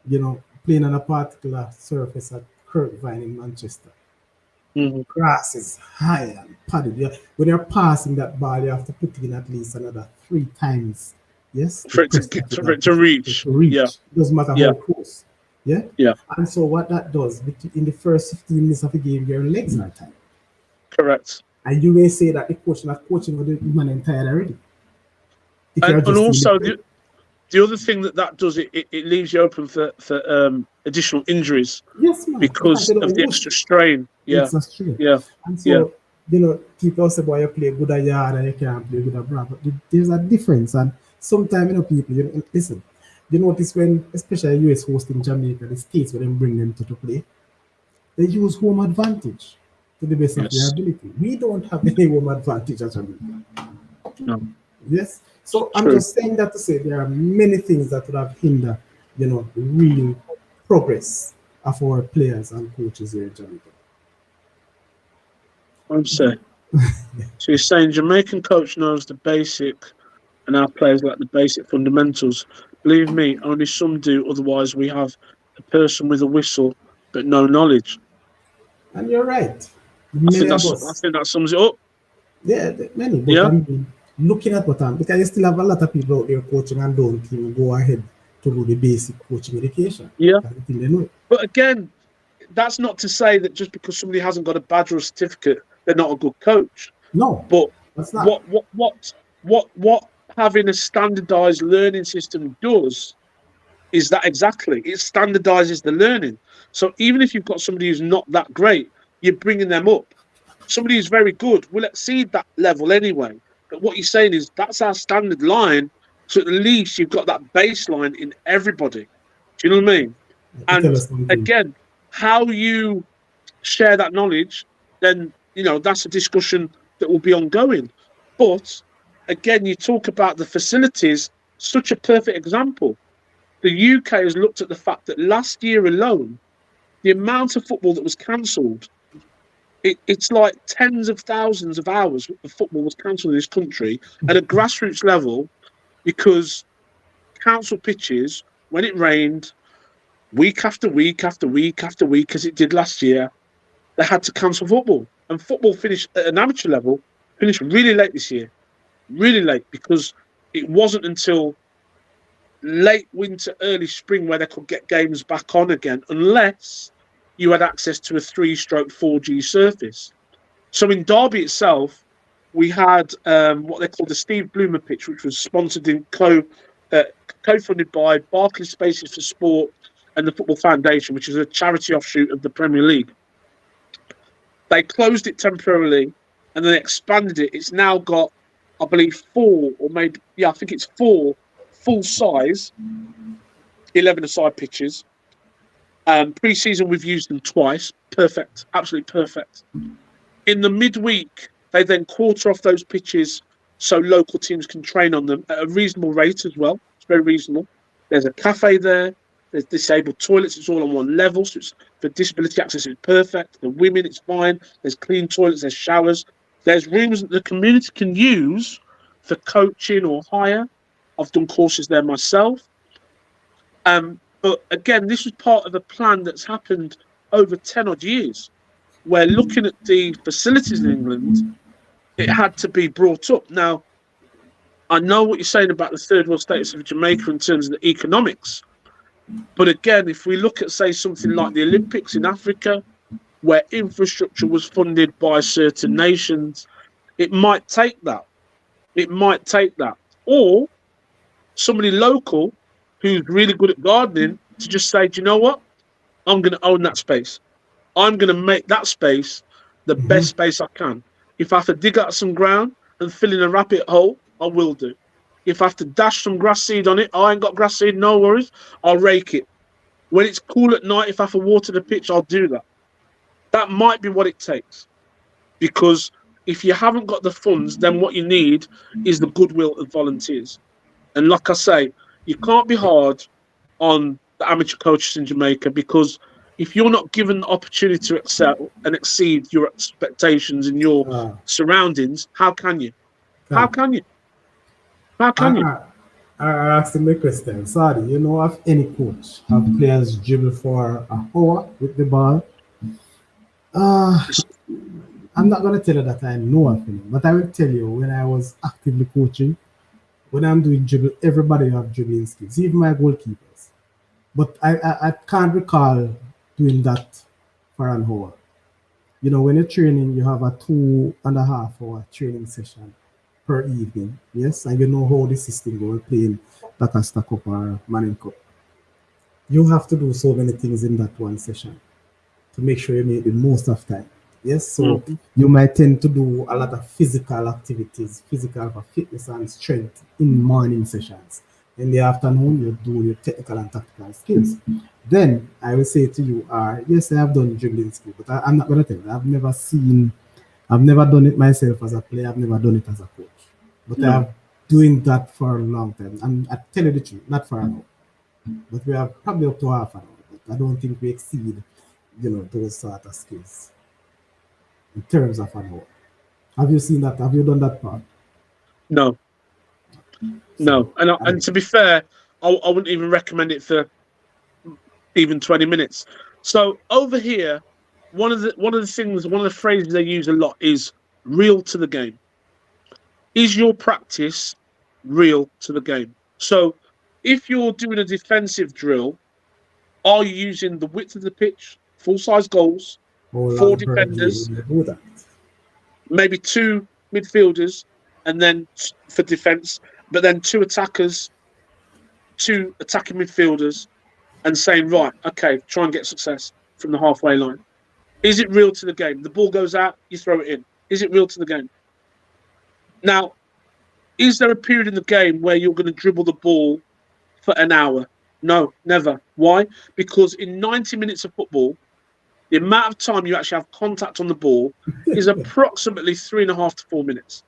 you know, playing on a particular surface at Kirkvine in Manchester. Grass is high and padded. When you're passing that ball, you have to put it in at least another 3 times. Yes, to For it to press get that for down it to reach. to reach. Yeah, It doesn't matter yeah, how close. Yeah. yeah. And so what that does in the first 15 minutes of the game, your legs are tired. Correct. And you may say that the coach not coaching with the man tired already. If you're And just in the also play. the other thing that does it leaves you open for additional injuries Yes, man. Because because you of don't the use extra strain. Yeah, it's a strain. yeah, And yeah. so, people say, boy, you play good at yard and you can't play good at bra. But there's a difference. And sometimes, people, listen, you notice when, especially US hosting Jamaica, the states where they bring them to play, they use home advantage to the best of their Yes. ability. We don't have any home advantage at Jamaica. No. Yes. So I'm True. just saying that to say there are many things that would have hindered, the real progress of our players and coaches here in Jamaica. I'm saying. So you're saying Jamaican coach knows the basic, and our players lack the basic fundamentals. Believe me, only some do. Otherwise, we have a person with a whistle but no knowledge. And you're right. I Many think of that's. I us, think that sums it up. yeah, many, but Yeah. I mean, looking at what I'm, because you still have a lot of people out there coaching and don't even go ahead to do the basic coaching education. Yeah. I think they know it. But again, that's not to say that just because somebody hasn't got a badge or a certificate, they're not a good coach. No, But that's not. what having a standardized learning system does is that exactly it standardizes the learning. So even if you've got somebody who's not that great, you're bringing them up. Somebody who's very good will exceed that level anyway. But what you're saying is that's our standard line. So at least you've got that baseline in everybody. Do you know what I mean? To tell And us something. again, how you share that knowledge, then that's a discussion that will be ongoing. But again, you talk about the facilities, such a perfect example. The UK has looked at the fact that last year alone, the amount of football that was cancelled, it's like tens of thousands of hours of football was cancelled in this country at a grassroots level because council pitches, when it rained, week after week after week after week, as it did last year, they had to cancel football. And football finished at an amateur level, finished really late this year. Really late, because it wasn't until late winter, early spring where they could get games back on again, unless you had access to a 3/4G surface. So in Derby itself, we had what they called the Steve Bloomer pitch, which was sponsored in co-funded by Barclays Spaces for Sport and the Football Foundation, which is a charity offshoot of the Premier League. They closed it temporarily and then expanded it. It's now got, I believe, 4 or maybe, I think it's 4 full-size 11-a-side pitches. Pre-season, we've used them twice. Perfect. Absolutely perfect. In the midweek, they then quarter off those pitches so local teams can train on them at a reasonable rate as well. It's very reasonable. There's a cafe there. There's disabled toilets. It's all on one level. So it's, for disability access, it's perfect. For women, it's fine. There's clean toilets. There's showers. There's rooms that the community can use for coaching or hire. I've done courses there myself. But again, this was part of a plan that's happened over 10 odd years, where looking at the facilities in England, it had to be brought up. Now, I know what you're saying about the third world status of Jamaica in terms of the economics. But again, if we look at, say, something like the Olympics in Africa, where infrastructure was funded by certain nations, it might take that. It might take that. Or somebody local who's really good at gardening to just say, do you know what? I'm going to own that space. I'm going to make that space the best space I can. If I have to dig out some ground and fill in a rabbit hole, I will do. If I have to dash some grass seed on it, I ain't got grass seed, no worries. I'll rake it. When it's cool at night, if I have to water the pitch, I'll do that. That might be what it takes. Because if you haven't got the funds, then what you need is the goodwill of volunteers. And like I say, you can't be hard on the amateur coaches in Jamaica, because if you're not given the opportunity to excel and exceed your expectations in your surroundings, how can you? How can you? How can you? I asked him the question, sorry, if any coach have players dribble for an hour with the ball? I'm not going to tell you that I know a feeling, but I will tell you when I was actively coaching, when I'm doing dribble, everybody have dribbling skills, even my goalkeepers. But I can't recall doing that for an hour. When you're training, you have a 2.5 hour training session per evening. Yes, and you know how the system goes playing like a stack up or manning cup. You have to do so many things in that one session to make sure you make the most of time. Yes, so you might tend to do a lot of physical activities, physical for fitness and strength in morning sessions. In the afternoon, you do your technical and tactical skills. Then I will say to you, yes, I have done dribbling skill, but I'm not going to tell you, I've never done it myself as a player, I've never done it as a coach. But I have doing that for a long time. And I tell you the truth, not for an hour, but we are probably up to half an hour. But I don't think we exceed, those sort of skills in terms of an hour. Have you seen that? Have you done that part? No. No. And to be fair, I wouldn't even recommend it for even 20 minutes. So over here, one of the phrases they use a lot is real to the game. Is your practice real to the game? So if you're doing a defensive drill, are you using the width of the pitch, full-size goals, 4 defenders, maybe 2 midfielders, and then for defence, but then 2 attackers, 2 attacking midfielders, and saying, right, okay, try and get success from the halfway line. Is it real to the game? The ball goes out, you throw it in. Is it real to the game? Now, is there a period in the game where you're going to dribble the ball for an hour? No, never. Why? Because in 90 minutes of football, the amount of time you actually have contact on the ball is approximately 3.5 to 4 minutes.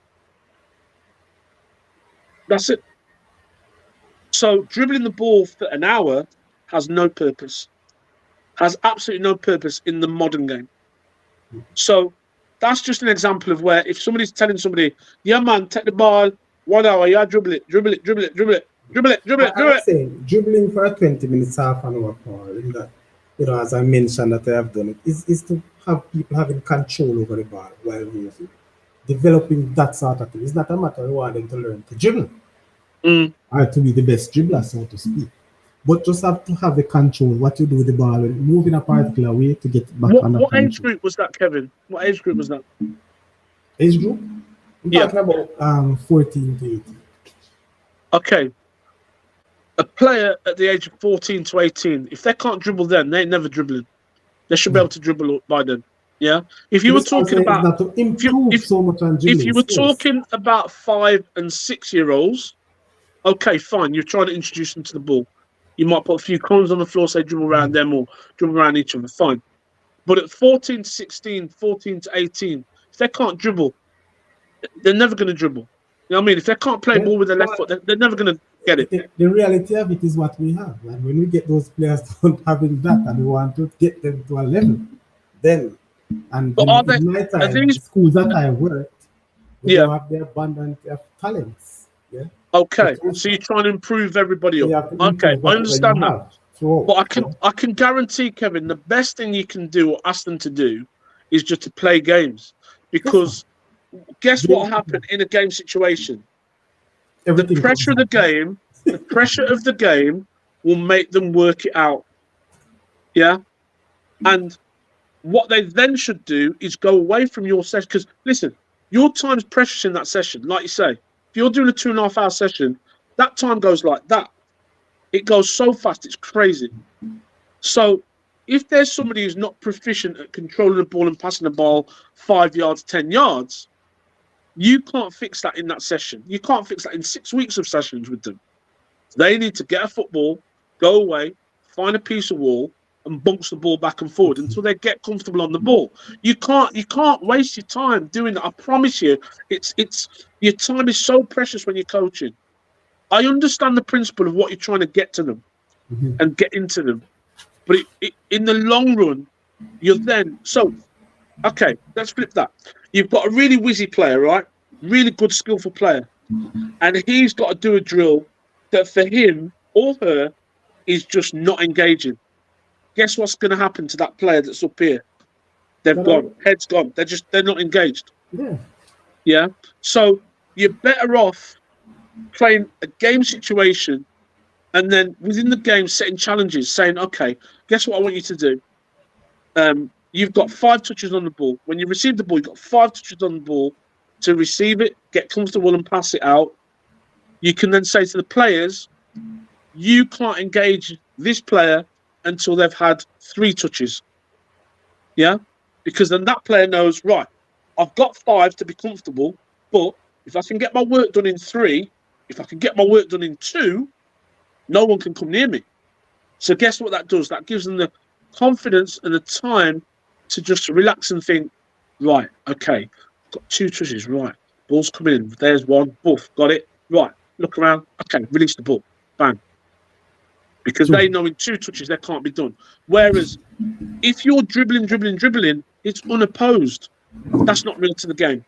That's it. So dribbling the ball for an hour has no purpose. Has absolutely no purpose in the modern game. So that's just an example of where if somebody's telling somebody, yeah, man, take the ball, 1 hour, yeah, dribble it. I'm saying dribbling for 20 minutes, half an hour, in that, as I mentioned that I have done it, is to have people having control over the ball while moving. Developing that sort of thing. It's not a matter of wanting to learn to dribble or to be the best dribbler, so to speak. But just have to have the control, what you do with the ball, move in a particular way to get back on the What age group was that, Kevin? What age group was that? Age group? I'm talking about 14 to 18. Okay. A player at the age of 14 to 18, if they can't dribble then, they ain't never dribbling. They should be able to dribble by then. Yeah. If you were talking about not to improve so much on dribbling, if you were talking about 5 and 6 year olds, okay, fine. You're trying to introduce them to the ball. You might put a few cones on the floor, say dribble around them or dribble around each other. Fine. But at 14 to 16, 14 to 18, if they can't dribble, they're never going to dribble. You know what I mean? If they can't play ball with their left foot, they're never going to get it. The reality of it is what we have. And when we get those players not having that and we want to get them to a level, then, and in my time, schools that I worked, they don't have the abundance of talents. Yeah. Okay, so you're trying to improve everybody up. Okay, I understand that. But I can guarantee, Kevin, the best thing you can do or ask them to do is just to play games. Because guess what will happen in a game situation? The pressure of the game will make them work it out. Yeah? And what they then should do is go away from your session. Because, listen, your time's precious in that session, like you say. If you're doing a 2.5 hour session, that time goes like that. It goes so fast, it's crazy. So if there's somebody who's not proficient at controlling the ball and passing the ball 5 yards, 10 yards, you can't fix that in that session. You can't fix that in 6 weeks of sessions with them. They need to get a football, go away, find a piece of wall, and bounce the ball back and forward until they get comfortable on the ball. You can't waste your time doing that. I promise you, it's your time is so precious when you're coaching. I understand the principle of what you're trying to get to them and get into them, but in the long run, you're then okay. Let's flip that. You've got a really whizzy player, right? Really good, skillful player, and he's got to do a drill that for him or her is just not engaging. Guess what's going to happen to that player that's up here? They've But gone. Head's gone. They're not engaged. yeah. Yeah. So you're better off playing a game situation and then within the game setting challenges, saying, okay, guess what I want you to do? You've got 5 touches on the ball. When you receive the ball, you've got 5 touches on the ball to receive it, get comfortable and pass it out. You can then say to the players, you can't engage this player until they've had 3 touches. Yeah? Because then that player knows, right, I've got 5 to be comfortable, but if I can get my work done in 3, if I can get my work done in 2, no one can come near me. So guess what that does? That gives them the confidence and the time to just relax and think, right, okay, got 2 touches, right, ball's coming in, there's 1, boof, got it, right, look around, okay, release the ball, bang. Because they know in 2 touches that can't be done. Whereas if you're dribbling, it's unopposed. That's not real to the game.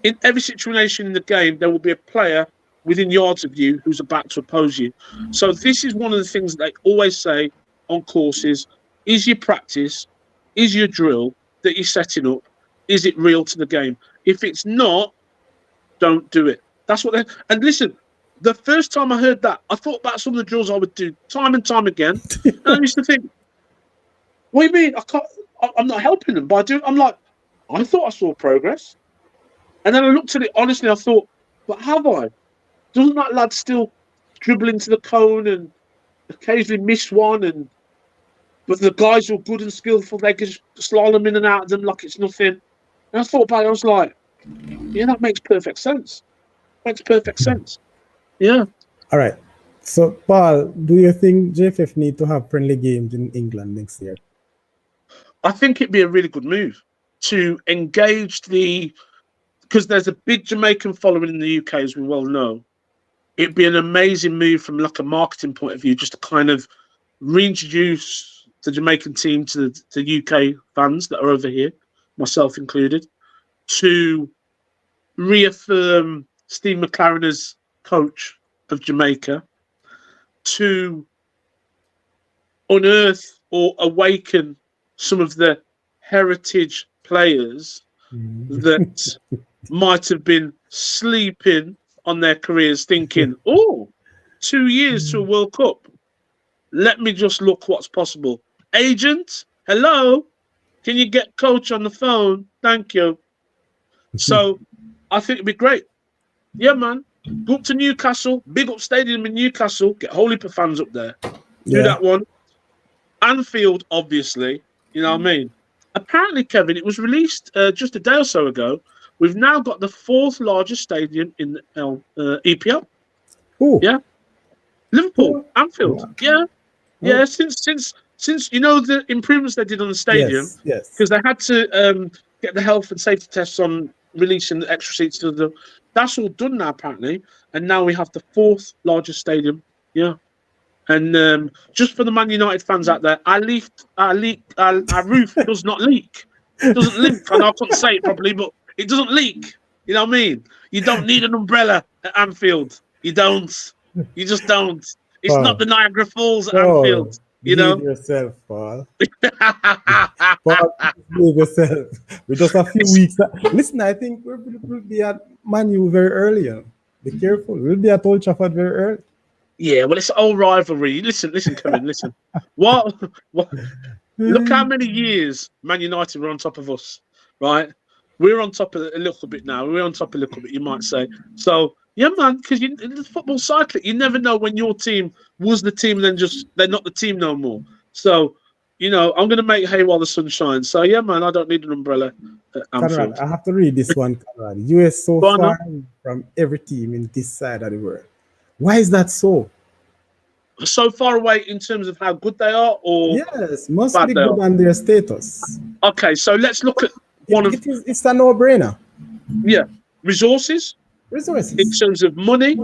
In every situation in the game, there will be a player within yards of you who's about to oppose you. So this is one of the things that they always say on courses, is your practice, is your drill that you're setting up, is it real to the game? If it's not, don't do it. That's what they... And listen, the first time I heard that, I thought about some of the drills I would do time and time again. And I used to think, what do you mean? I'm not helping them by doing... I'm like, I thought I saw progress. And then I looked at it honestly, I thought, but have I? Doesn't that lad still dribble into the cone and occasionally miss one? But the guys who are good and skillful, they can slalom in and out of them like it's nothing. And I thought about it, I was like, yeah, that makes perfect sense. Makes perfect sense. Yeah. All right. So, Paul, do you think JFF need to have friendly games in England next year? I think it'd be a really good move to engage because there's a big Jamaican following in the UK, as we well know. It'd be an amazing move from like a marketing point of view, just to kind of reintroduce the Jamaican team to the UK fans that are over here, myself included, to reaffirm Steve McClaren as coach of Jamaica, to unearth or awaken some of the heritage players that might have been sleeping on their careers thinking, 2 years to a World Cup. Let me just look what's possible. Agent, hello? Can you get coach on the phone? Thank you. So I think it'd be great. Yeah, man. Go up to Newcastle, big up stadium in Newcastle, get whole heap of fans up there. Do that one. Anfield, obviously, you know what I mean? Apparently, Kevin, it was released just a day or so ago. We've now got the 4th largest stadium in EPL. Ooh. Yeah. Liverpool, Anfield. Yeah. Yeah, since you know the improvements they did on the stadium, yes, because they had to get the health and safety tests on releasing the extra seats to the. That's all done now apparently, and now we have the 4th largest stadium. Yeah, and just for the Man United fans out there, our roof does not leak. It doesn't leak. I know I couldn't say it properly, but it doesn't leak. You know what I mean? You don't need an umbrella at Anfield. You don't. You just don't. It's not the Niagara Falls at Anfield. You know yourself, Paul. Paul, believe yourself. With just a few weeks. Listen, I think we'll be at Man U very early. Be careful. We'll be at Old Trafford very early. Yeah, well, it's an old rivalry. Listen, Kevin, listen. What? Look how many years Man United were on top of us, right? We're on top of a little bit now. We're on top a little bit, you might say. So, yeah, man, because in the football cycle, you never know when your team was the team and then they're not the team no more. So, you know, I'm going to make hay while the sun shines. So, yeah, man, I don't need an umbrella at Anfield. Conrad, I have to read this one, Conrad. US so far from every team in this side of the world. Why is that so? So far away in terms of how good they are, or yes, must be good on their status. Okay, so let's look at it's a no-brainer. Yeah, resources. In terms of money,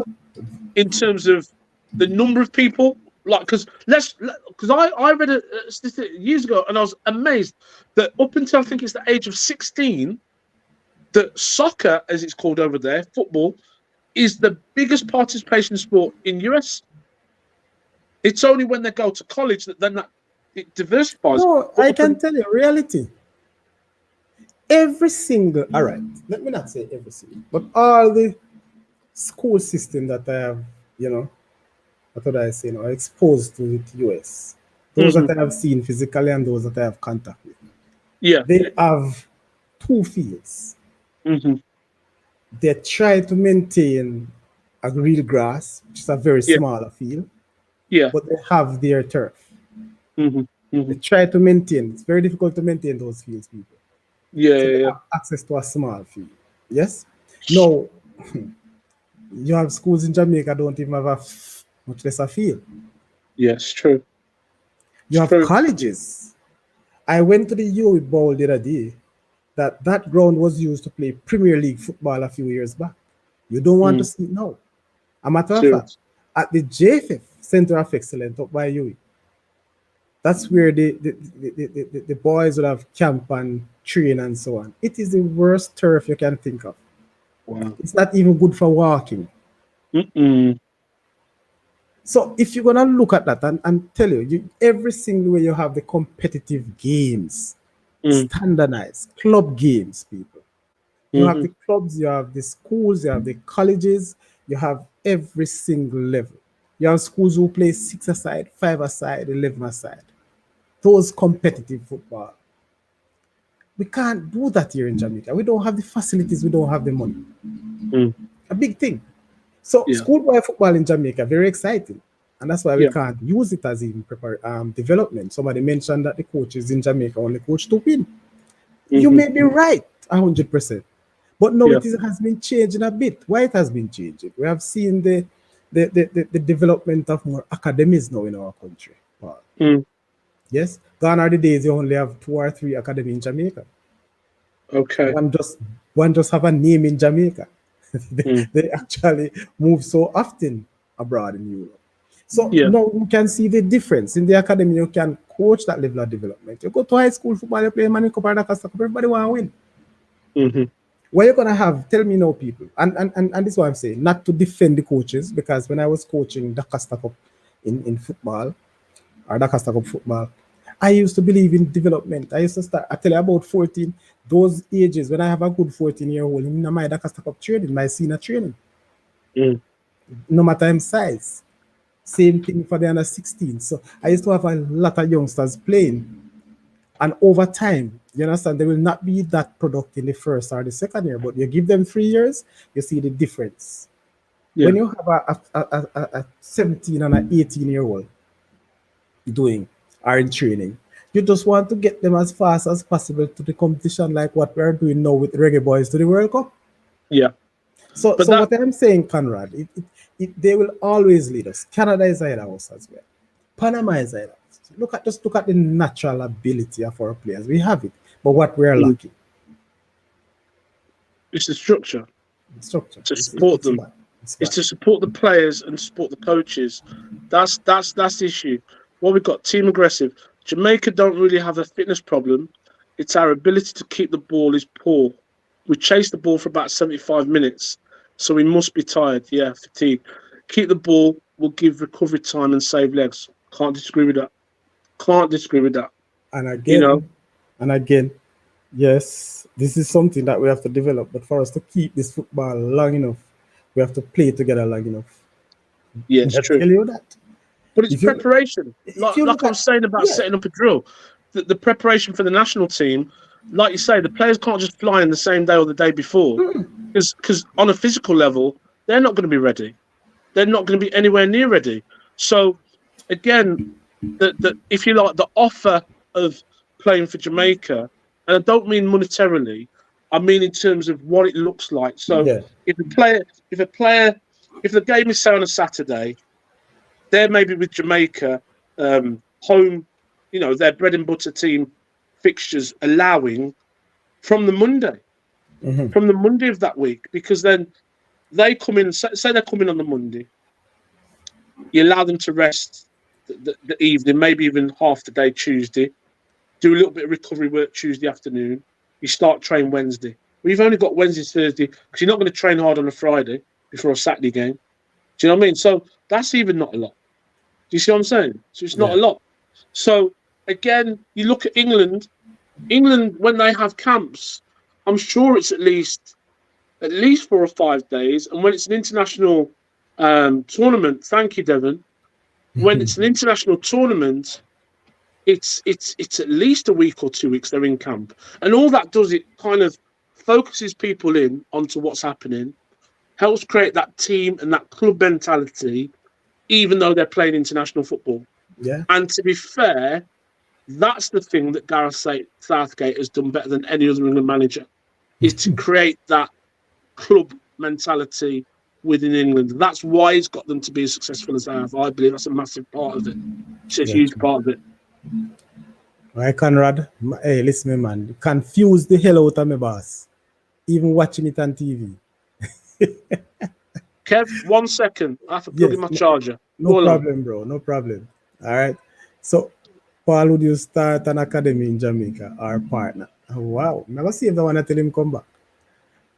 in terms of the number of people, like because I read a statistic years ago and I was amazed that up until I think it's the age of 16, that soccer, as it's called over there, football, is the biggest participation sport in US. It's only when they go to college that then it diversifies. No, I can tell you reality. every single, all right, let me not say every single, but all the school system that I have, you know, what would I say now, exposed to the US, those Mm-hmm. that I have seen physically and those that I have contact with, Yeah. they have two fields. Mm-hmm. They try to maintain a real grass, which is a very Yeah. smaller field, Yeah. but they have their turf. Mm-hmm. They Mm-hmm. try to maintain. It's very difficult to maintain those fields, people. Yeah. So they Yeah. have access to a small field. Yes. Now, you have schools in Jamaica don't even have much less a field. Yeah. It's true. You It's have true. colleges. I went to the U Bowl the other day. That ground was used to play Premier League football a few years back. You don't want to Mm. see it now. A matter of fact, Serious. at the JFF Center of Excellence up by UE, that's where the boys would have camp and train and so on. It is the worst turf you can think of. Wow. It's not even good for walking. Mm-mm. So if you're gonna look at that and tell you, every single way you have the competitive games, Mm. standardized club games, people. You have Mm-hmm. the clubs, you have the schools, you have the colleges, you have every single level. You have schools who play 6 aside, 5 aside, 11 aside. Those competitive football. We can't do that here in Jamaica. We don't have the facilities, we don't have the money. Mm. A big thing. So Yeah. schoolboy football in Jamaica, very exciting. And that's why we Yeah. can't use it as even development. Somebody mentioned that the coaches in Jamaica only coach to win. You Mm-hmm. may be right, 100%. But no, Yeah. has been changing a bit. Why it has been changing? We have seen the development of more academies now in our country. Wow. Mm. Yes, gone are the days you only have 2 or 3 academies in Jamaica. Okay. One just have a name in Jamaica. Mm. They actually move so often abroad in Europe. So Yeah. now you can see the difference. In the academy, you can coach that level of development. You go to high school football, you play Manny Cup or Cup, everybody want to win. Mm-hmm. What you're gonna have, tell me now, people, and this is what I'm saying, not to defend the coaches, because when I was coaching the Cup in football, or the Cup football, I used to believe in development. I used to start, I tell you about 14, those ages, when I have a good 14-year-old in my Dakar Cup training, my senior training, Mm. no matter him size. Same thing for the under 16. So I used to have a lot of youngsters playing. And over time, you understand, they will not be that product in the first or the second year, but you give them 3 years, you see the difference. Yeah. When you have a 17 and an 18-year-old doing or in training, you just want to get them as fast as possible to the competition, like what we're doing now with Reggae Boys to the World Cup. Yeah. So, But so that what I'm saying, Conrad, they will always lead us. Canada is ahead of us as well. Panama is ahead of us. Look at the natural ability of our players. We have it, but what we are mm, lacking, it's the structure structure. to support It's them. bad. It's It's bad. to support the players and support the coaches. That's the issue. What we've got, team aggressive. Jamaica don't really have a fitness problem. It's our ability to keep the ball is poor. We chase the ball for about 75 minutes, so we must be tired. Yeah, fatigue. Keep the ball will give recovery time and save legs. Can't disagree with that. Can't disagree with that. And You know. again, yes, this is something that we have to develop. But for us to keep this football long enough, we have to play together long enough. Yeah, I it's true. tell you that. But it's If you preparation. if you Like look I was at, saying about yeah, setting up a drill, the preparation for the national team, like you say, the players can't just fly in the same day or the day before, because on a physical level, they're not going to be ready. They're not going to be anywhere near ready. So, again, if you like, the offer of playing for Jamaica, and I don't mean monetarily, I mean in terms of what it looks like. So, yeah, if if the game is say on a Saturday, they're maybe with Jamaica home, their bread and butter team fixtures allowing from the Monday, hmm from the Monday of that week, because then they come in, say they're coming on the Monday, you allow them to rest the evening, maybe even half the day Tuesday, do a little bit of recovery work Tuesday afternoon, you start train Wednesday. Well, you've only got Wednesday, Thursday, because you're not going to train hard on a Friday before a Saturday game. Do you know what I mean? So that's even not a lot. Do you see what I'm saying? So it's not yeah, a lot. So again, you look at England. England, when they have camps, I'm sure it's at least 4 or 5 days. And when it's an international tournament, thank you, Devon. When it's an international tournament, it's at least a week or 2 weeks they're in camp. And all that does, it kind of focuses people in onto what's happening, helps create that team and that club mentality, even though they're playing international football. Yeah. And to be fair, that's the thing that Gareth Southgate has done better than any other England manager, is to create that club mentality within England. That's why he's got them to be as successful as they have. I believe that's a massive part of it. It's a huge part of it. All right, Conrad. Hey, listen, man. Confuse the hell out of me, boss. Even watching it on TV. Kev, 1 second. I have to plug in my charger. No problem, bro. No problem. All right. So, Paul, would you start an academy in Jamaica, our partner? Oh, wow. Never see if the one I tell him come back.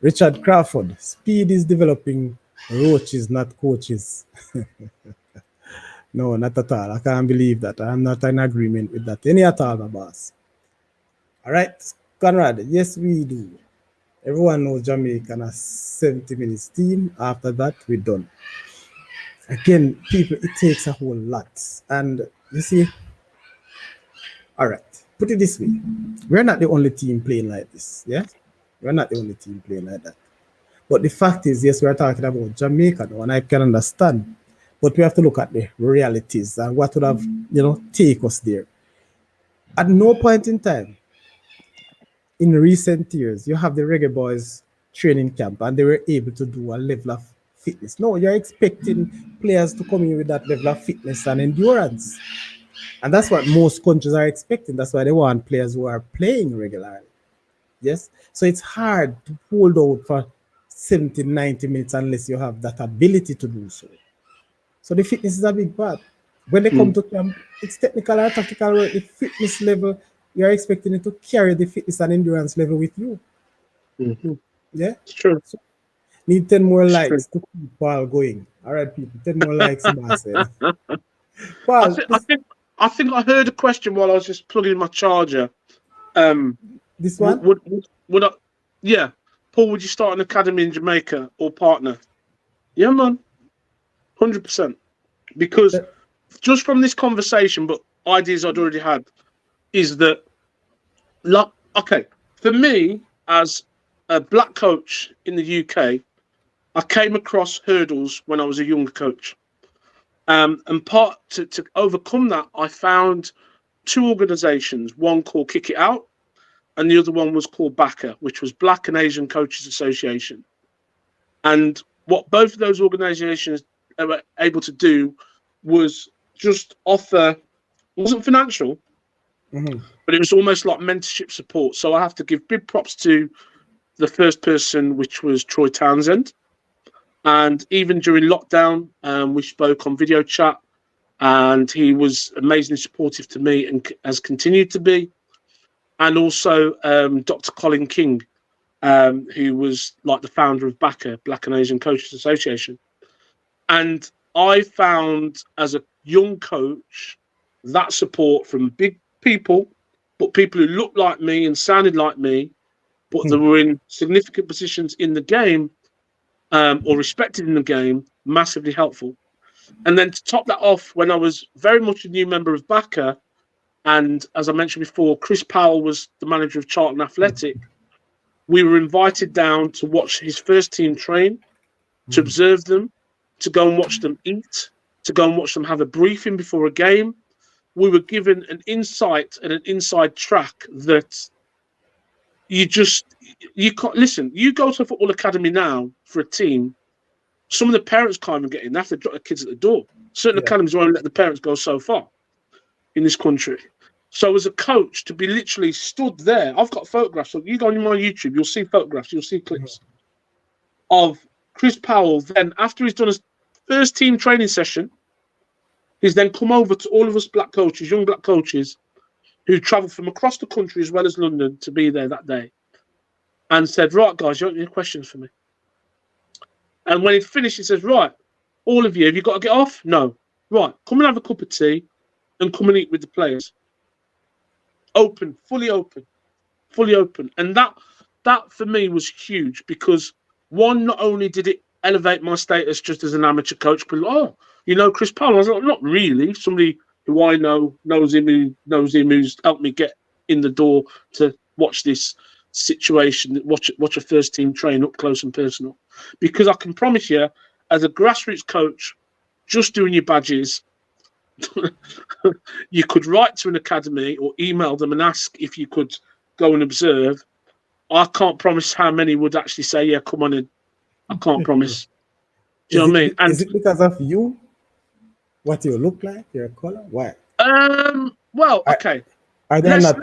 Richard Crawford. Speed is developing roaches, not coaches. No, not at all. I can't believe that. I'm not in agreement with that. Any at all, my boss. All right, Conrad. Yes, we do. Everyone knows Jamaica and a 70 minutes team. After that, we're done. Again, people, it takes a whole lot. And you see, all right, put it this way. We're not the only team playing like this. Yeah? We're not the only team playing like that. But the fact is, yes, we're talking about Jamaica now, and I can understand. But we have to look at the realities and what would have, take us there. At no point in time, in recent years, you have the Reggae Boys training camp, and they were able to do a level of fitness. No, you're expecting players to come in with that level of fitness and endurance. And that's what most countries are expecting. That's why they want players who are playing regularly. Yes? So it's hard to hold out for 70, 90 minutes unless you have that ability to do so. So the fitness is a big part. When they come to camp, it's technical or tactical work. The fitness level, you're expecting it to carry the fitness and endurance level with you. Mm-hmm. Yeah? It's true. So need 10 more likes to keep Paul going. All right, people. 10 more likes, Marcel. Paul, I think I heard a question while I was just plugging in my charger. This one? Would I? Yeah. Paul, would you start an academy in Jamaica or partner? Yeah, man. 100%. Because just from this conversation, but ideas I'd already had, is that, okay, for me, as a black coach in the UK, I came across hurdles when I was a younger coach. And part to overcome that, I found 2 organizations, one called Kick It Out, and the other one was called BACA, which was Black and Asian Coaches Association. And what both of those organizations were able to do was just offer, it wasn't financial, but it was almost like mentorship support. So I have to give big props to the first person, which was Troy Townsend. And even during lockdown, we spoke on video chat, and he was amazingly supportive to me and has continued to be. And also Dr. Colin King, who was like the founder of BACA, Black and Asian Coaches Association. And I found as a young coach that support from big people, but people who looked like me and sounded like me, but they were in significant positions in the game or respected in the game, massively helpful. And then to top that off, when I was very much a new member of BACA, and as I mentioned before, Chris Powell was the manager of Charlton Athletic, we were invited down to watch his first team train, to observe them, to go and watch them eat, to go and watch them have a briefing before a game. We were given an insight and an inside track that you can't listen. You go to a football academy now for a team, some of the parents can't even get in. They have to drop their kids at the door. Certain academies won't let the parents go so far in this country. So as a coach, to be literally stood there, I've got photographs. So you go on my YouTube, you'll see photographs, you'll see clips of Chris Powell. Then after he's done his first team training session, he's then come over to all of us black coaches, young black coaches, who travelled from across the country as well as London to be there that day, and said, right, guys, you have any questions for me? And when he finished, he says, right, all of you, have you got to get off? No. Right, come and have a cup of tea and come and eat with the players. Open, fully open, fully open. And that that for me was huge because one, not only did it elevate my status just as an amateur coach, but Chris Powell. I was like, not really. Somebody who I know knows him, who's helped me get in the door to watch this situation, watch a first team train up close and personal. Because I can promise you, as a grassroots coach, just doing your badges, you could write to an academy or email them and ask if you could go and observe. I can't promise how many would actually say, yeah, come on in. I can't promise. Do you know what I mean? And is it because of you? What you look like? Your color? Why? Well, okay. Are they not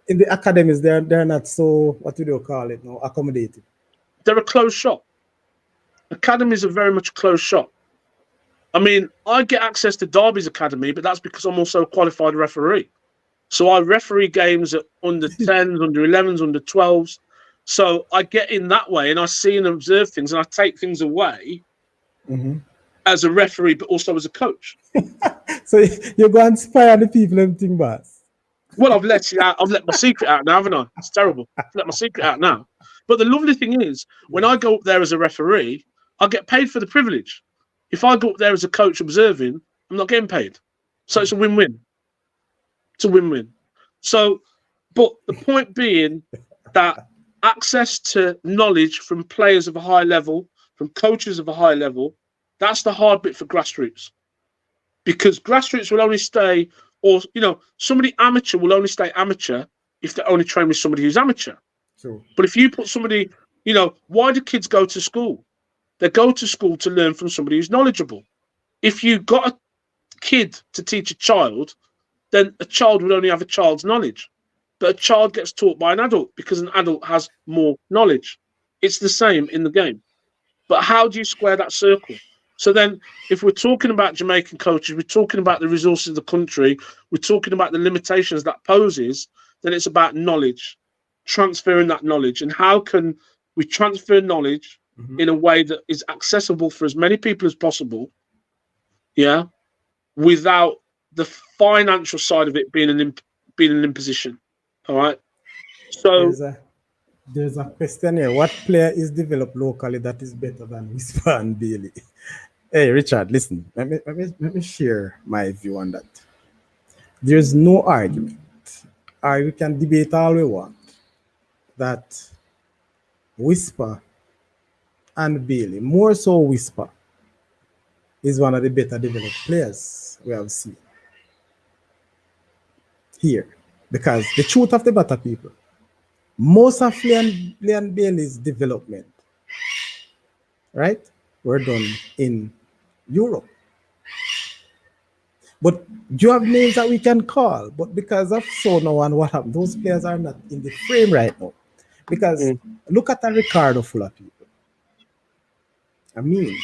in the academies? They're not so, what do you call it? No, accommodative. They're a closed shop. Academies are very much a closed shop. I mean, I get access to Derby's academy, but that's because I'm also a qualified referee. So I referee games at under 10s, under 11s, under 12s. So I get in that way and I see and observe things and I take things away as a referee, but also as a coach. So you go and inspire the people and think, boss. Well, I've let my secret out now, haven't I? It's terrible. I've let my secret out now. But the lovely thing is, when I go up there as a referee, I get paid for the privilege. If I go up there as a coach observing, I'm not getting paid. So it's a win-win. It's a win-win. So, but the point being that access to knowledge from players of a high level, from coaches of a high level, that's the hard bit for grassroots. Because grassroots will only stay, or, somebody amateur will only stay amateur if they only train with somebody who's amateur. True. But if you put somebody, why do kids go to school? They go to school to learn from somebody who's knowledgeable. If you got a kid to teach a child, then a child would only have a child's knowledge. But a child gets taught by an adult because an adult has more knowledge. It's the same in the game. But how do you square that circle? So then, if we're talking about Jamaican coaches, we're talking about the resources of the country, we're talking about the limitations that poses, then it's about knowledge, transferring that knowledge. And how can we transfer knowledge in a way that is accessible for as many people as possible, without the financial side of it being an imposition. All right. So there's a question here. What player is developed locally that is better than Whisper and Bailey? Hey, Richard, listen. Let me share my view on that. There's no argument. We can debate all we want that Whisper and Bailey, more so Whisper, is one of the better developed players we have seen here. Because the truth of the matter, people, most of Leon Bailey's development, right, were done in Europe. But you have names that we can call, but because of so now and what happened, those players are not in the frame right now. Because look at a Ricardo full of people. I mean,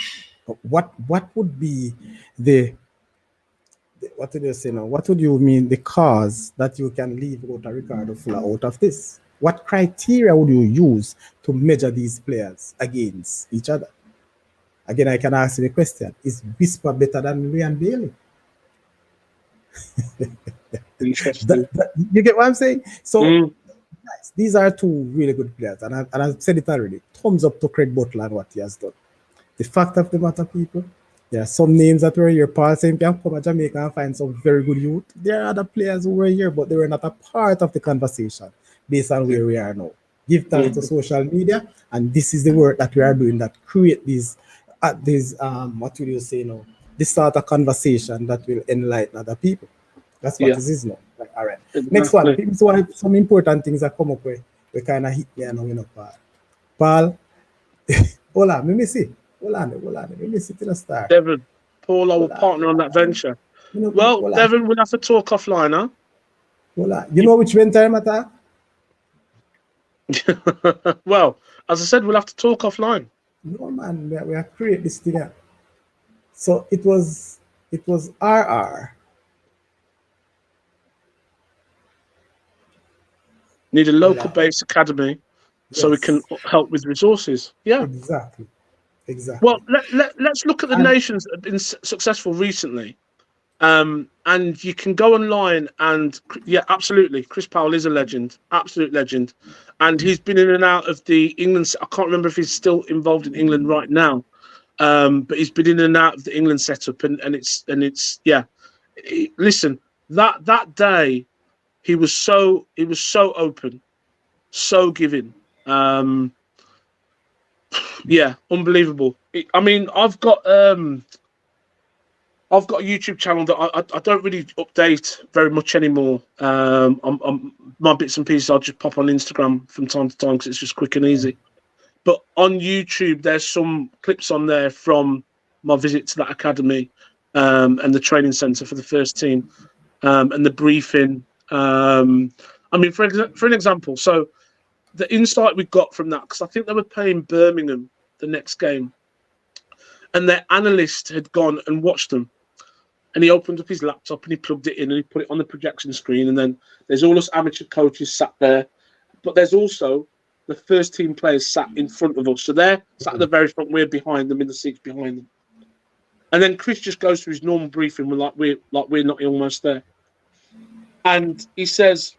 what would be what did you say now? What would you mean the cause that you can leave out a Ricardo Fuller out of this? What criteria would you use to measure these players against each other? Again, I can ask you the question: is Whisper better than Leon Bailey? Interesting. You get what I'm saying? So these are two really good players, and I've said it already. Thumbs up to Craig Butler and what he has done. The fact of the matter, people, there are some names that were here. Paul saying can come to Jamaica and find some very good youth. There are other players who were here, but they were not a part of the conversation based on where we are now. Give thanks to social media, and this is the work that we are doing that create these what will you say now? This sort of conversation that will enlighten other people. That's what this is now. Like, all right. Exactly. Next one. People so some important things that come up where we kind of hit me and Paul. Paul, hold on, let me see. Hold on. Let me see till the start. Devon, Paul, our partner on that venture. Devon, we'll have to talk offline, huh? Hold on. You know which venture I'm at? Well, as I said, we'll have to talk offline. No, man, we have created this thing. So it was RR. Need a local-based academy so we can help with resources. Yeah, exactly. Well, let's look at the nations that have been successful recently, And you can go online and yeah, absolutely, Chris Powell is a legend, absolute legend, and he's been in and out of the England. I can't remember if he's still involved in England right now, but he's been in and out of the England setup, and it's yeah. Listen, that day he was so open, so giving. Yeah, unbelievable. I mean, I've got a YouTube channel that I don't really update very much anymore. My bits and pieces I'll just pop on Instagram from time to time because it's just quick and easy. But on YouTube, there's some clips on there from my visit to that academy and the training centre for the first team and the briefing. I mean, for an example, so the insight we got from that, because I think they were playing Birmingham the next game, and their analyst had gone and watched them. And he opened up his laptop and he plugged it in and he put it on the projection screen. And then there's all us amateur coaches sat there. But there's also the first team players sat in front of us. So they're sat at the very front. We're behind them in the seats behind them. And then Chris just goes through his normal briefing. We're not almost there. And he says,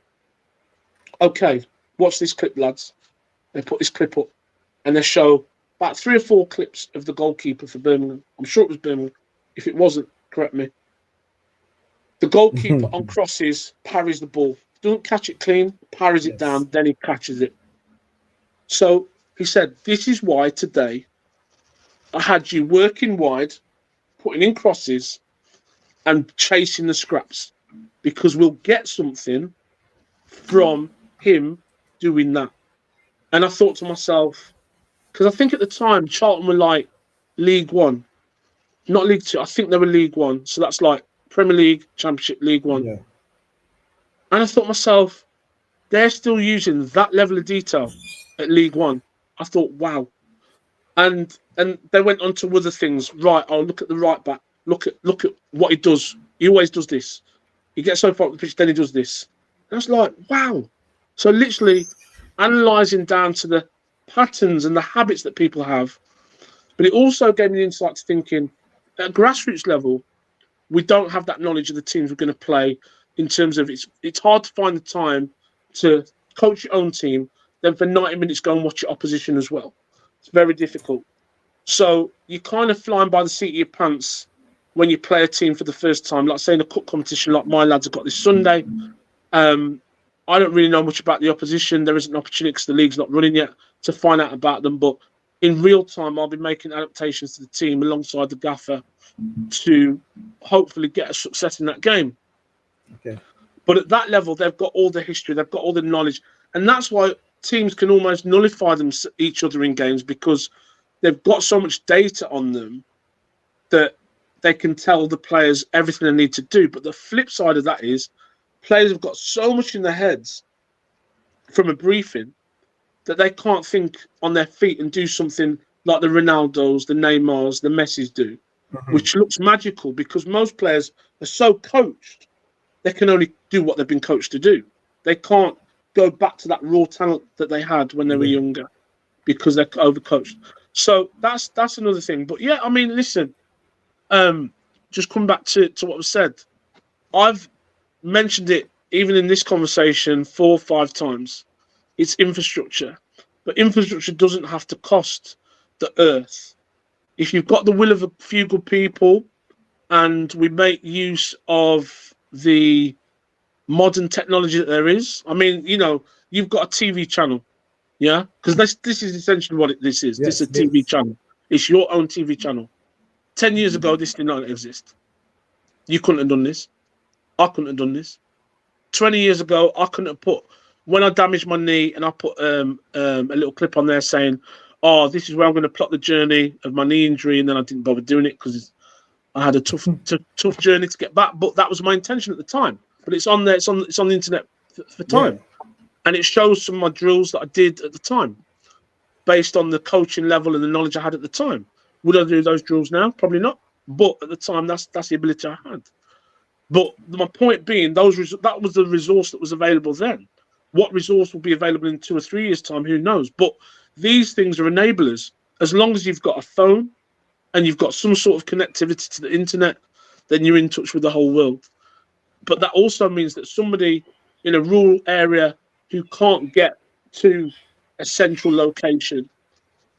okay, watch this clip, lads. They put this clip up and they show about 3 or 4 clips of the goalkeeper for Birmingham. I'm sure it was Birmingham. If it wasn't, correct me. The goalkeeper on crosses parries the ball. Doesn't catch it clean, parries it down, then he catches it. So he said, this is why today I had you working wide, putting in crosses and chasing the scraps, because we'll get something from him doing that. And I thought to myself, because I think at the time Charlton were like League One, not League Two. I think they were League One. So that's like Premier League, Championship, League One. Yeah. And I thought to myself, they're still using that level of detail at League One. I thought, wow. And they went on to other things. Right, I'll look at the right back. Look at what he does. He always does this. He gets so far up the pitch, then he does this. And I was like, wow. So literally analysing down to the patterns and the habits that people have. But it also gave me the insight to thinking, at a grassroots level, we don't have that knowledge of the teams we're going to play, in terms of it's hard to find the time to coach your own team, then for 90 minutes go and watch your opposition as well. It's very difficult. So you're kind of flying by the seat of your pants when you play a team for the first time, like say in a cup competition like my lads have got this Sunday. I don't really know much about the opposition. There isn't an opportunity because the league's not running yet to find out about them. But in real time, I'll be making adaptations to the team alongside the gaffer to hopefully get a success in that game. Okay. But at that level, they've got all the history, they've got all the knowledge. And that's why teams can almost nullify each other in games, because they've got so much data on them that they can tell the players everything they need to do. But the flip side of that is players have got so much in their heads from a briefing that they can't think on their feet and do something like the Ronaldos, the Neymars, the Messis do, which looks magical, because most players are so coached, they can only do what they've been coached to do. They can't go back to that raw talent that they had when they were younger, because they're overcoached. So that's another thing. But yeah, I mean, listen, just come back to what was said. I've mentioned it even in this conversation 4 or 5 times. It's infrastructure, but infrastructure doesn't have to cost the earth. If you've got the will of a few good people and we make use of the modern technology that there is, I mean, you know, you've got a TV channel, yeah? Because this is essentially what this is. Yes, this is a TV channel. It's your own TV channel. 10 years ago, this did not exist. You couldn't have done this. I couldn't have done this. 20 years ago, I couldn't have put, when I damaged my knee and I put a little clip on there saying, oh, this is where I'm going to plot the journey of my knee injury, and then I didn't bother doing it because I had a tough journey to get back. But that was my intention at the time. But it's on there. It's on the internet for time, and it shows some of my drills that I did at the time, based on the coaching level and the knowledge I had at the time. Would I do those drills now? Probably not. But at the time, that's the ability I had. But my point being, that was the resource that was available then. What resource will be available in 2 or 3 years' time? Who knows? But these things are enablers. As long as you've got a phone and you've got some sort of connectivity to the internet, then you're in touch with the whole world. But that also means that somebody in a rural area who can't get to a central location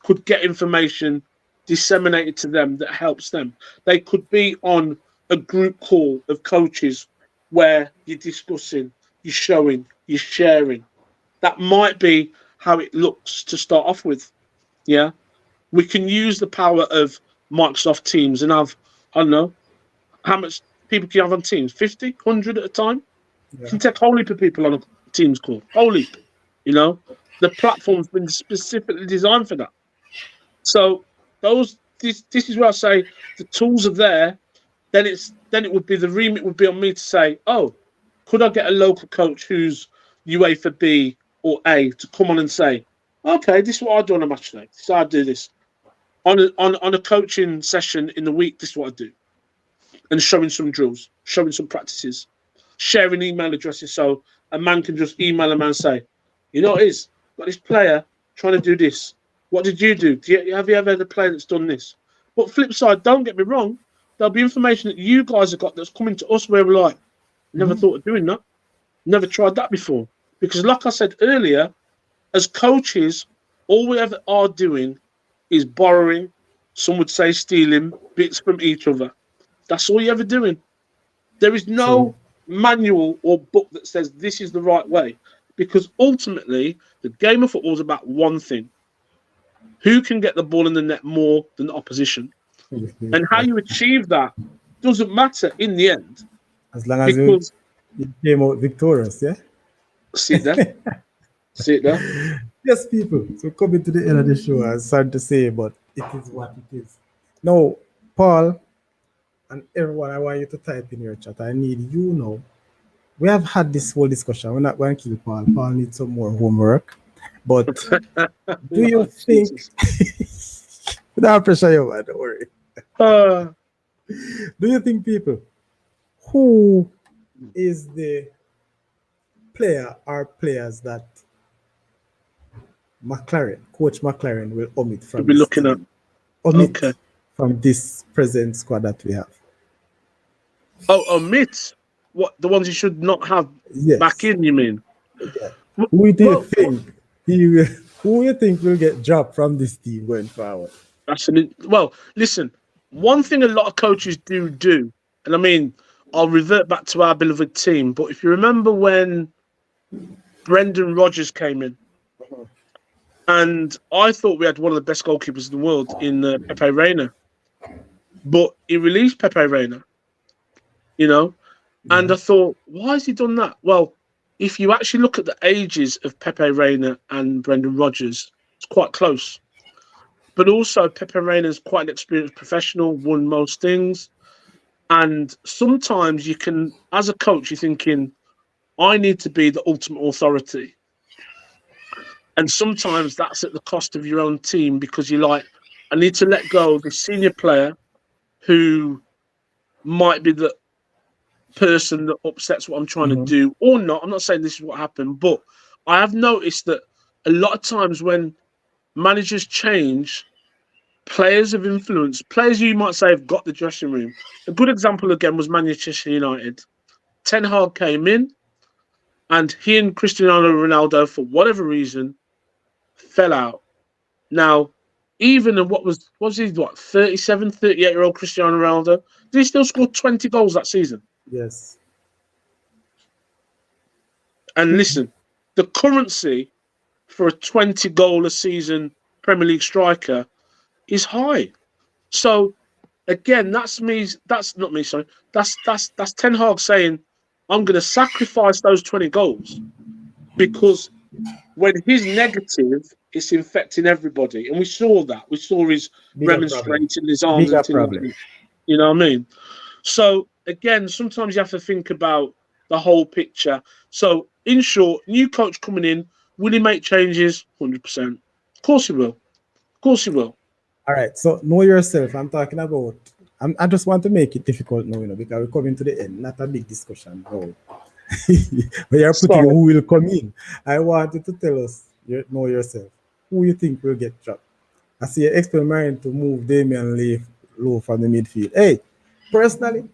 could get information disseminated to them that helps them. They could be on a group call of coaches where you're discussing, you're showing, you're sharing. That might be how it looks to start off with. Yeah. We can use the power of Microsoft Teams and have, I don't know, how much people can you have on Teams? 50, 100 at a time? Yeah. You can take whole heap of people on a Teams call. Whole heap. You know, the platform's been specifically designed for that. So this is where I say the tools are there. Then it would be the remit would be on me to say, oh, could I get a local coach who's UEFA B or A to come on and say, okay, this is what I do on a match day. This is how I do this. On a coaching session in the week, this is what I do. And showing some drills, showing some practices, sharing email addresses so a man can just email a man and say, you know what it is? Got this player trying to do this. What did you do? Have you ever had a player that's done this? But flip side, don't get me wrong, there'll be information that you guys have got that's coming to us where we're like, never thought of doing that. Never tried that before. Because like I said earlier, as coaches, all we ever are doing is borrowing, some would say stealing, bits from each other. That's all you're ever doing. There is no manual or book that says this is the right way. Because ultimately, the game of football is about one thing. Who can get the ball in the net more than the opposition? And how you achieve that doesn't matter in the end. As long as you came out victorious, yeah? See it there? See it there? Yes, people. So coming to the end of the show, I'm sad to say, but it is what it is. Now, Paul and everyone, I want you to type in your chat. I need you now. We have had this whole discussion. We're not going to kill Paul. Paul needs some more homework. But do you think... Without pressure, you man, don't worry. Do you think, people, who is the player or players that Coach McLaren will omit from be looking at from this present squad that we have? Oh, omit? What, the ones you should not have back in, you mean? Yeah. Who do you think who you think will get dropped from this team going forward? Listen, one thing a lot of coaches do, and I mean, I'll revert back to our beloved team, but if you remember when Brendan Rodgers came in, and I thought we had one of the best goalkeepers in the world in Pepe Reina, but he released Pepe Reina, you know, and I thought, why has he done that? Well, if you actually look at the ages of Pepe Reina and Brendan Rodgers, it's quite close. But also, Pepe Reina is quite an experienced professional, won most things. And sometimes you can, as a coach, you're thinking, I need to be the ultimate authority. And sometimes that's at the cost of your own team because you're like, I need to let go of the senior player who might be the person that upsets what I'm trying to do or not. I'm not saying this is what happened, but I have noticed that a lot of times when managers change, players of influence, players you might say have got the dressing room. A good example again was Manchester United. Ten Hag came in and he and Cristiano Ronaldo, for whatever reason, fell out. Now, even in what was he, 37, 38-year-old Cristiano Ronaldo, did he still score 20 goals that season? Yes. And listen, the currency for a 20-goal a season Premier League striker is high. So again, that's not me, sorry. That's Ten Hag saying, I'm going to sacrifice those 20 goals because when he's negative, it's infecting everybody. And we saw that. We saw his remonstrating, his arms. You know what I mean? So again, sometimes you have to think about the whole picture. So in short, new coach coming in, will he make changes? 100%. Of course he will. Of course he will. All right. So know yourself. I'm talking about. I just want to make it difficult now, because we're coming to the end. Not a big discussion now. We are putting who will come in. I want you to tell us. Know yourself. Who you think will get dropped? I see you're experimenting to move Damian Lowe from the midfield. Hey, personally,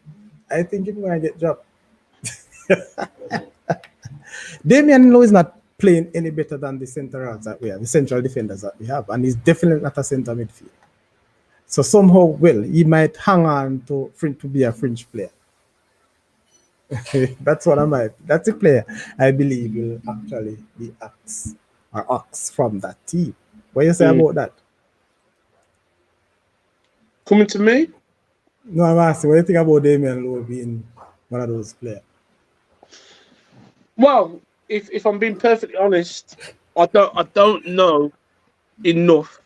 I think he's going to get dropped. Damian Lowe is not playing any better than the centre that we have, the central defenders that we have, and he's definitely not a centre midfield. So somehow, well, he might hang on to be a fringe player. That's what I might. That's a player I believe will actually be ox from that team. What do you say about that? Coming to me? No, I'm asking. What do you think about Damian Lowe being one of those players? Well, if I'm being perfectly honest, I don't know enough.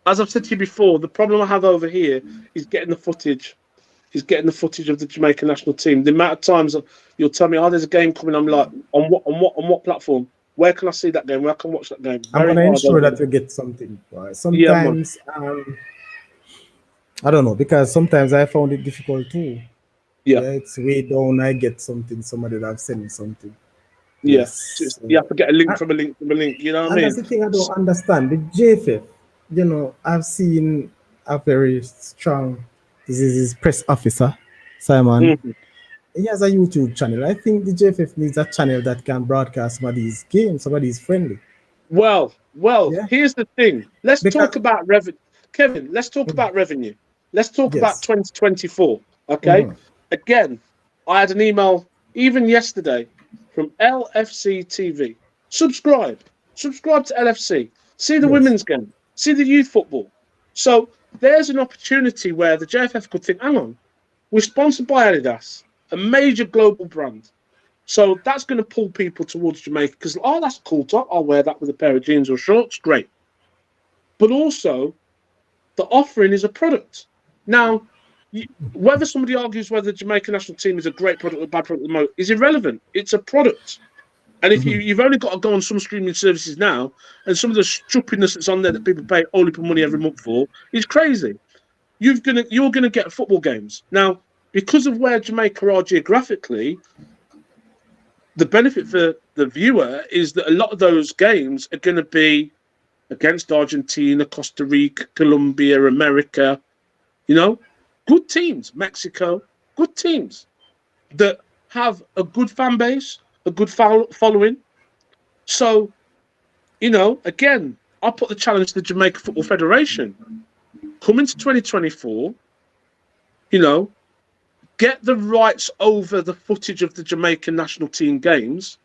As I've said to you before, the problem I have over here is getting the footage. Is getting the footage of the Jamaican national team. The amount of times you'll tell me, "Oh, there's a game coming." I'm like, "On what platform? Where can I see that game? Where can I watch that game?" I'm gonna ensure that you get something. Sometimes, I don't know, because sometimes I found it difficult too. Yeah, it's way down. I get something. Somebody that have sent me something. Yes, you have to get a link from a link from a link. You know what I mean? That's the thing I don't understand. The JFF, I've seen a very strong. This is his press officer, Simon. He has a YouTube channel. I think the JFF needs a channel that can broadcast some of these games, some of these friendly. Well, here's the thing. Let's talk about revenue. Kevin, let's talk about revenue. Let's talk about 2024. Okay? Again, I had an email even yesterday from LFC TV. Subscribe to LFC. See the women's game. See the youth football. So there's an opportunity where the JFF could think, hang on, we're sponsored by Adidas, a major global brand. So that's going to pull people towards Jamaica because, oh, that's a cool top. I'll wear that with a pair of jeans or shorts. Great. But also, the offering is a product. Now, whether somebody argues whether the Jamaican national team is a great product or a bad product at the moment is irrelevant. It's a product. And if you've only got to go on some streaming services now, and some of the stupidness that's on there that people pay all heap of money every month for is crazy. You're gonna get football games. Now, because of where Jamaica are geographically, the benefit for the viewer is that a lot of those games are going to be against Argentina, Costa Rica, Colombia, America, good teams, Mexico, good teams that have a good fan base, a good following. So, again, I put the challenge to the Jamaica Football Federation. Come into 2024, get the rights over the footage of the Jamaican national team games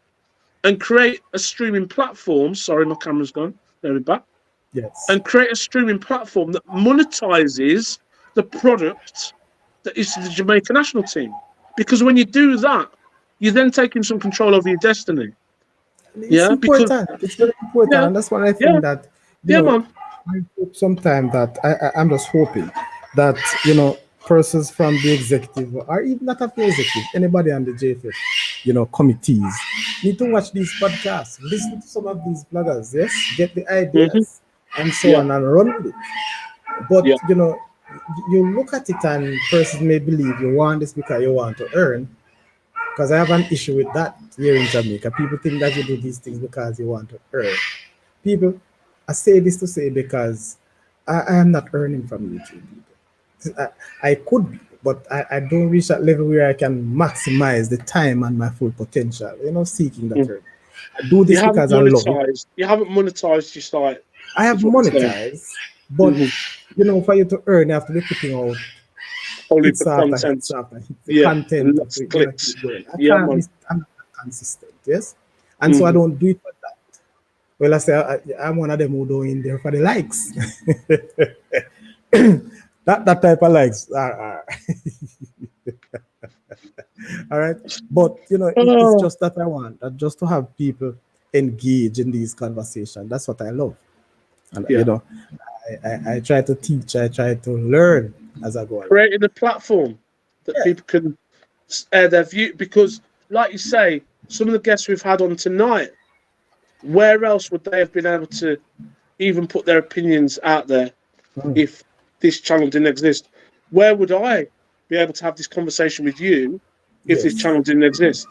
and create a streaming platform. Sorry, my camera's gone. There we're back. Yes. And create a streaming platform that monetizes the product that is the Jamaican national team. Because when you do that, you're then taking some control over your destiny. It's important. It's very important. And that's why I think that, I hope sometime that I'm just hoping that, persons from the executive or even not of the executive, anybody on the JFF, committees, need to watch these podcasts, listen to some of these bloggers, yes, get the ideas and so on and run with it. But, you look at it and persons may believe you want this because you want to earn. Because I have an issue with that here in Jamaica. People think that you do these things because you want to earn. People, I say this to say because I am not earning from YouTube. I could be, but I don't reach that level where I can maximize the time and my full potential. Seeking that earn. I do this because I love it. You haven't monetized your site. I have monetized, but for you to earn, you have to be putting out only the content. Content. Clicks. I'm not consistent, yes? And so I don't do it for that. Well, I say I'm one of them who go in there for the likes. that type of likes are all right. But it's just that I want just to have people engage in these conversations. That's what I love. And I try to teach, I try to learn as I go along. Creating a platform that people can air their view, because like you say, some of the guests we've had on tonight, where else would they have been able to even put their opinions out there if this channel didn't exist? Where would I be able to have this conversation with you if this channel didn't exist?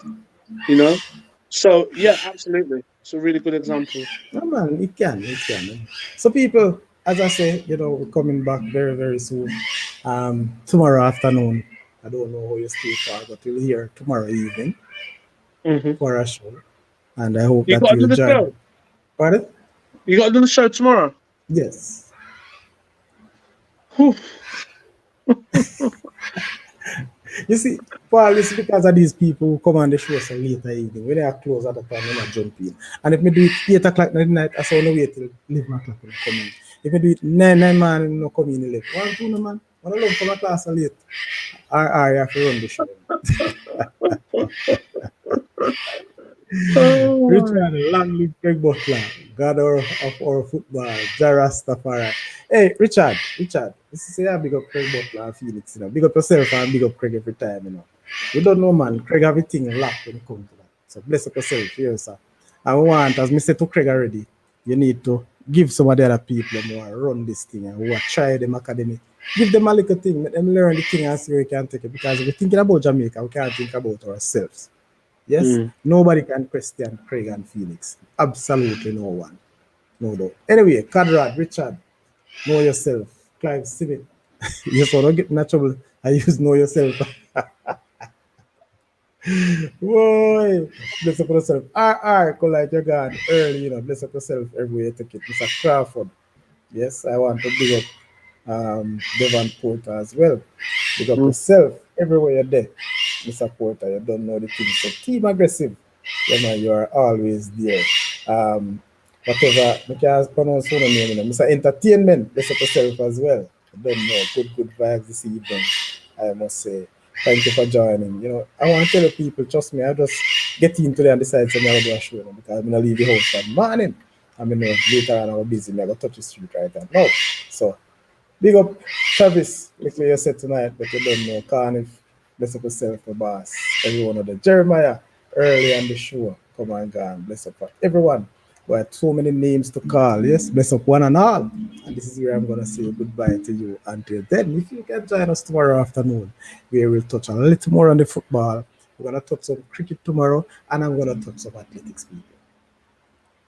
So yeah, absolutely. It's a really good example. No, man, it can. So people, as I say, we're coming back very, very soon. Tomorrow afternoon, I don't know how you stay far, but we'll hear tomorrow evening Mm-hmm. for a show. And I hope You that got you'll another join. show. Pardon? You got another show tomorrow. Yes. Whew. You see, Paul, it's because of these people who come on the show so later evening. When they are close at the time, they're not jumping. And if me do it 8 o'clock in the night, I saw no wait till 11 o'clock when I come in. If me do it 9 man, no come in 11. One, two, no man. When I love come a class late, I have to run the show. Oh. Richard, long live Craig Butler, God of our football, Jarastafari. Hey, Richard, this is a big up Craig Butler and Phoenix, you know. Big up yourself and big up Craig every time, you know. We don't know, man. Craig have everything locked when it comes to that. So bless up yourself here, sir. And we want, as I said to Craig already, you need to give some of the other people who are run this thing and who are try them academy. Give them a little thing, let them learn the thing and see where we can take it. Because if we're thinking about Jamaica, we can't think about ourselves. Yes, nobody can question Craig and Phoenix. Absolutely no one. No doubt. Anyway, Conrad, Richard, know yourself. Clive Simit. You so don't get in trouble. I use know yourself. Boy, bless up yourself. Call like you're gone early, you know. Bless up yourself everywhere you take it. Mr. Crawford. Yes, I want to big up Devon Porter as well. Big up yourself everywhere you're there. Mr. Porter, you don't know the thing. So team aggressive. Yeah, man, you are always there. Whatever, I can't pronounce your name, you know. Mr. Entertainment, bless up yourself as well. I don't know, good vibes this evening, I must say. Thank you for joining. You know, I want to tell the people, trust me, I just get into there and decide to do a show because I'm going to leave the house that morning. I mean, later on I'm busy, I'm going to touch the street right now. So, big up Travis, like you said tonight, but you don't know, Carnif, bless up yourself, my boss. Everyone of the Jeremiah, early on the show, come on, God, bless up for everyone. We had so many names to call, yes, bless up one and all. And this is where I'm going to say goodbye to you until then. If you can join us tomorrow afternoon, we will touch a little more on the football. We're going to touch some cricket tomorrow, and I'm going to touch some athletics, people.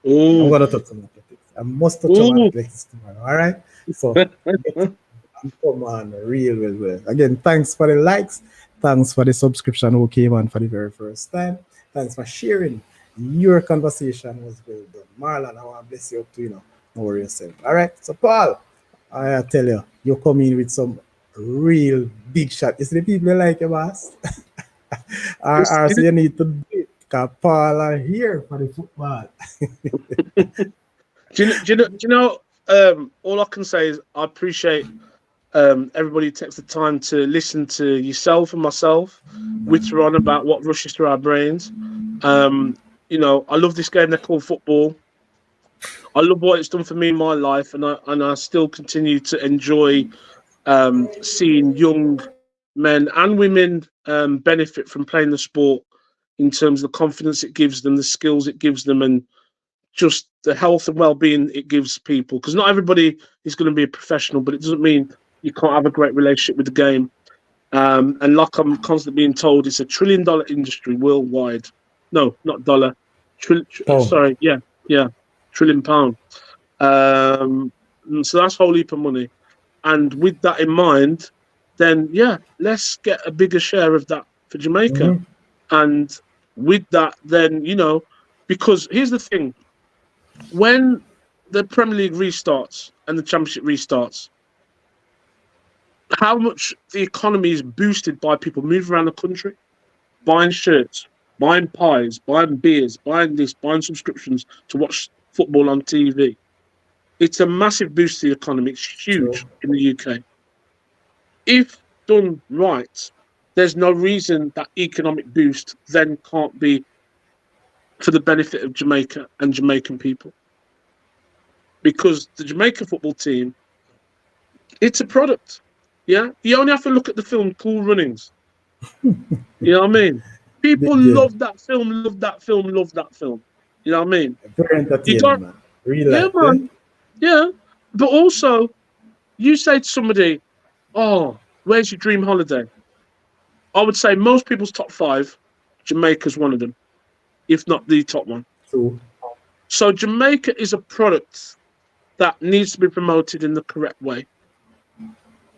I'm going to touch some athletics. I must touch some athletics tomorrow, all right? So, come on, real well. Again, thanks for the likes. Thanks for the subscription who came on for the very first time. Thanks for sharing. Your conversation was well done. Marlon, I want to bless you up to, you know, worry yourself. All right. So, Paul, I tell you, you're coming with some real big shot. You see the people like you, boss? or so you need to do it. Because Paul are here for the football. Do you know, all I can say is I appreciate everybody who takes the time to listen to yourself and myself whitter on about what rushes through our brains. You know, I love this game they call football. I love what it's done for me in my life, and I still continue to enjoy seeing young men and women benefit from playing the sport in terms of the confidence it gives them, the skills it gives them, and just the health and well-being it gives people. Because not everybody is going to be a professional, but it doesn't mean you can't have a great relationship with the game. And like I'm constantly being told, it's $1 trillion industry worldwide. No, not dollar. Sorry, yeah, £1 trillion. So that's a whole heap of money. And with that in mind, then yeah, let's get a bigger share of that for Jamaica. And with that, then, you know, because here's the thing. When the Premier League restarts and the Championship restarts, how much the economy is boosted by people moving around the country, buying shirts, buying pies, buying beers, buying this, buying subscriptions to watch football on TV. It's a massive boost to the economy. It's huge in the UK. If done right, there's no reason that economic boost then can't be for the benefit of Jamaica and Jamaican people. Because the Jamaica football team, it's a product. Yeah, you only have to look at the film Cool Runnings. You know what I mean? People love that film, love that film, love that film. You know what I mean? Very entertaining, man. Real life, man. Yeah. But also, you say to somebody, oh, where's your dream holiday? I would say most people's top 5, Jamaica's one of them, if not the top one. True. So Jamaica is a product that needs to be promoted in the correct way.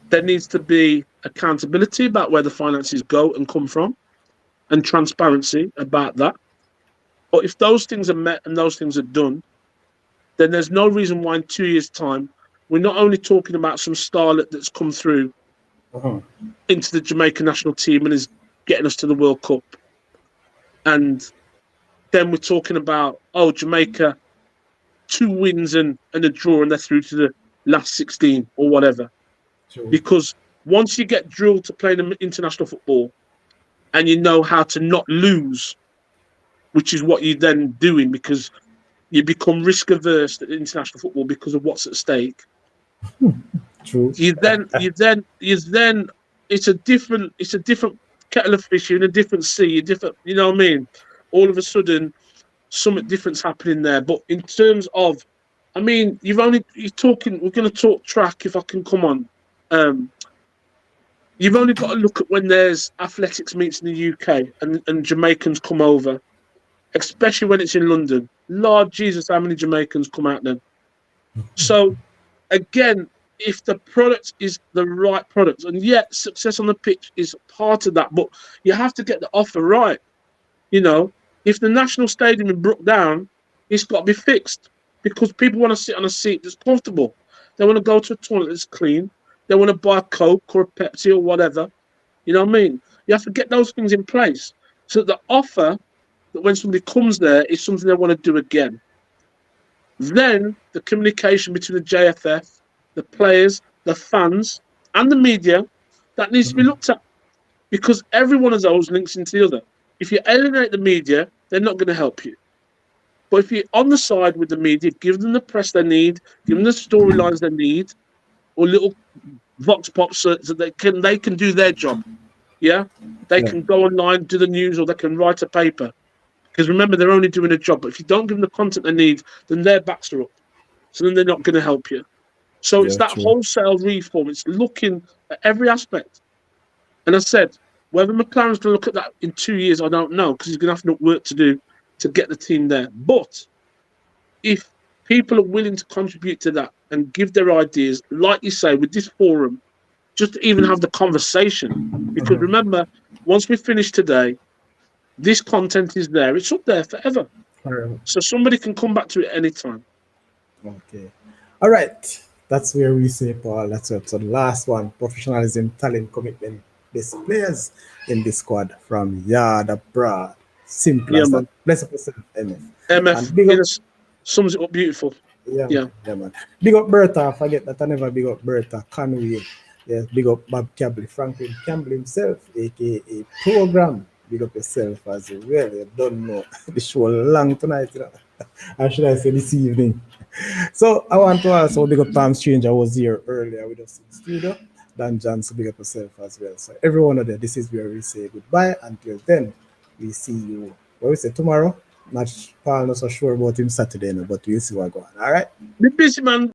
There needs to be accountability about where the finances go and come from, and transparency about that. But if those things are met and those things are done, then there's no reason why in 2 years' time we're not only talking about some starlet that's come through into the Jamaican national team and is getting us to the World Cup, and then we're talking about, oh, Jamaica, 2 wins and a draw, and they're through to the last 16 or whatever. True. Because once you get drilled to play international football and you know how to not lose, which is what you're then doing because you become risk averse at international football because of what's at stake. True. You then it's a different kettle of fish. You're in a different sea, you know what I mean? All of a sudden something different's happening there. But in terms of, I mean, we're going to talk track if I can come on. You've only got to look at when there's athletics meets in the UK and Jamaicans come over, especially when it's in London. Lord Jesus, how many Jamaicans come out then? So, again, if the product is the right product, and yet success on the pitch is part of that, but you have to get the offer right. You know, if the National Stadium in broke down, it's got to be fixed because people want to sit on a seat that's comfortable. They want to go to a toilet that's clean. They want to buy a Coke or a Pepsi or whatever. You know what I mean? You have to get those things in place so that the offer, that when somebody comes there, is something they want to do again. Then the communication between the JFF, the players, the fans, and the media, that needs to be looked at because every one of those links into the other. If you alienate the media, they're not going to help you. But if you're on the side with the media, give them the press they need, give them the storylines they need, or little vox pops so that they can do their job. Yeah, they can go online, do the news, or they can write a paper. Because remember, they're only doing a job. But if you don't give them the content they need, then their backs are up. So then they're not going to help you. So it's that wholesale reform. It's looking at every aspect. And I said, whether McLaren's going to look at that in 2 years, I don't know, because he's going to have enough work to do to get the team there. But if people are willing to contribute to that and give their ideas, like you say, with this forum, just to even have the conversation. Because remember, once we finish today, this content is there. It's up there forever. So somebody can come back to it anytime. Okay. All right. That's where we say, Paul, that's it. So the last one, professionalism, talent, commitment, best players in the squad from yard abroad. Simple as that. Bless up yourself, MF. MF sums it up beautiful. Yeah, man. Big up Bertha. Forget that I never big up Bertha. Conway. Yes, big up Bob Campbell. Franklin Campbell himself, aka Program. Big up yourself as well. You don't know. The show long tonight, you know. Or should I say this evening? So I want to also big up Tom Stranger, was here earlier with us in the studio. Dan Johnson, big up yourself as well. So everyone out there, this is where we say goodbye. Until then, we see you. What we say tomorrow? Paul not so sure about him Saturday, but we'll see what's going on. All right? Be busy, man.